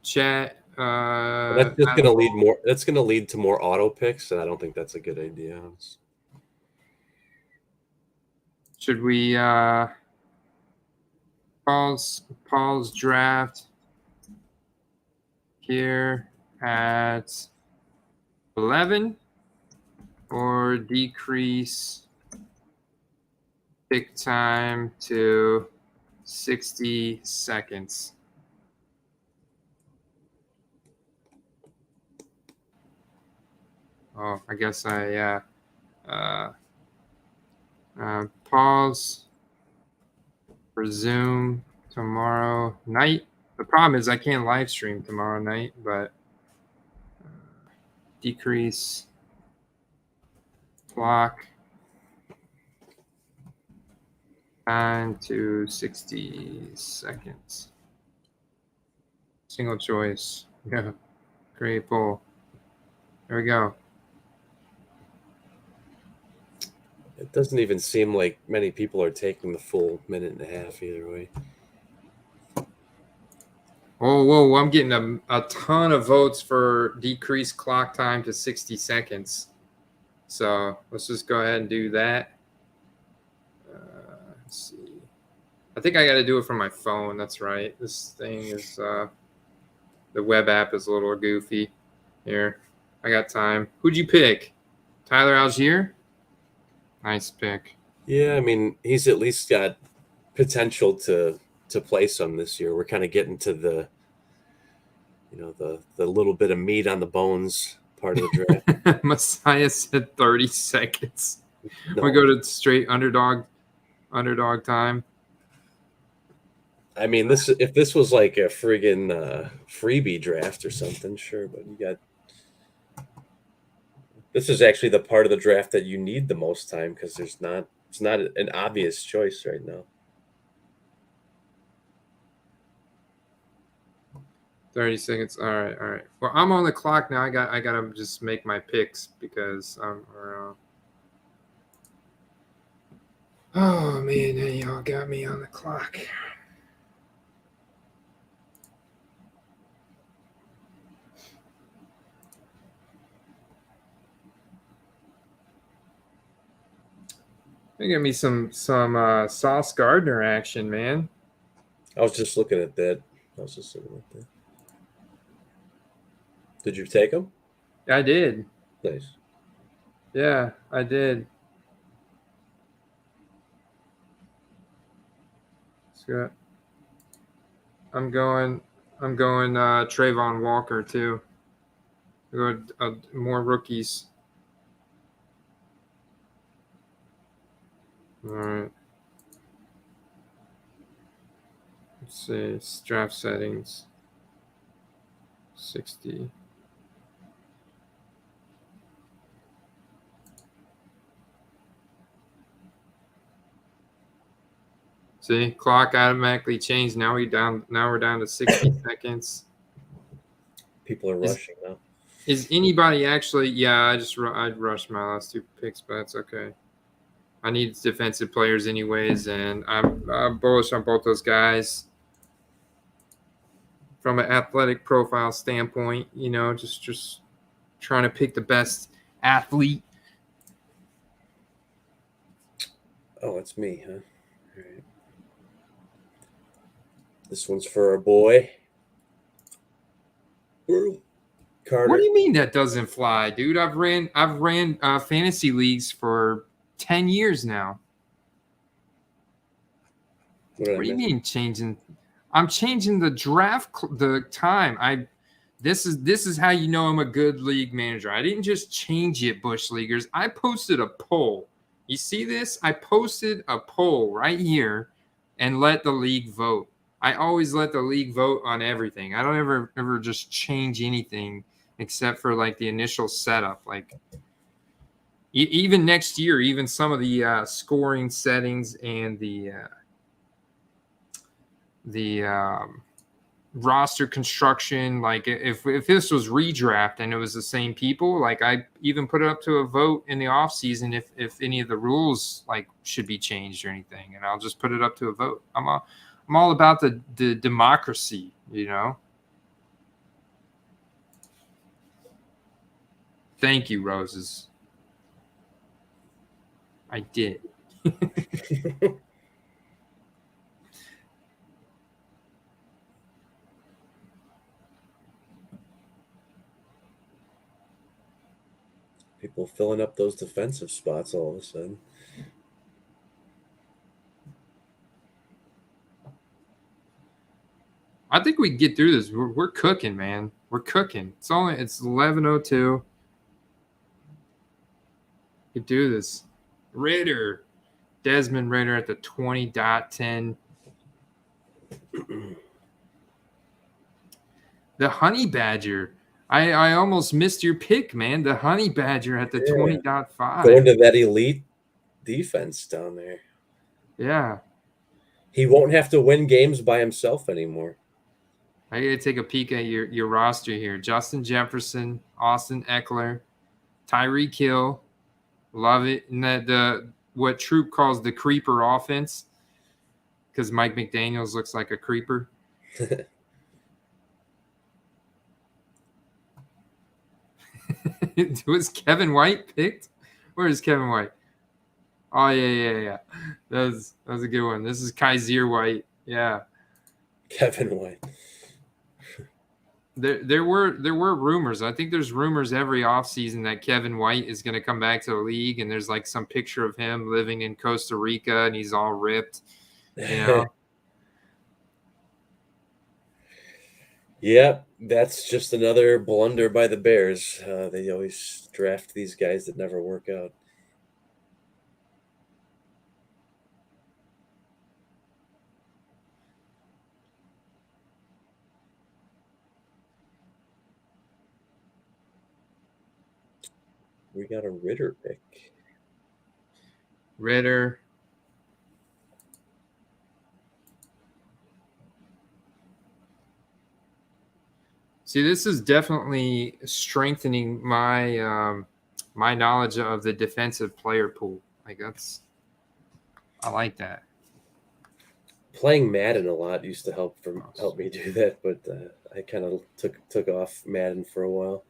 That's just gonna lead more. That's gonna lead to more auto picks, and I don't think that's a good idea. Should we Paul's draft here at 11 or decrease pick time to 60 seconds? Oh, I guess pause, resume tomorrow night. The problem is I can't live stream tomorrow night, but decrease clock time to 60 seconds. Single choice. Yeah. Great poll. There we go. It doesn't even seem like many people are taking the full minute and a half either way. Oh, whoa, I'm getting a ton of votes for decreased clock time to 60 seconds. So let's just go ahead and do that. Let's see. I think I got to do it from my phone. That's right. This thing is, the web app is a little goofy. Here, I got time. Who'd you pick? Tyler Algier? Nice pick. Yeah, I mean, he's at least got potential to play some this year. We're kind of getting to the little bit of meat on the bones part of the draft. Messiah said 30 seconds. No. We go to straight underdog time. I mean, if this was like a friggin' freebie draft or something, sure, but this is actually the part of the draft that you need the most time because it's not an obvious choice right now. 30 seconds. All right. Well, I'm on the clock now. I gotta just make my picks because oh man, y'all got me on the clock. Give me some Sauce Gardner action, man. I was just looking at that. Did you take him? I did. Nice. Yeah, I did. So I'm going Trayvon Walker too. More rookies. All right. Let's see. Draft settings. 60. See, clock automatically changed. Now we're down to 60 seconds. People are rushing now. Is anybody actually? Yeah, I'd rushed my last 2 picks, but that's okay. I need defensive players anyways, and I'm bullish on both those guys. From an athletic profile standpoint, just trying to pick the best athlete. Oh, it's me, huh? All right. This one's for our boy. Carter. What do you mean that doesn't fly, dude? I've ran fantasy leagues for 10 years now. What do you mean changing? I'm changing the draft the time. This is how you know I'm a good league manager. I didn't just change it, Bush Leaguers. I posted a poll. You see this? I posted a poll right here and let the league vote. I always let the league vote on everything. I don't ever just change anything except for like the initial setup. Like even next year, even some of the scoring settings and the roster construction, like if this was redraft and it was the same people, like I even put it up to a vote in the off season if any of the rules like should be changed or anything, and I'll just put it up to a vote. I'm all about the democracy, Thank you, Roses. I did. People filling up those defensive spots all of a sudden. I think we can get through this. We're cooking, man. We're cooking. It's 11:02. We can do this. Desmond Ridder at the 20.10. The Honey Badger. I almost missed your pick, man. The Honey Badger at the 20.5. Going to that elite defense down there. Yeah. He won't have to win games by himself anymore. I got to take a peek at your roster here. Justin Jefferson, Austin Eckler, Tyreek Hill. Love it. And what Troop calls the creeper offense, because Mike McDaniels looks like a creeper. Was Kevin White picked? Where is Kevin White? Oh, yeah. That was a good one. This is Kaiser White. Yeah. Kevin White. There were rumors. I think there's rumors every offseason that Kevin White is going to come back to the league, and there's like some picture of him living in Costa Rica, and he's all ripped, Yep, that's just another blunder by the Bears. They always draft these guys that never work out. We got a Ridder pick. Ridder. See, this is definitely strengthening my my knowledge of the defensive player pool. I like that. Playing Madden a lot used to help me do that, but I kind of took off Madden for a while.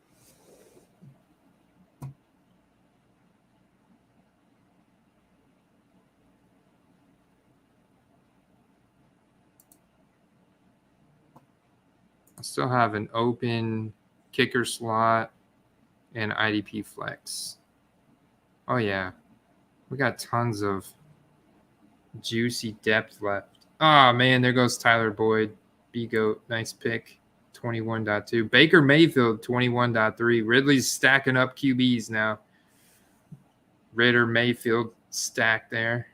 I still have an open kicker slot and IDP flex. Oh, yeah. We got tons of juicy depth left. Oh, man, there goes Tyler Boyd. B-Goat, nice pick. 21.2. Baker Mayfield, 21.3. Ridley's stacking up QBs now. Ridder, Mayfield stacked there.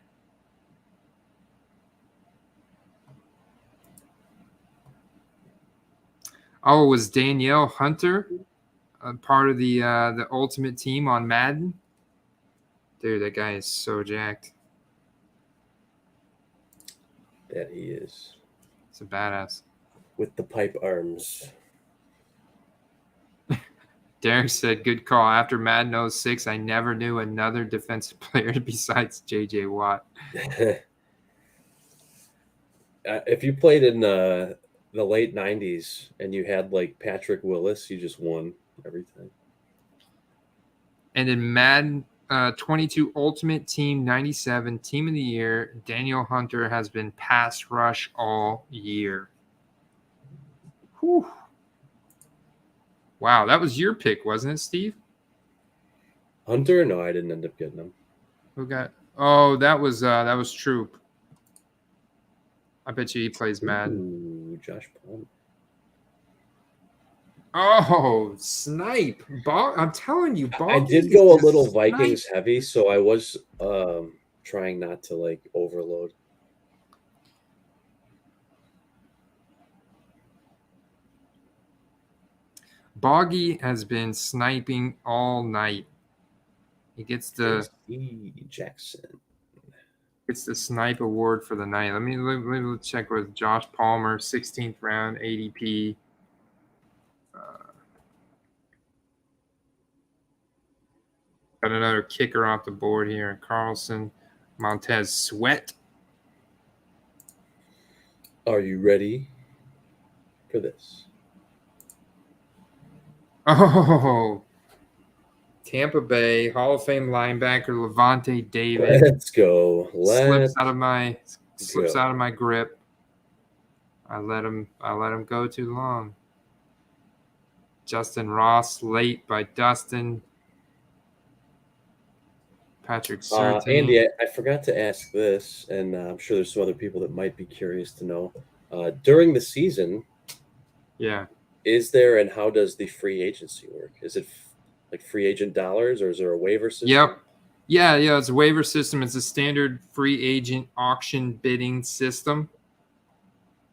Oh, was Danielle Hunter part of the ultimate team on Madden? Dude, that guy is so jacked. That he is. It's a badass. With the pipe arms. Derek said, good call. After Madden 06, I never knew another defensive player besides J.J. Watt. If you played in the late 90s and you had like Patrick Willis, you just won everything. And in Madden 22 Ultimate Team 97, Team of the Year, Danielle Hunter has been pass rush all year. Whew. Wow, that was your pick, wasn't it, Steve? Hunter? No, I didn't end up getting him. Who got? Oh, that was Troop. I bet you he plays Madden. Ooh, Josh Palmer. Oh, snipe! I'm telling you, I did go a little Vikings heavy, so I was trying not to like overload. Boggy has been sniping all night. He gets the Jackson. It's the snipe award for the night. Let me check with Josh Palmer, 16th round ADP. Got another kicker off the board here. Carlson, Montez Sweat. Are you ready for this? Oh, Tampa Bay Hall of Fame linebacker Levante David. Let's go. Slips out of my grip. I let him go too long. Justin Ross late by Dustin. Patrick Surtain. Andy, I forgot to ask this, and I'm sure there's some other people that might be curious to know. During the season, is there, and how does the free agency work? Is it like free agent dollars, or is there a waiver system? Yep. Yeah, it's a waiver system. It's a standard free agent auction bidding system.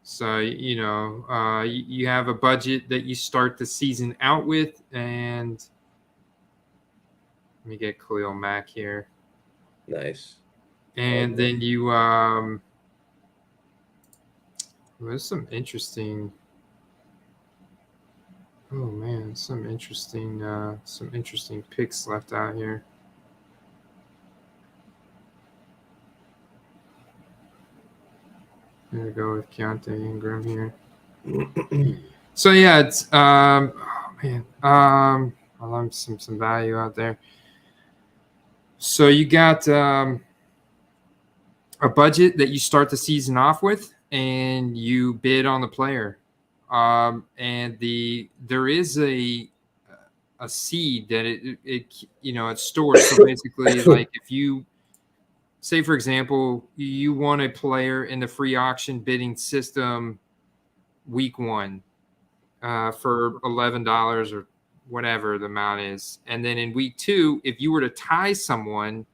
So, you have a budget that you start the season out with, and let me get Khalil Mack here. Nice. And then you there's some interesting some interesting picks left out here. I'm gonna go with Keontae Ingram here. So yeah, it's I love some value out there. So you got a budget that you start the season off with, and you bid on the player. And there is a seed that it's stored. So basically, like if you say, for example, you want a player in the free auction bidding system week 1 for $11 or whatever the amount is. And then in week 2, if you were to tie someone,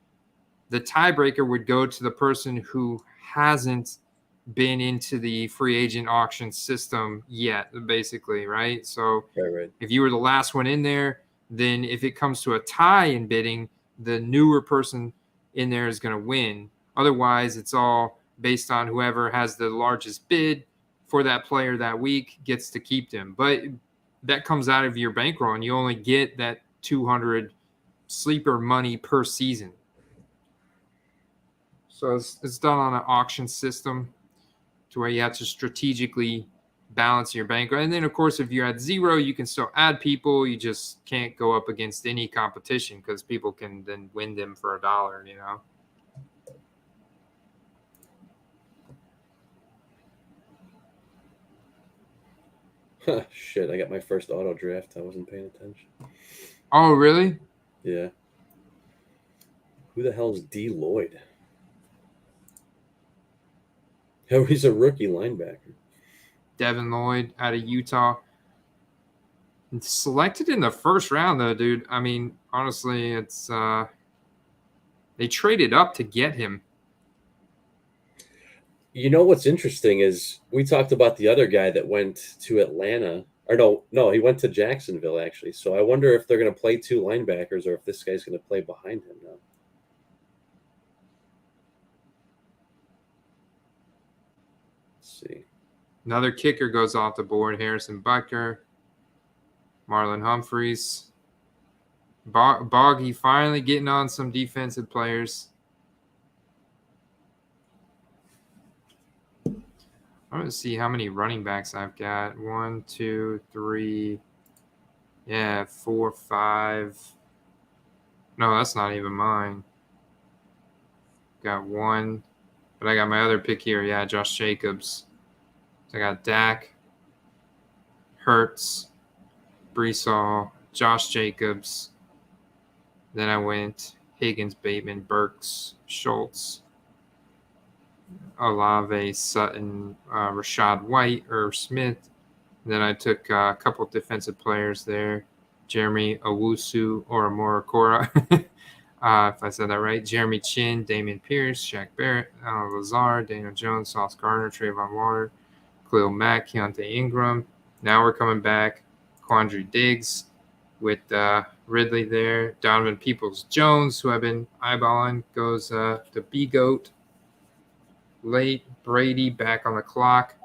the tiebreaker would go to the person who hasn't been into the free agent auction system yet, basically, right? So right. If you were the last one in there, then if it comes to a tie in bidding, the newer person in there is going to win. Otherwise, it's all based on whoever has the largest bid for that player that week gets to keep them. But that comes out of your bankroll, and you only get that 200 sleeper money per season. So it's done on an auction system to where you have to strategically balance your bankroll. And then, of course, if you're at 0, you can still add people. You just can't go up against any competition because people can then win them for $1, Shit, I got my first auto draft. I wasn't paying attention. Oh, really? Yeah. Who the hell is D. Lloyd? Oh, he's a rookie linebacker. Devin Lloyd out of Utah. Selected in the first round, though, dude. I mean, honestly, it's they traded up to get him. You know what's interesting is we talked about the other guy that went to Atlanta Or no, he went to Jacksonville, actually. So I wonder if they're going to play 2 linebackers or if this guy's going to play behind him now. Let's see. Another kicker goes off the board. Harrison Butker, Marlon Humphreys. Boggy finally getting on some defensive players. I'm going to see how many running backs I've got. 1, 2, 3. Yeah, 4, 5. No, that's not even mine. Got 1. But I got my other pick here. Yeah, Josh Jacobs. So I got Dak, Hurts, Brees Hall, Josh Jacobs. Then I went Higgins, Bateman, Burks, Schultz, Olave, Sutton, Rashad White, Irv Smith. Then I took a couple of defensive players there. Jeremy Owusu or Amora Cora, if I said that right. Jeremy Chin, Damian Pierce, Shaq Barrett, Lazard, Daniel Jones, Sauce Gardner, Trayvon Waller, Khalil Mack, Keontae Ingram. Now we're coming back. Quandre Diggs with Ridley there. Donovan Peoples-Jones, who I've been eyeballing, goes to B-Goat. Late. Brady back on the clock.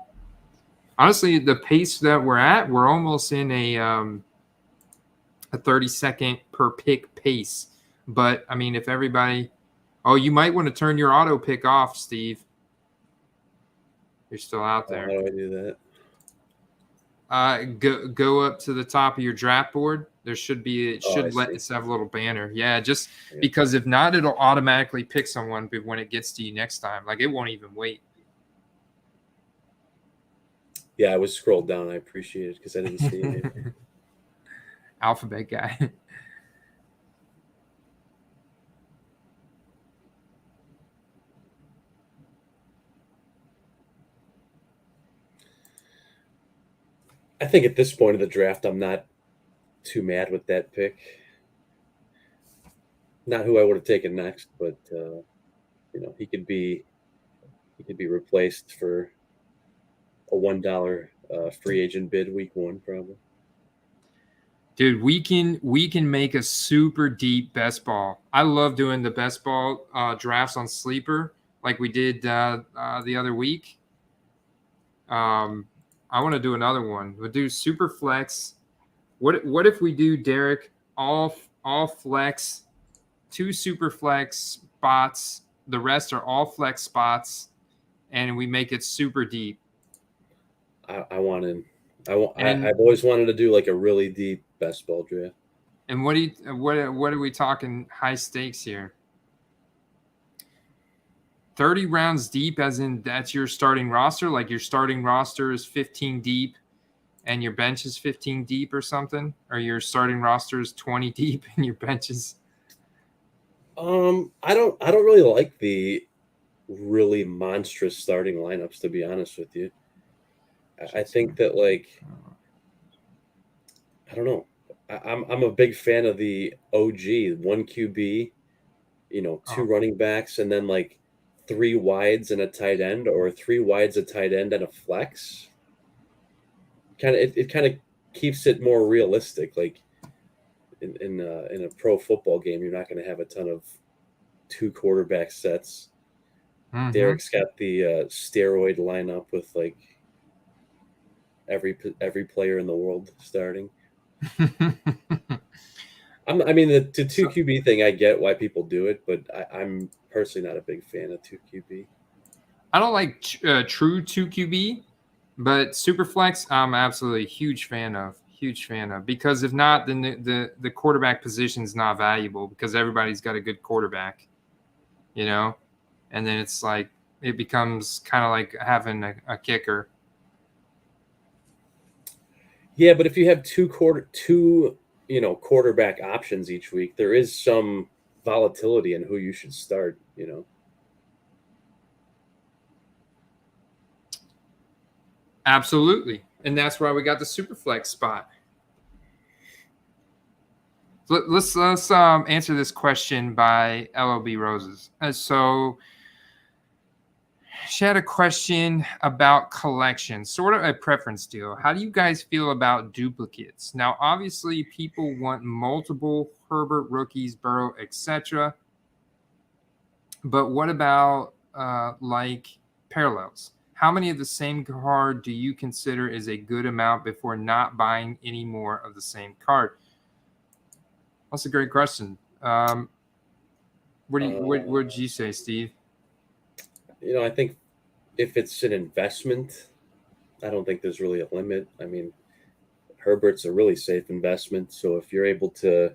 Honestly, the pace that we're at, we're almost in a 30-second per pick pace. But, I mean, if everybody – oh, you might want to turn your auto pick off, Steve. You're still out there. How do I do that? Go up to the top of your draft board. There should be – it should let us have a little banner. Yeah, because if not, it'll automatically pick someone when it gets to you next time. Like, it won't even wait. Yeah, I was scrolled down. I appreciate it because I didn't see it. Alphabet guy. I think at this point of the draft, I'm not too mad with that pick. Not who I would have taken next, but he could be replaced for a $1 free agent bid week 1 probably. Dude, we can make a super deep best ball. I love doing the best ball drafts on Sleeper like we did the other week. I want to do another one. We'll do Superflex. What if we do, Derek, all flex, 2 Superflex spots. The rest are all flex spots, and we make it super deep. I've always wanted to do like a really deep best ball draft. And what are we talking high stakes here? 30 rounds deep, as in that's your starting roster? Like your starting roster is 15 deep and your bench is 15 deep or something? Or your starting roster is 20 deep and your bench is... I don't really like the really monstrous starting lineups, to be honest with you. I think that, like, I don't know. I'm a big fan of the OG 1 QB, 2 running backs, and then like 3 wides and a tight end, or 3 wides, a tight end, and a flex. It kind of keeps it more realistic. Like in a pro football game, you're not going to have a ton of 2 quarterback sets. Mm-hmm. Derek's got the steroid lineup with like every player in the world starting. I mean, the 2 QB thing, I get why people do it, but I'm personally not a big fan of 2 QB. I don't like true 2 QB, but Superflex, I'm absolutely a huge fan of. Because if not, then the quarterback position is not valuable because everybody's got a good quarterback, and then it's like it becomes kind of like having a kicker. Yeah, but if you have two quarterback options each week, there is some volatility in who you should start, Absolutely. And that's why we got the Superflex spot. Let's answer this question by LOB Roses. So She had a question about collection, sort of a preference deal. How do you guys feel about duplicates? Now, obviously, people want multiple Herbert rookies, Burrow, etc. But what about like parallels? How many of the same card do you consider is a good amount before not buying any more of the same card? That's a great question. What did you say, Steve? I think if it's an investment, I don't think there's really a limit. I mean, Herbert's a really safe investment. So if you're able to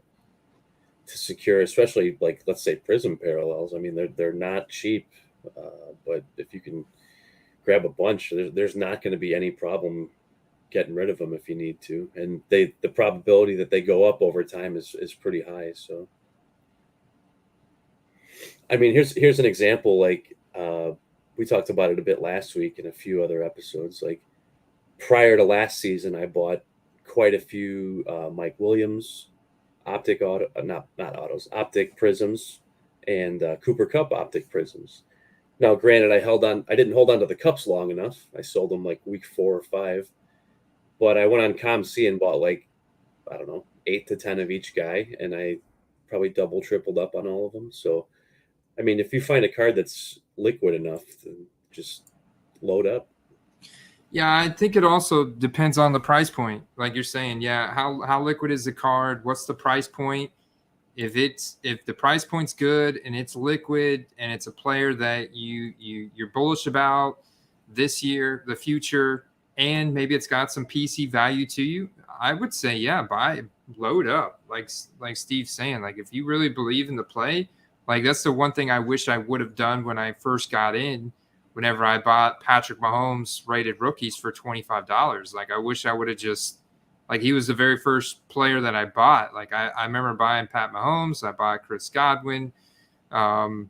secure, especially like let's say Prism parallels, I mean they're not cheap, but if you can grab a bunch, there's not going to be any problem getting rid of them if you need to, and the probability that they go up over time is pretty high. So, I mean, here's an example. Like we talked about it a bit last week in a few other episodes. Like prior to last season, I bought quite a few Mike Williams optic optic prisms and Cooper Cup optic prisms. Now, granted, I didn't hold on to the cups long enough. I sold them like week 4 or 5, but I went on ComC and bought like, I don't know, 8 to 10 of each guy. And I probably tripled up on all of them. So, I mean, if you find a card that's liquid enough, then just load up. Yeah, I think it also depends on the price point. Like you're saying, yeah, how liquid is the card? What's the price point? If the price point's good and it's liquid and it's a player that you're bullish about this year, the future, and maybe it's got some PC value to you, I would say, yeah, load up. Like Steve's saying, like if you really believe in the play, like that's the one thing I wish I would have done when I first got in. Whenever I bought Patrick Mahomes rated rookies for $25, like I wish I would have just, like he was the very first player that I bought. Like I remember buying Pat Mahomes, I bought Chris Godwin, and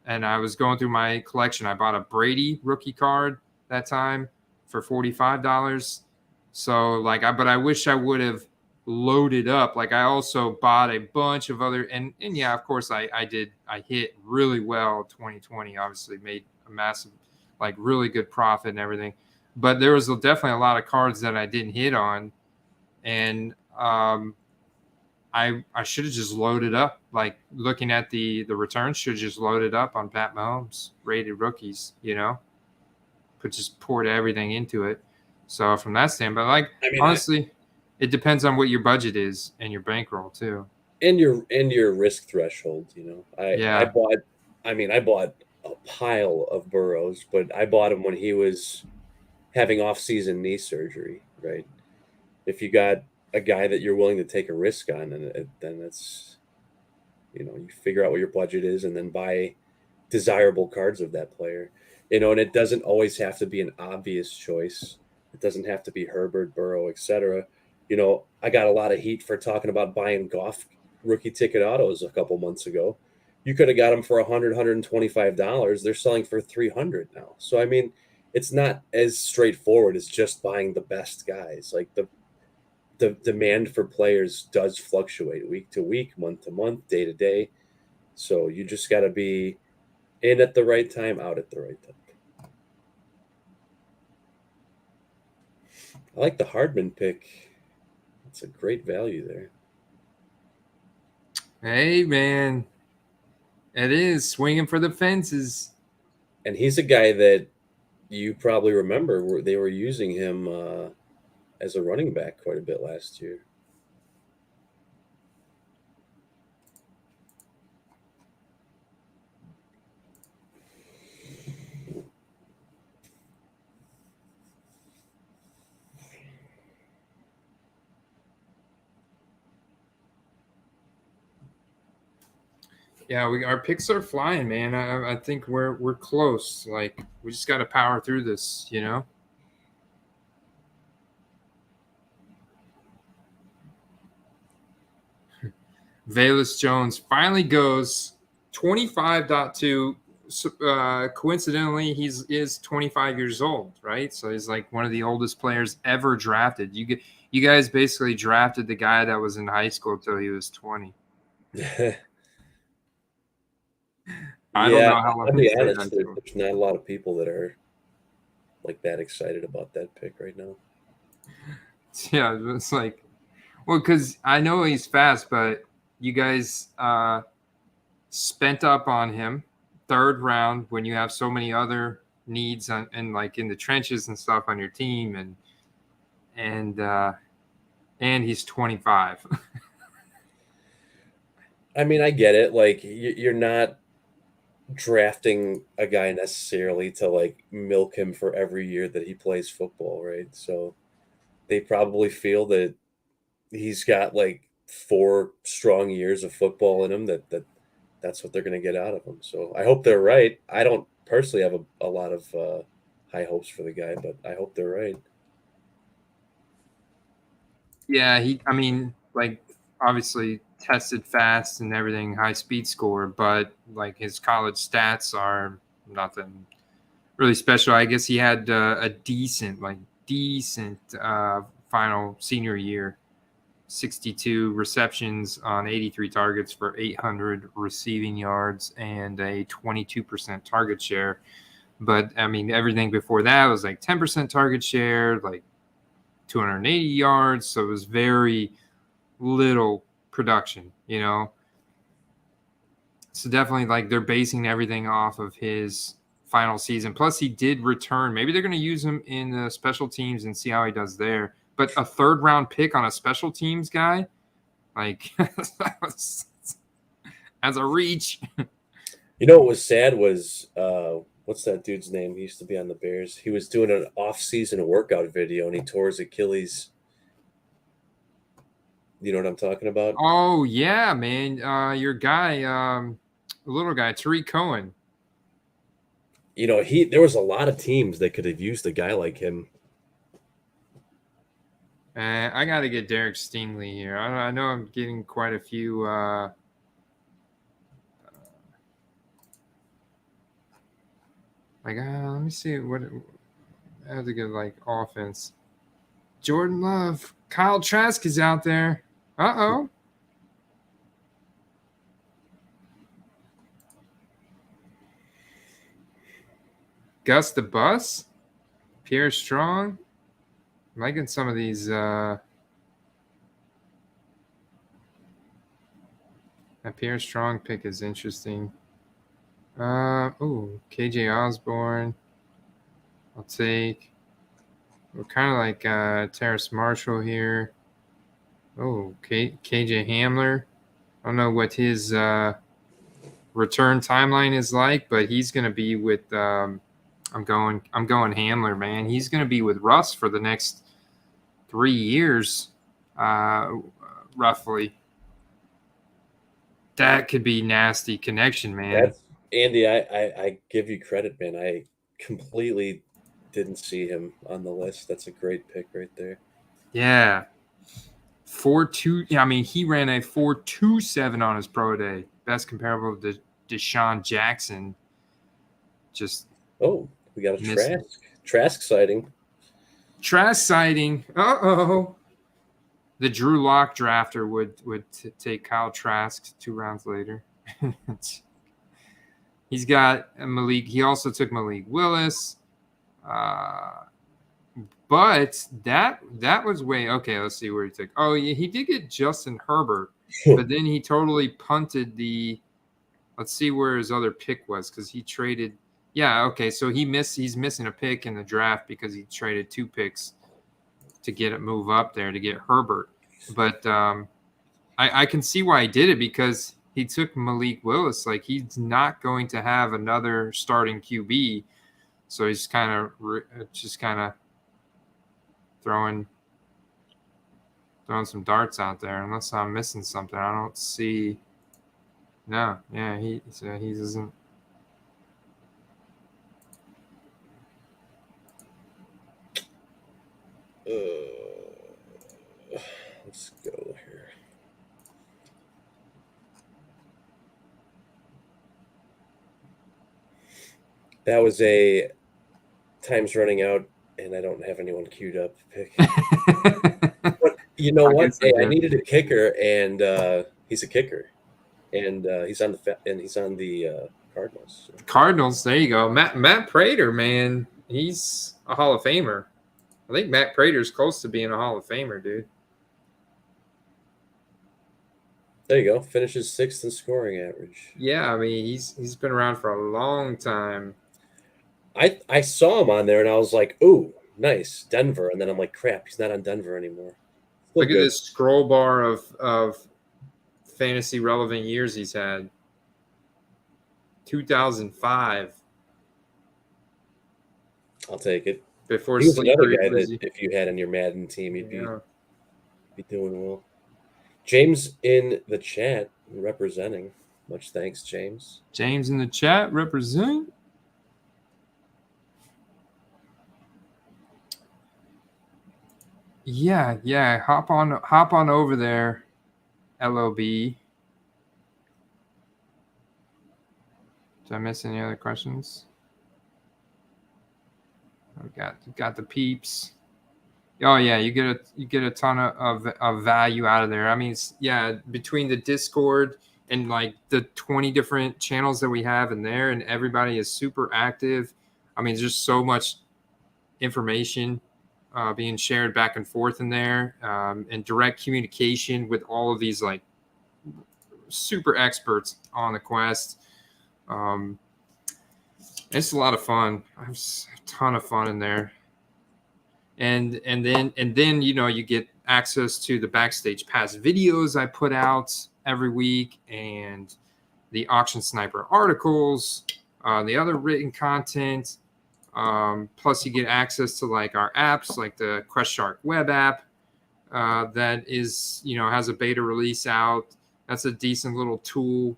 I was going through my collection. I bought a Brady rookie card that time for $45. So but I wish I would have loaded up. Like I also bought a bunch of other, and yeah, of course I hit really well. 2020 obviously made a massive, like really good profit and everything, but there was definitely a lot of cards that I didn't hit on, and I should have just loaded up. Like looking at the returns, should have just loaded up on Pat Mahomes rated rookies, just poured everything into it. So from that standpoint, like honestly, it depends on what your budget is and your bankroll too, and your risk threshold. I bought a pile of Burrows, but I bought him when he was having off-season knee surgery, right? If you got a guy that you're willing to take a risk on, then it's, you figure out what your budget is and then buy desirable cards of that player, and it doesn't always have to be an obvious choice. It doesn't have to be Herbert, Burrow, etc. I got a lot of heat for talking about buying Goff rookie ticket autos a couple months ago. You could have got them for $100, $125. They're selling for $300 now. So, I mean, it's not as straightforward as just buying the best guys. Like the demand for players does fluctuate week to week, month to month, day to day. So you just got to be in at the right time, out at the right time. I like the Hardman pick. It's a great value there. Hey, man. It is swinging for the fences. And he's a guy that you probably remember they were using him as a running back quite a bit last year. Yeah, our picks are flying, man. I think we're close. Like we just got to power through this, Velus Jones finally goes 25.2. Coincidentally, he is 25 years old, right? So he's like one of the oldest players ever drafted. You guys basically drafted the guy that was in high school till he was 20. I don't Yeah, know how long I'll he be said honest. that to him. There's not a lot of people that are like that excited about that pick right now. Yeah, it's like, well, because I know he's fast, but you guys spent up on him 3rd round when you have so many other needs and like in the trenches and stuff on your team, and he's 25. I mean, I get it. Like, you're not drafting a guy necessarily to like milk him for every year that he plays football, right? So they probably feel that he's got like 4 strong years of football in him that's what they're going to get out of him. So I hope they're right. I don't personally have a lot of high hopes for the guy, but I hope they're right. Yeah, I mean, like, obviously tested fast and everything, high speed score, but like his college stats are nothing really special. I guess he had a decent final senior year. 62 receptions on 83 targets for 800 receiving yards and a 22% target share. But I mean, everything before that was like 10% target share, like 280 yards. So it was very little production, So definitely like they're basing everything off of his final season. Plus he did return. Maybe they're going to use him in the special teams and see how he does there. But a 3rd round pick on a special teams guy, like as a reach. What was sad was what's that dude's name? He used to be on the Bears. He was doing an off-season workout video and he tore his Achilles. You know what I'm talking about? Oh yeah, man. Your guy, little guy, Tariq Cohen. There was a lot of teams that could have used a guy like him. I got to get Derek Stingley here. I know I'm getting quite a few. Let me see what. I have to get like offense. Jordan Love, Kyle Trask is out there. Uh-oh. Gus the Bus, Pierre Strong. I'm liking some of these. That Pierre Strong pick is interesting. KJ Osborne. I'll take. We're kind of like Terrace Marshall here. Oh, KJ Hamler. I don't know what his return timeline is like, but he's going to be with. I'm going Hamler, man. He's going to be with Russ for the next 3 years, roughly. That could be nasty connection, man. Andy, I give you credit, man. I completely didn't see him on the list. That's a great pick right there. Yeah. 4.2. Yeah, I mean, he ran a 4.27 on his pro day. Best comparable to Deshaun Jackson. Just we got a Trask sighting. Trask sighting. Uh-oh. The Drew Lock drafter would take Kyle Trask 2 rounds later. He's got Malik. He also took Malik Willis. But that was way okay. Let's see where he took. Oh, yeah, he did get Justin Herbert, but then he totally punted the. Let's see where his other pick was because he traded. Yeah, okay. So he's missing a pick in the draft because he traded 2 picks to get it move up there to get Herbert. But I can see why he did it because he took Malik Willis. Like he's not going to have another starting QB, so he's kind of throwing some darts out there. Unless I'm missing something, I don't see. No, yeah, he doesn't. Let's go here. That was a time's running out, and I don't have anyone queued up. Pick. But you know what? Hey, I needed a kicker, and he's a kicker, and he's on the Cardinals. Cardinals. There you go. Matt Prater, man, he's a Hall of Famer. I think Matt Prater's close to being a Hall of Famer, dude. There you go. Finishes 6th in scoring average. Yeah, I mean he's been around for a long time. I saw him on there and I was like, ooh, nice, Denver. And then I'm like, crap, he's not on Denver anymore. Look at this scroll bar of fantasy relevant years he's had. 2005. I'll take it. Before he was Sleeper, another guy that if you had on your Madden team, you'd be doing well. James in the chat representing. Much thanks, James. James in the chat represent. Yeah. Hop on over there, LOB. Did I miss any other questions? We got the peeps. Oh yeah, you get a ton of value out of there. I mean, between the Discord and like the 20 different channels that we have in there, and everybody is super active. I mean, there's just so much information being shared back and forth in there, and direct communication with all of these like super experts on the quest. It's a lot of fun. I have a ton of fun in there. And then you get access to the Backstage Pass videos I put out every week, and the Auction Sniper articles, the other written content. Plus you get access to like our apps, like the Quest Shark web app that is, has a beta release out. That's a decent little tool.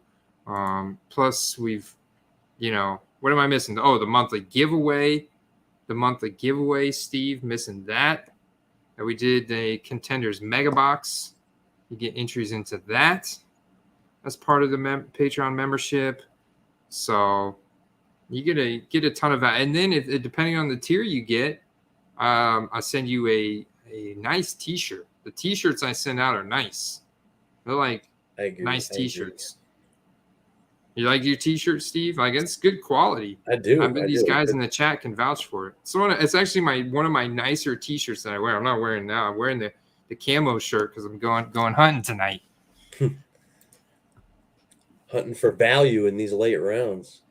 Plus we've, what am I missing? Oh, the monthly giveaway. Steve, missing that. And we did a Contenders Mega Box. You get entries into that as part of the Patreon membership. So you get a ton of that. And then depending on the tier you get, I send you a nice T-shirt. The T-shirts I send out are nice. They're like nice T-shirts. You like your T-shirt, Steve? Like, it's good quality. I do. I bet these guys in the chat can vouch for it. So it's actually one of my nicer T-shirts that I wear. I'm not wearing now. I'm wearing the camo shirt because I'm going hunting tonight. Hunting for value in these late rounds.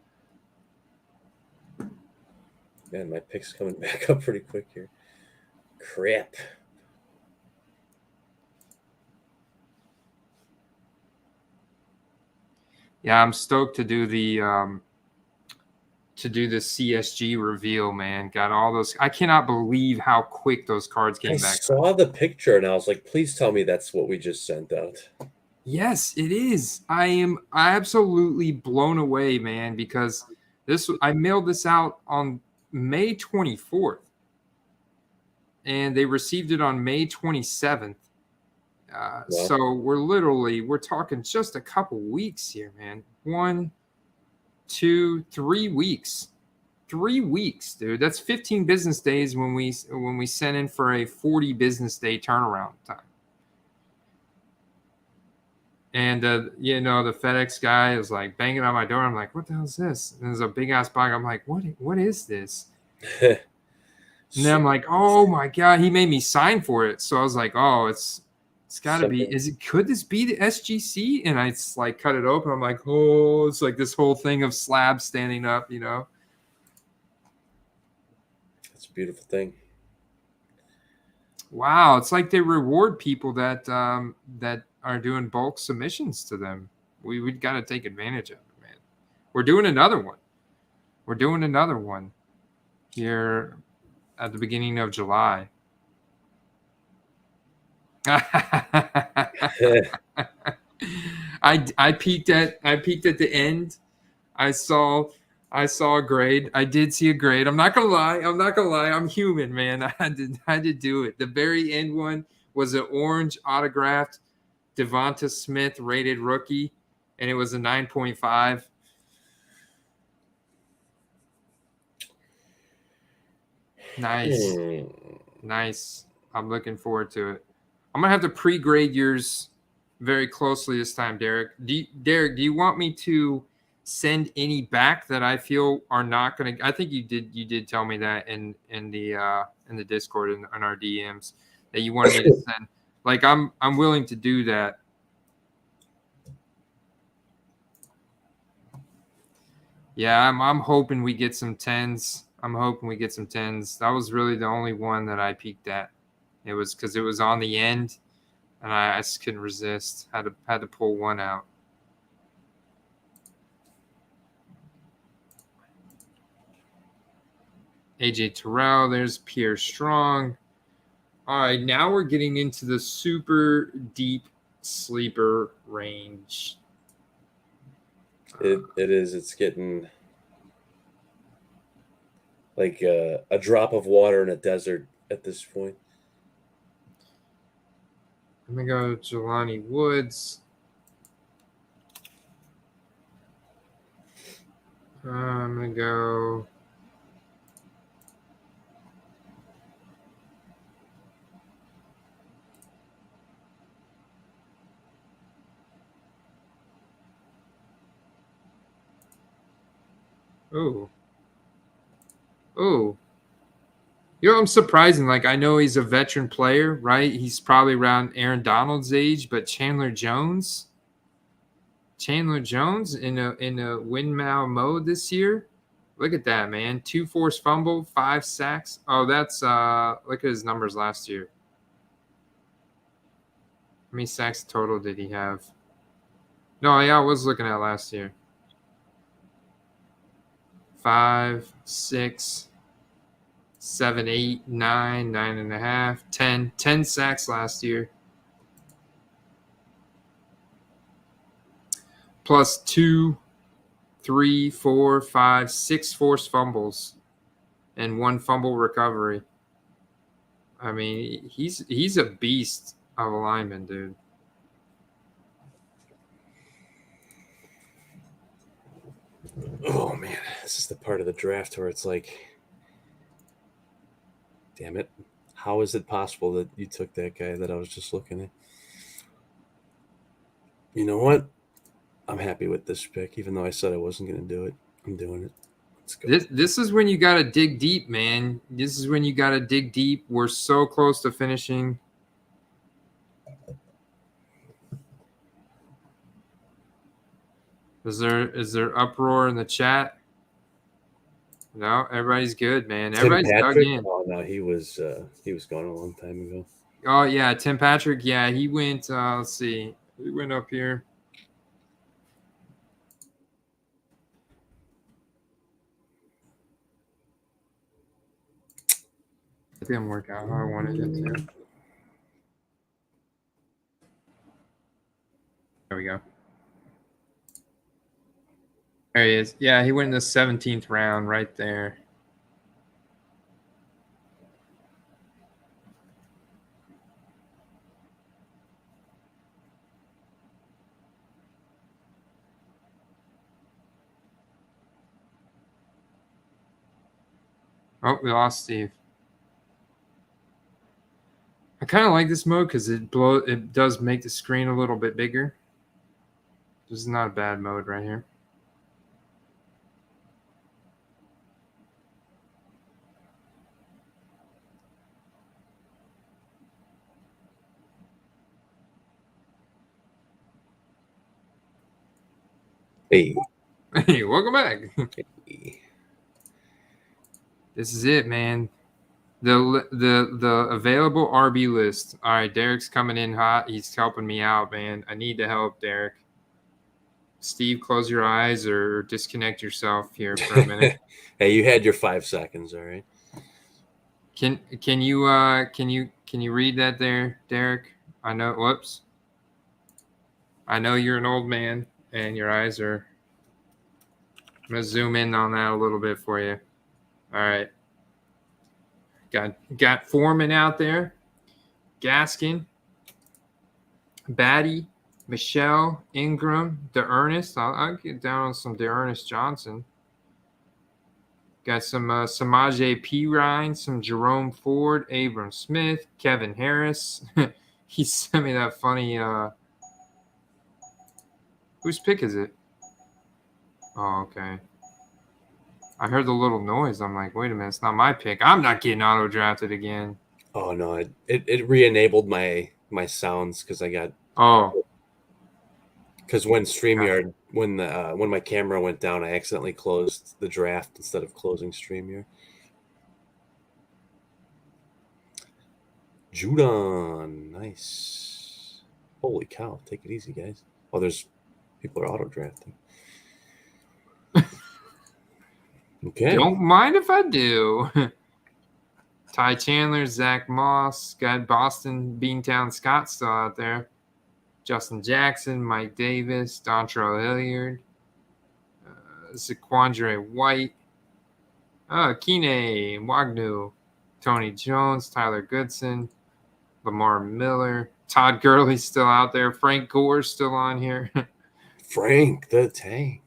Man, my pick's coming back up pretty quick here. Crap. Yeah, I'm stoked to do the CSG reveal, man. Got all those. I cannot believe how quick those cards came back. I saw the picture and I was like, please tell me that's what we just sent out. Yes, it is. I am absolutely blown away, man, because I mailed this out on May 24th. And they received it on May 27th. So we're talking just a couple weeks here, man. 1, 2, 3 weeks. 3 weeks, dude. That's 15 business days when we sent in for a 40 business day turnaround time. And the FedEx guy is like banging on my door. I'm like, what the hell is this? And there's a big ass box. I'm like, what is this? And then I'm like, oh my God, he made me sign for it. So I was like, oh, it's got to be. Could this be the SGC? And I like cut it open. I'm like, oh, it's like this whole thing of slabs standing up, That's a beautiful thing. Wow, it's like they reward people that are doing bulk submissions to them. We've got to take advantage of it, man. We're doing another one here at the beginning of July. I peeked at the end. I saw a grade. I did see a grade. I'm not gonna lie. I'm human, man. I did do it. The very end one was an orange autographed Devonta Smith rated rookie, and it was a 9.5. Nice. I'm looking forward to it. I'm gonna have to pre-grade yours very closely this time, Derek. Derek, do you want me to send any back that I feel are not going to. I think you did tell me that in the Discord and in our DMs that you wanted me to send. Like I'm willing to do that. Yeah, I'm hoping we get some 10s. I'm hoping we get some 10s. That was really the only one that I peeked at. It was because it was on the end, and I just couldn't resist. Had to pull one out. AJ Terrell, there's Pierre Strong. All right, now we're getting into the super deep sleeper range. It is. It's getting like a drop of water in a desert at this point. I'm going to go Jelani Woods. I'm going to go... Oh. You know, I'm surprising. Like, I know he's a veteran player, right? He's probably around Aaron Donald's age, but Chandler Jones in a win-now mode this year. Look at that, man. 2 forced fumble, 5 sacks. Oh, that's look at his numbers last year. How many sacks total did he have? No, yeah, I was looking at last year. 5, 6, 7, 8, 9, 9.5, 10. 10 sacks last year. Plus 2, 3, 4, 5, 6 forced fumbles and 1 fumble recovery. I mean, he's a beast of a lineman, dude. Oh man, this is the part of the draft where it's like, damn it, how is it possible that you took that guy that I was just looking at? You know what? I'm happy with this pick, even though I said I wasn't going to do it. I'm doing it. Let's go. This is when you got to dig deep, man. This is when you got to dig deep. We're so close to finishing. Is there uproar in the chat? No, everybody's good, man. Everybody's dug in. Oh no, he was gone a long time ago. Oh yeah, Tim Patrick. Yeah, he went. Let's see, he went up here. It didn't work out how I wanted it to. There we go. There he is. Yeah, he went in the 17th round right there. Oh, we lost Steve. I kind of like this mode because it does make the screen a little bit bigger. This is not a bad mode right here. Hey, welcome back. This is it, man. The available RB list. All right, Derek's coming in hot. He's helping me out, man. I need the help, Derek. Steve, close your eyes or disconnect yourself here for a minute. Hey, you had your 5 seconds, all right? Can you read that there, Derek? I know. Whoops. I know you're an old man and your eyes are. I'm gonna zoom in on that a little bit for you. All right. Got Foreman out there, Gaskin, Batty, Michelle, Ingram, DeErnest. I'll get down on some DeErnest Johnson. Got some Samaje Perine, some Jerome Ford, Abram Smith, Kevin Harris. He sent me that funny. Whose pick is it? Oh, okay. I heard the little noise. I'm like, wait a minute, it's not my pick. I'm not getting auto drafted again. Oh no, it re-enabled my sounds because I got Oh, because when StreamYard when my camera went down, I accidentally closed the draft instead of closing StreamYard. Judon, nice. Holy cow! Take it easy, guys. Oh, there's people are auto drafting. Okay. don't mind if I do. Ty Chandler, Zach Moss, got Boston Beantown Scott still out there. Justin Jackson, Mike Davis, Dontrell Hilliard, Zaquandre White, Kine Wagnu, Tony Jones, Tyler Goodson, Lamar Miller, Todd Gurley's still out there. Frank Gore's still on here. Frank the Tank.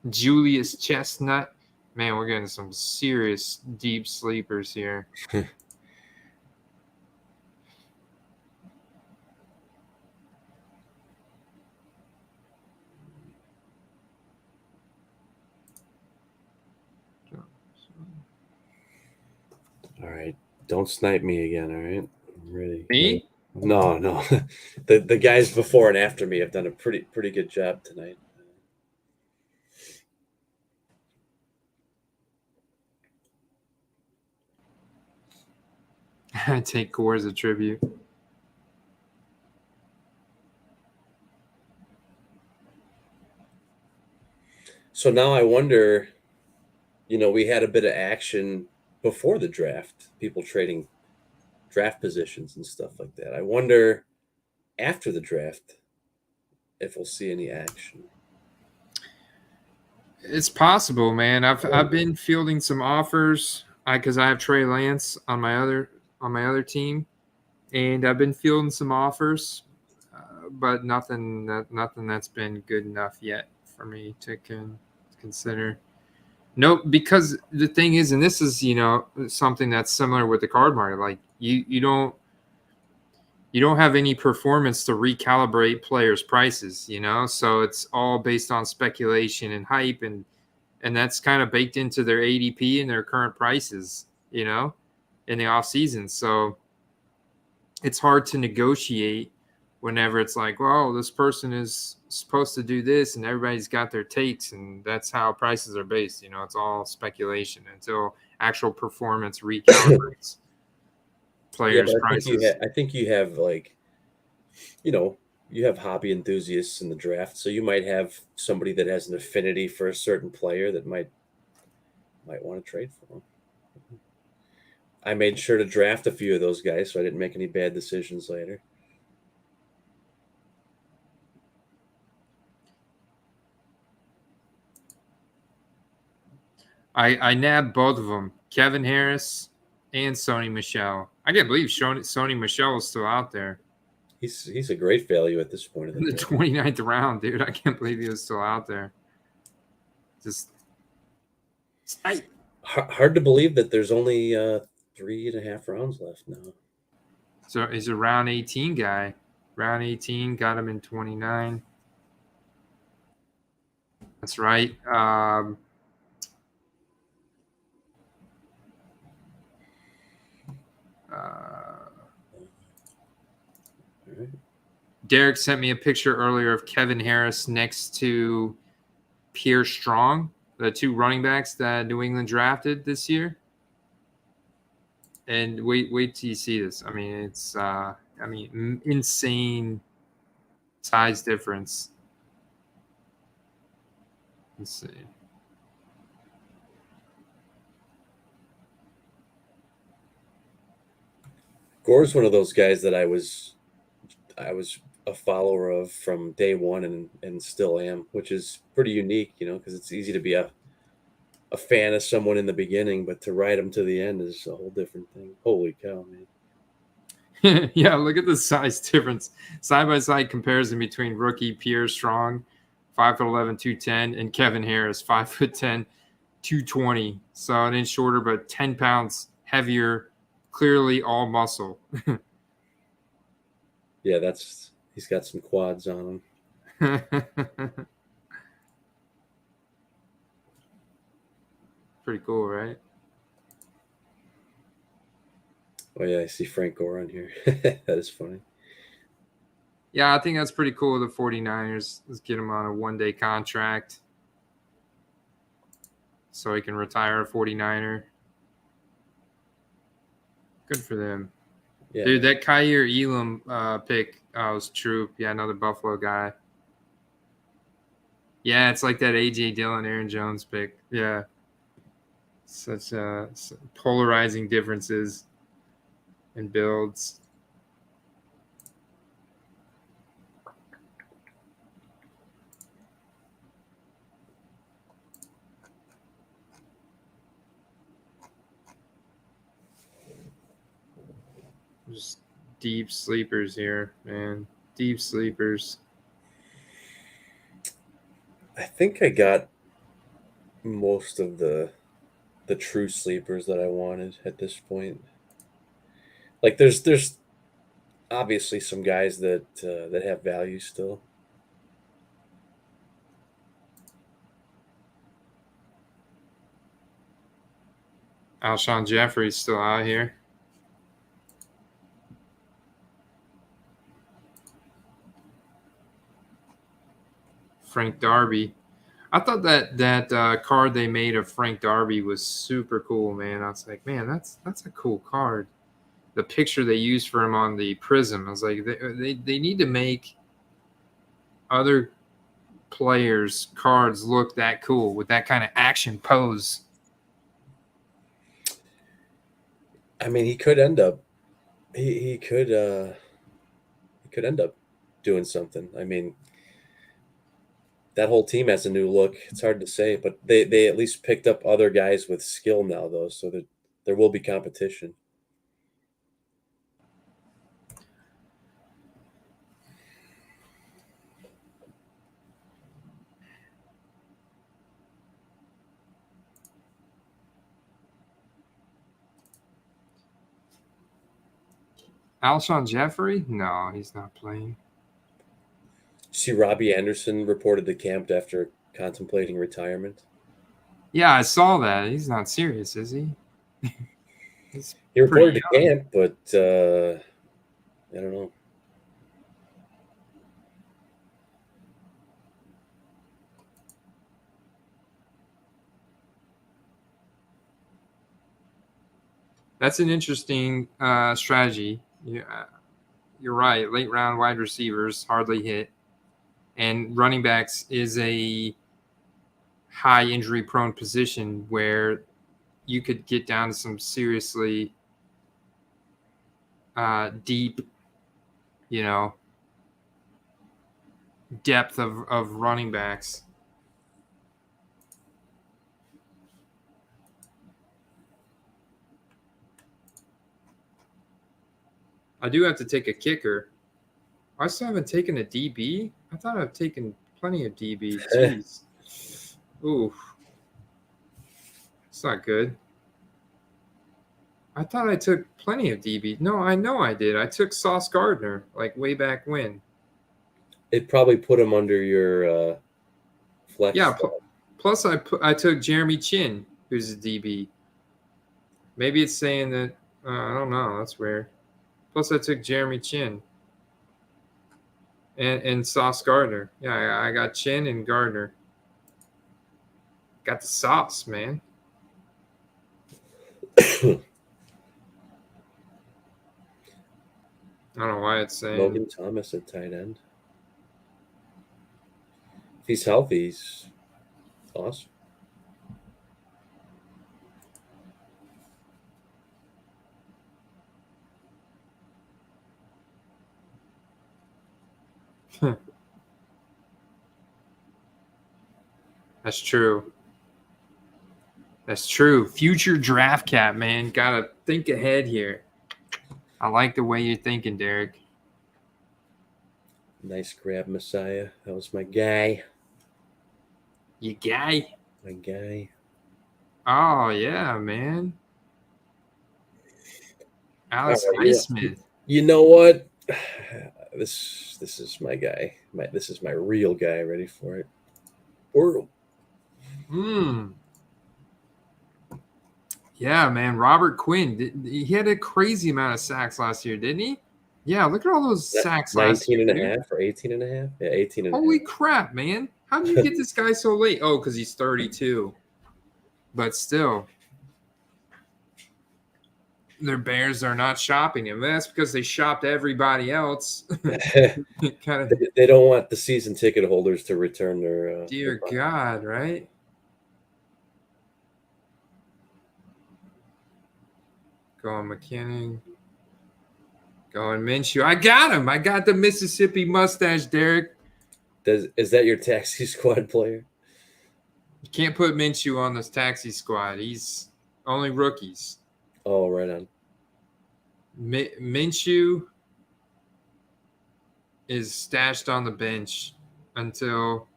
Julius Chestnut. Man, we're getting some serious deep sleepers here. All right. Don't snipe me again, all right? I'm ready. Me? No. the guys before and after me have done a pretty good job tonight. I take Gore as a tribute. So now I wonder, we had a bit of action before the draft, people trading draft positions and stuff like that. I wonder after the draft if we'll see any action. It's possible, man. I've been fielding some offers because I have Trey Lance on my other team, and I've been fielding some offers, but nothing that's been good enough yet for me to consider. No, because the thing is, and this is something that's similar with the card market. Like you don't have any performance to recalibrate players' prices, so it's all based on speculation and hype, and that's kind of baked into their ADP and their current prices, in the off season. So it's hard to negotiate whenever it's like, well, this person is supposed to do this and everybody's got their takes, and that's how prices are based. It's all speculation until actual performance recalibrates players' prices. I think you have you have hobby enthusiasts in the draft, so you might have somebody that has an affinity for a certain player that might want to trade for them. I made sure to draft a few of those guys so I didn't make any bad decisions later. I nabbed both of them, Kevin Harris and Sony Michel. I can't believe Sony Michel is still out there. He's a great value at this point in the 29th round, dude. I can't believe he was still out there. Just hard to believe that there's only 3.5 rounds left now. So he's a round 18 guy. Round 18, got him in 29. That's right. Derek sent me a picture earlier of Kevin Harris next to Pierre Strong, the two running backs that New England drafted this year. And wait till you see this. I mean, it's insane size difference. Let's see. Gore's one of those guys that I was a follower of from day one and still am, which is pretty unique, because it's easy to be a fan of someone in the beginning, but to ride them to the end is a whole different thing. Holy cow, man. Yeah, look at the size difference. Side-by-side comparison between rookie Pierre Strong, 5'11", 210, and Kevin Harris, 5'10", 220. So an inch shorter, but 10 pounds heavier, clearly all muscle. Yeah, he's got some quads on him. Pretty cool, right? Oh yeah, I see Frank Gore on here. That is funny. Yeah, I think that's pretty cool. The 49ers, let's get him on a one-day contract so he can retire a 49er. Good for them. Yeah. Dude, that Kaiir Elam pick was true. Yeah, another Buffalo guy. Yeah, it's like that A.J. Dillon, Aaron Jones pick. Yeah. Such polarizing differences in builds. Just deep sleepers here, man. Deep sleepers. I think I got most of the true sleepers that I wanted at this point. Like there's obviously some guys that have value still. Alshon Jeffrey's still out here. Frank Darby. I thought that card they made of Frank Darby was super cool, man. I was like, man, that's a cool card. The picture they used for him on the Prism, I was like, they need to make other players' cards look that cool with that kind of action pose. I mean, he could end up he could end up doing something. I mean, that whole team has a new look. It's hard to say, but they at least picked up other guys with skill now, though, so that there will be competition. Alshon Jeffrey? No, he's not playing. See, Robbie Anderson reported to camp after contemplating retirement. Yeah, I saw that. He's not serious, is he? He reported to camp, but I don't know. That's an interesting strategy. Yeah, you're right. Late round wide receivers hardly hit, and running backs is a high injury prone position where you could get down to some seriously deep, depth of running backs. I do have to take a kicker. I still haven't taken a DB. I thought I've taken plenty of DB. Jeez. Ooh. It's not good. I thought I took plenty of DB. No, I know I did. I took Sauce Gardner, like way back when. It probably put him under your flex. Yeah. Plus, I took Jeremy Chin, who's a DB. Maybe it's saying that I don't know. That's weird. Plus, I took Jeremy Chin and Sauce Gardner. Yeah, I got Chin and Gardner. Got the sauce, man. I don't know why it's saying Logan Thomas at tight end. If he's healthy, he's awesome. That's true. That's true. Future draft cap, man. Gotta think ahead here. I like the way you're thinking, Derek. Nice grab, Messiah. That was my guy. You guy? My guy. Oh, yeah, man. Alex Highsmith. You know what? This is my guy. This is my real guy. Ready for it? Burrow. Yeah, man. Robert Quinn. He had a crazy amount of sacks last year, didn't he? Yeah, look at all those sacks last year. 19 and a half or 18 and a half? Yeah, 18 and a half. Holy crap, man. How did you get this guy so late? Oh, because he's 32. But still. Their Bears are not shopping him. That's because they shopped everybody else. They don't want the season ticket holders to return their. Dear God, right? Going McKinnon. Going Minshew. I got him. I got the Mississippi mustache, Derek. Is that your taxi squad player? You can't put Minshew on this taxi squad. He's only rookies. Oh, right on. Minshew is stashed on the bench until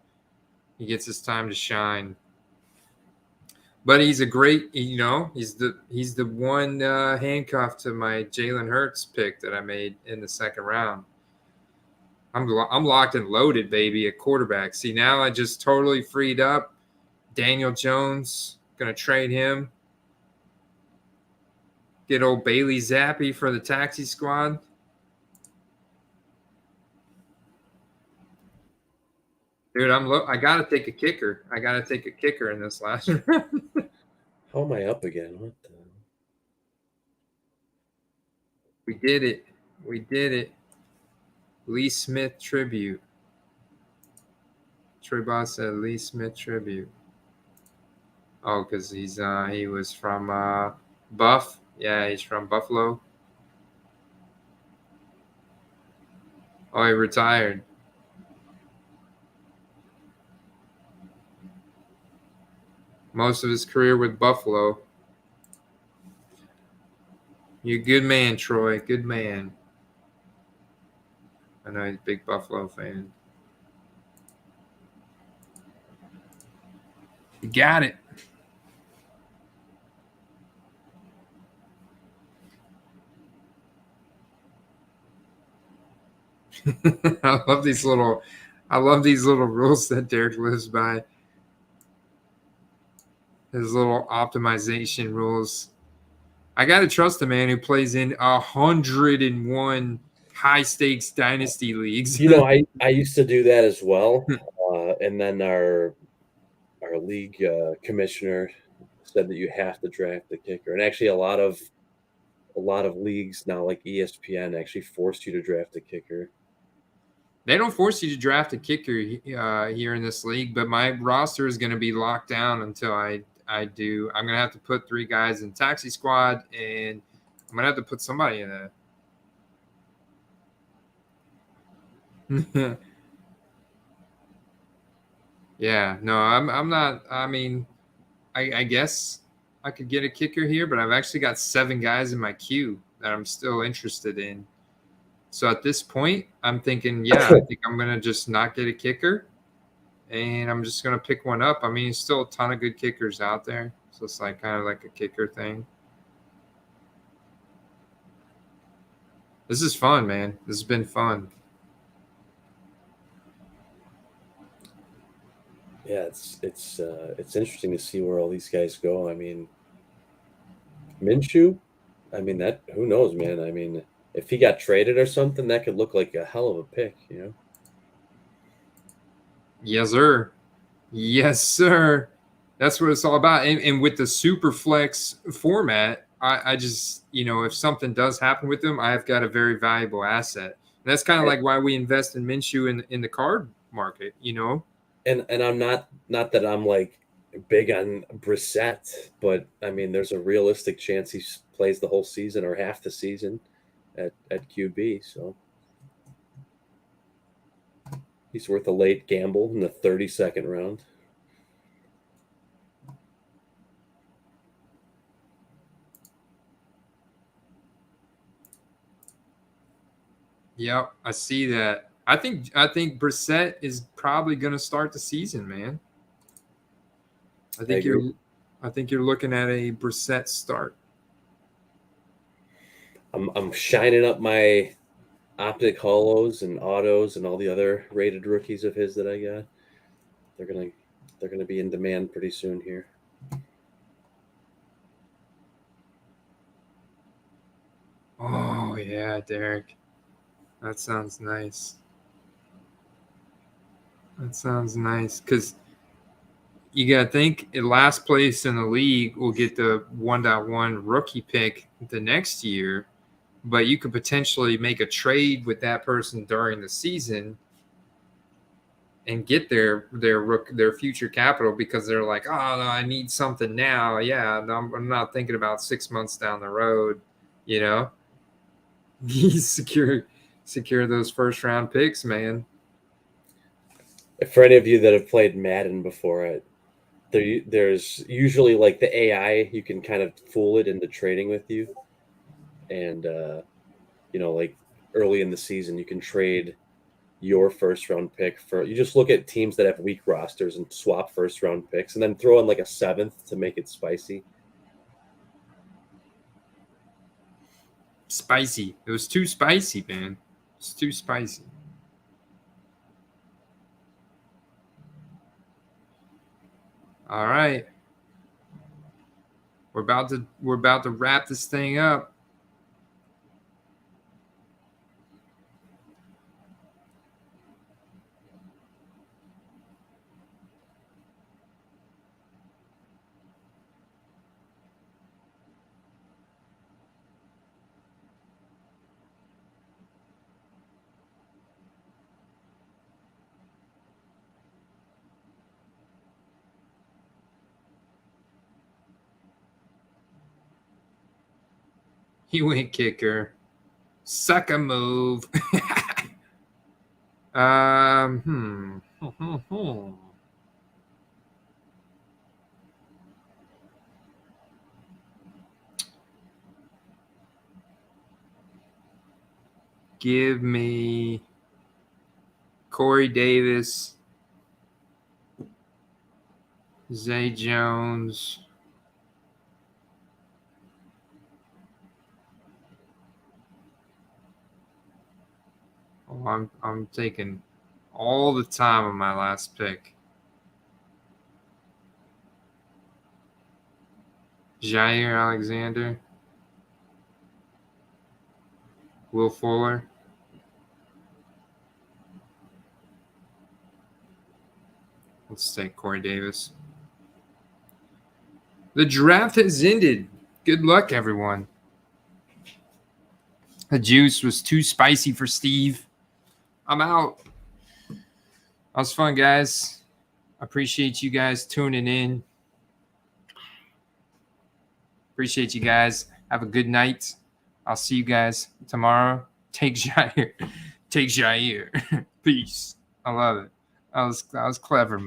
he gets his time to shine. But he's a great, he's the one handcuff to my Jalen Hurts pick that I made in the second round. I'm locked and loaded, baby, at quarterback. See, now I just totally freed up. Daniel Jones, going to trade him. Get old Bailey Zappi for the taxi squad. Dude, I got to take a kicker. I got to take a kicker in this last round. How am I up again? What the? We did it. We did it. Lee Smith tribute. Troy Boss said Lee Smith tribute. Oh, because he was from Buff. Yeah, he's from Buffalo. Oh, he retired. Most of his career with Buffalo. You're a good man, Troy. Good man. I know he's a big Buffalo fan. You got it. I love these little rules that Derek lives by. His little optimization rules. I gotta trust a man who plays in 101 high stakes dynasty leagues. I used to do that as well, and then our league commissioner said that you have to draft the kicker, and actually a lot of leagues now, like ESPN, actually forced you to draft a kicker. They don't force you to draft a kicker here in this league, but my roster is going to be locked down until I do. I'm going to have to put 3 guys in taxi squad, and I'm going to have to put somebody in a. Yeah, no, I'm not. I mean, I guess I could get a kicker here, but I've actually got 7 guys in my queue that I'm still interested in. So at this point, I'm thinking, I think I'm going to just not get a kicker, and I'm just going to pick one up. I mean, there's still a ton of good kickers out there, so it's like kind of like a kicker thing. This is fun, man. This has been fun. Yeah, it's interesting to see where all these guys go. I mean, Minshew, I mean, that who knows, man. I mean, if he got traded or something, that could look like a hell of a pick, Yes, sir. Yes, sir. That's what it's all about. And with the Superflex format, I just, if something does happen with them, I've got a very valuable asset. And that's kind of like why we invest in Minshew in the card market, And I'm not that I'm like big on Brissett, but I mean, there's a realistic chance he plays the whole season or half the season at QB. So he's worth a late gamble in the 32nd round. Yep, I see that. I think Brissett is probably going to start the season, man. I think you're looking at a Brissett start. I'm shining up my optic hollows and autos and all the other rated rookies of his that I got. They're gonna be in demand pretty soon here. Oh yeah, Derek. That sounds nice. That sounds nice because you got to think last place in the league will get the 1.1 rookie pick the next year, but you could potentially make a trade with that person during the season and get their future capital because they're like, oh, no, I need something now. Yeah, I'm not thinking about 6 months down the road, you know. He's secure those first round picks, man. For any of you that have played Madden before, there's usually like the AI, you can kind of fool it into trading with you. And, like early in the season, you can trade your first round pick you just look at teams that have weak rosters and swap first round picks and then throw in like a 7th to make it spicy. Spicy. It was too spicy, man. It's too spicy. All right. We're about to wrap this thing up. He went kicker. Suck a move. Give me Corey Davis, Zay Jones. Oh, I'm taking all the time on my last pick. Jair Alexander, Will Fuller. Let's take Corey Davis. The draft has ended. Good luck, everyone. The juice was too spicy for Steve. I'm out. That was fun, guys. I appreciate you guys tuning in. Appreciate you guys. Have a good night. I'll see you guys tomorrow. Take Jair. Take Jair. Peace. I love it. That was clever.